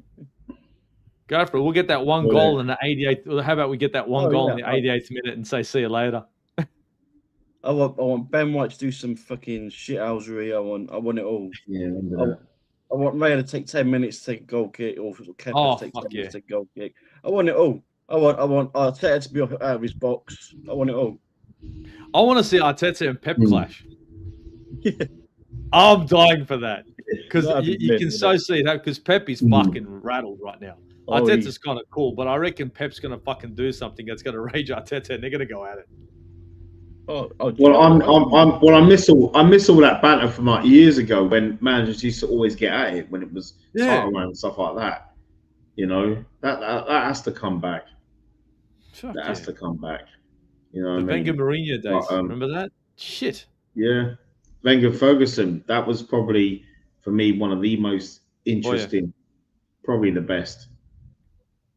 Go for it. We'll get that one goal in the 88th. How about we get that one goal in the 88th minute and say, see you later. I want Ben White to do some fucking shithousery. I want it all. Yeah, I want Raya to take 10 minutes to take a goal kick, or Kepa to take 10 minutes to take a goal kick. I want it all. I want Arteta to be out of his box. I want it all. I want to see Arteta and Pep clash. Yeah. I'm dying for that because you can so see that because Pep is fucking rattled right now. Arteta's kind of cool, but I reckon Pep's going to fucking do something that's going to rage Arteta, and they're going to go at it. I miss all that banter from like years ago when managers used to always get at it when it was title round and stuff like that. You know that has to come back. That has to come back. You know, the Wenger Mourinho days. Remember that? Shit. Yeah, Wenger Ferguson. That was probably for me one of the most interesting, probably the best.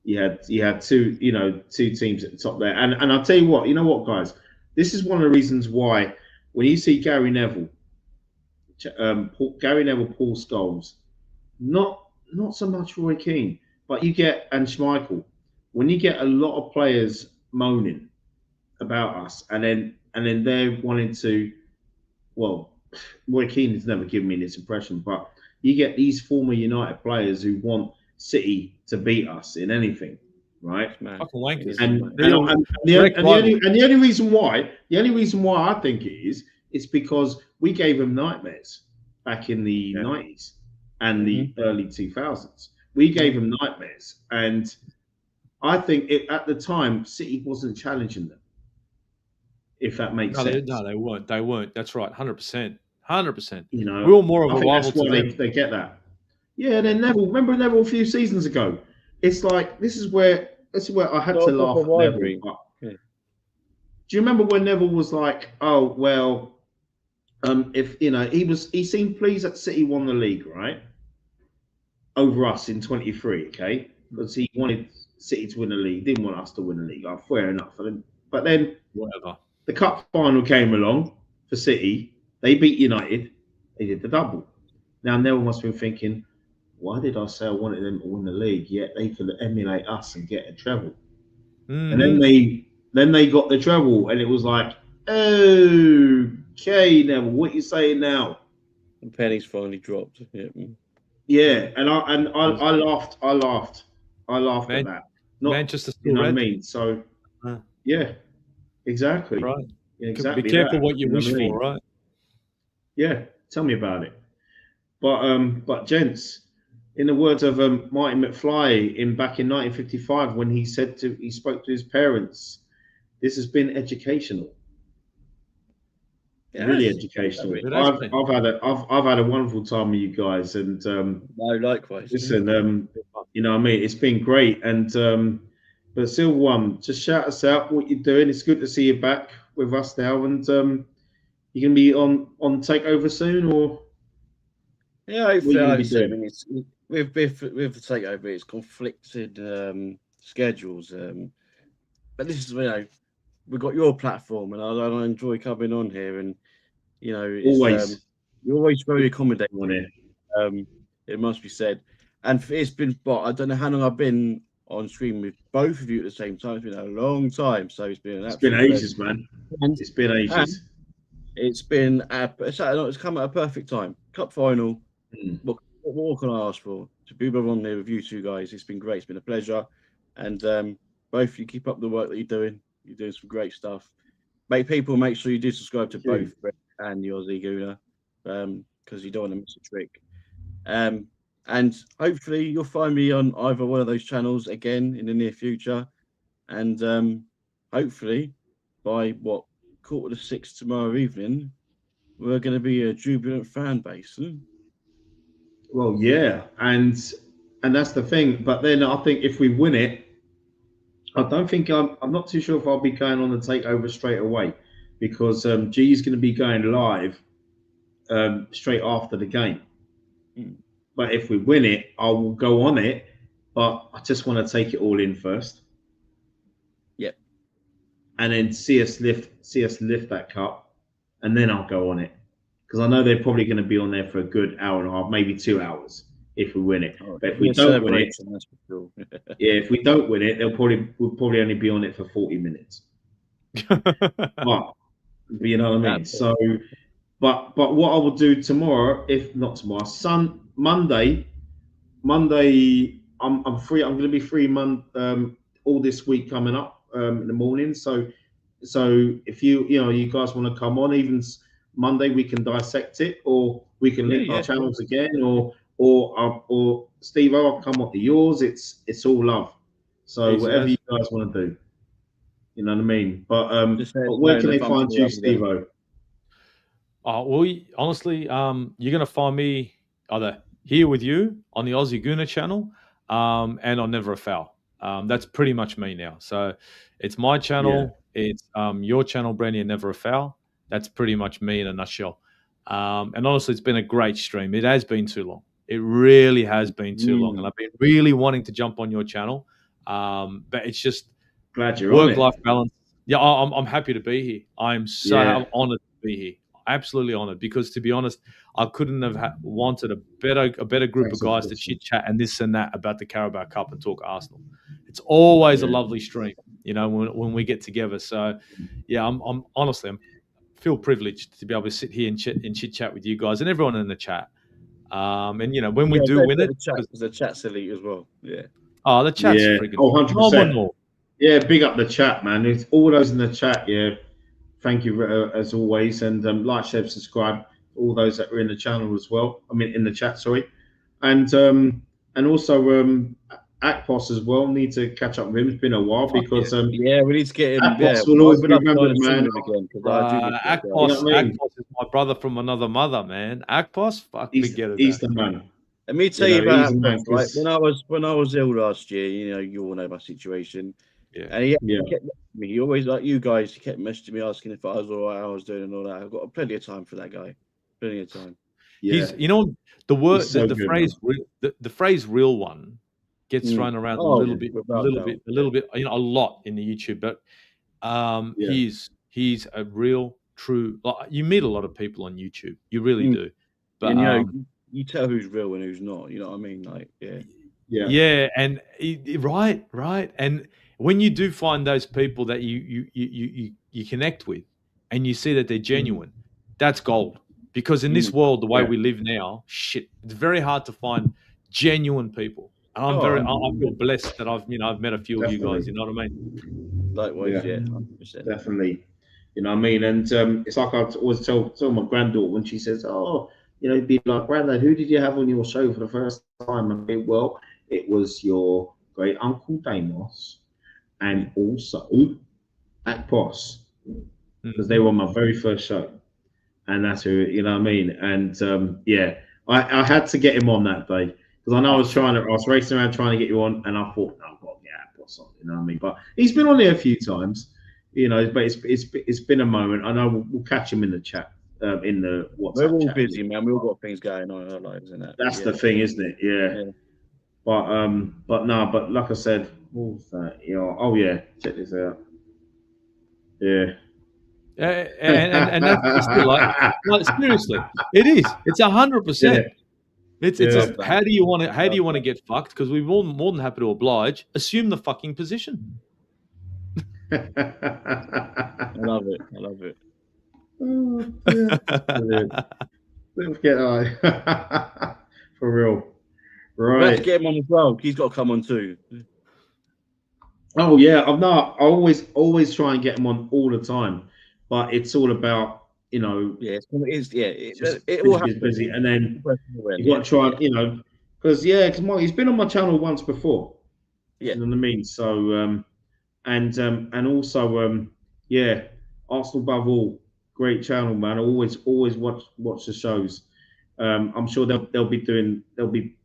You had two teams at the top there, and I'll tell you what, guys. This is one of the reasons why when you see Gary Neville, Paul Scholes, not so much Roy Keane, but you get and Schmeichel, when you get a lot of players moaning about us, and then they're wanting to, well, Roy Keane has never given me this impression, but you get these former United players who want City to beat us in anything. Right, fucking wankers. And the only reason why I think it is, it's because we gave them nightmares back in the 90s and the early 2000s. We gave them nightmares, and I think at the time City wasn't challenging them. If that makes sense. No, they weren't. They weren't. That's right. 100%. 100%. You know, we were more of a rival. That's why they get that. Yeah. Then Neville. Remember Neville a few seasons ago. It's like this is where I had to laugh at Neville. Do you remember when Neville was like, "Oh well, if he seemed pleased that City won the league, right, over us in 23, okay, because he wanted City to win the league, didn't want us to win the league. Oh, fair enough. But then whatever. The cup final came along for City. They beat United. They did the double. Now Neville must have been thinking, why did I say I wanted them to win the league? Yet they could emulate us and get a treble. And then they got the treble, and it was like, okay, Neville, what you saying now? The pennies finally dropped. Yeah, and I laughed. I laughed at that. Manchester still you know red. What I mean? So yeah, exactly. Right. Exactly. Be careful what you wish for, right? Yeah. Tell me about it. But gents, in the words of Martin McFly back in 1955, when he spoke to his parents, this has been educational. Yes. Really educational. I've had a wonderful time with you guys, and no, likewise. Listen, you know what I mean, it's been great, and but still, just shout us out what you're doing. It's good to see you back with us now, and you gonna be on Takeover soon, or yeah, hopefully. With the Takeover, it's conflicted schedules, but this is we've got your platform, and I enjoy coming on here, and it's, you're always very accommodating on it. It must be said, and it's been I don't know how long I've been on screen with both of you at the same time. It's been a long time, so it's been an It's been absolute ages, man. And It's been ages. it's been it's come at a perfect time. Cup final. Mm. What more can I ask for? To be on there with you two guys, it's been great. It's been a pleasure, and both of you keep up the work that you're doing. You're doing some great stuff. Make sure you do subscribe to both Brett and the Aussie Gooner, because you don't want to miss a trick. And hopefully you'll find me on either one of those channels again in the near future. And hopefully by 5:45 tomorrow evening, we're going to be a jubilant fan base. Well, yeah, and that's the thing. But then I think if we win it, I don't think I'm not too sure if I'll be going on the takeover straight away, because G is going to be going live straight after the game. Mm. But if we win it, I will go on it. But I just want to take it all in first. Yep. And then see us lift that cup, and then I'll go on it, because I know they're probably going to be on there for a good hour and a half, maybe 2 hours if we win it. But if we don't win it, that's for sure. yeah, if we don't win it, we'll probably only be on it for 40 minutes. But you know what I mean. So, but what I will do tomorrow, if not tomorrow, Monday, I'm free. I'm going to be free all this week coming up in the morning. So if you guys want to come on, even Monday, we can dissect it, or we can link our channels again, or Steve, I'll come up to yours. It's all love. So whatever you guys want to do, you know what I mean. But where can they find you, Steve-O? Well, honestly, you're going to find me either here with you on the Aussie Gooner channel, and on Never a Foul. That's pretty much me now. So it's my channel. Yeah. It's your channel, Brandy, and Never a Foul. That's pretty much me in a nutshell. And honestly, it's been a great stream. It has been too long. It really has been too long. And I've been really wanting to jump on your channel. But it's just glad you're work-life balance. Yeah, I'm happy to be here. I'm honored to be here. Absolutely honored, because to be honest, I couldn't have wanted a better group of guys to chit chat and this and that about the Carabao Cup and talk Arsenal. It's always a lovely stream, when we get together. So, yeah, I'm honestly feel privileged to be able to sit here and chit chat with you guys and everyone in the chat. And when we do win it, the chat's elite as well. Yeah. Oh, the chat's freaking 100%. phenomenal. Yeah, big up the chat, man. It's all those in the chat. Yeah. Thank you as always, and like, share, subscribe. All those that are in the channel as well. I mean, in the chat, sorry, and also Akpos as well. Need to catch up with him. It's been a while because we need to get him. Akpos will always be remembered, man. Akpos is my brother from another mother, man. Akpos, he's the man. Let me tell you about Akpos, right? When I was ill last year, you all know my situation. Yeah. And he kept me. He always, like you guys, he kept messaging me asking if I was all right, how I was doing, and all that. I've got plenty of time for that guy. Plenty of time. Yeah. He's, the word, the phrase "real one" gets thrown around a little bit, a lot in the YouTube. But he's a real, true. Like, you meet a lot of people on YouTube. You really do. But you tell who's real and who's not. You know what I mean? Like, and right, and when you do find those people that you connect with, and you see that they're genuine, that's gold. Because in this world, the way we live now, it's very hard to find genuine people. And I feel blessed that I've met a few of you guys. You know what I mean? Likewise, 100%. Definitely. You know what I mean? And it's like I always tell my granddaughter when she says, "Oh, be like, Granddad, who did you have on your show for the first time?" I mean, well, it was your great uncle Damos, and also Akpos, because they were on my very first show, and that's who, you know what I mean. And I had to get him on that day, because I know I was racing around trying to get you on, and I thought, no, I've got to get Akpos on, you know what I mean. But he's been on there a few times, but it's been a moment. I know we'll catch him in the chat. In the WhatsApp we're all chat. busy, man. We've all got things going on in our lives, isn't it? That's the thing, isn't it? Yeah. But like I said, what was that? Check this out. Yeah. And that's still like seriously, it is. It's 100%. It's Yeah. just how do you want to get fucked? Because we're more than happy to oblige. Assume the fucking position. I love it. I love it. Oh, yeah. Brilliant. Don't forget that. For real. We'll have to Right. get him on as well. He's got to come on too. Oh yeah, I'm not. I always try and get them on all the time, but it's all about Yeah, it's yeah. just It will happen. busy, and then You you got to try, because he's been on my channel once before. Yeah. You know what I mean. So and also yeah, Arsenal above all, great channel, man. I always watch the shows. I'm sure they'll probably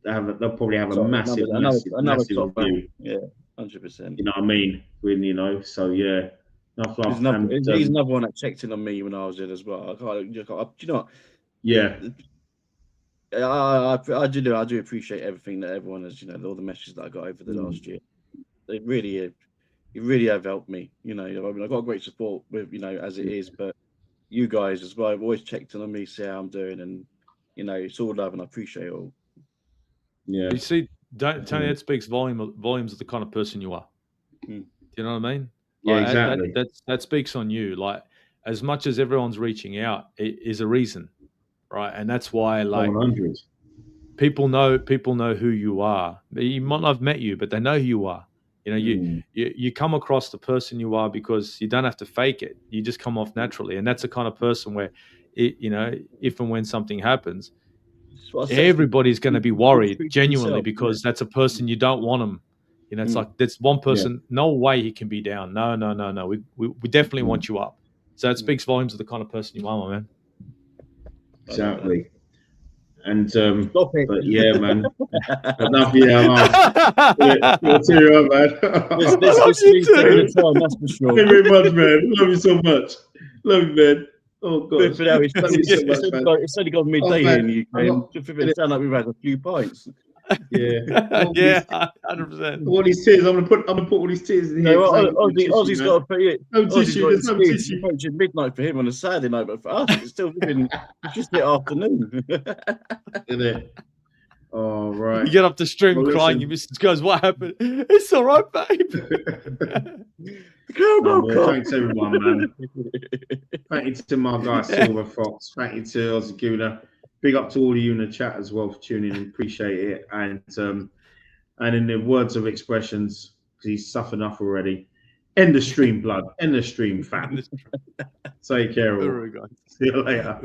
have a massive another top review. Yeah, 100%. You know what I mean? So yeah, enough love. He's another one that checked in on me when I was in as well. Do you know what? Yeah. I do appreciate everything that everyone has, all the messages that I got over the last year. They really have helped me. I mean, I've got great support with, as it is, but you guys as well have always checked in on me, see how I'm doing, and it's all love, and I appreciate it all. Yeah. You see, Tony, that speaks volumes of the kind of person you are. Mm. Do you know what I mean? Yeah, Like, exactly. that speaks on you. Like, as much as everyone's reaching out, it is a reason, right? And that's why, like, 100. people know who you are. You might not have met you, but they know who you are. You come across the person you are because you don't have to fake it. You just come off naturally, and that's the kind of person where, if and when something happens, everybody's going to be worried genuinely because that's a person you don't want them. It's like that's one person. No way he can be down. No. We definitely want you up. So that speaks volumes of the kind of person you are, my man. Exactly. And Stop it. but yeah, man. Enough. Yeah, you'll tear you up, man. This needs taking the time, that's for sure. Thank you very much, man. Love you so much. Love you, man. Oh god. It's only got midday here in the UK. It sounds like we've had a few pints. Yeah. Yeah, 100%. All these tears. I'm gonna put all these tears in here. Aussie's got to put it. No tissue. There's no tissue. It's approaching midnight for him on a Saturday night, but for us, it's still just the afternoon. Isn't it? Oh, right. You get up the stream crying. Your missus goes, "What happened?" It's all right, babe. Thanks everyone, man. Thank you to my guy Silver Fox. Thank you to Aussie Guna. Big up to all of you in the chat as well for tuning in. Appreciate it. And in the words of expressions, because he's suffered enough already. End the stream, blood. End the stream, fam. Take care. All. See you later.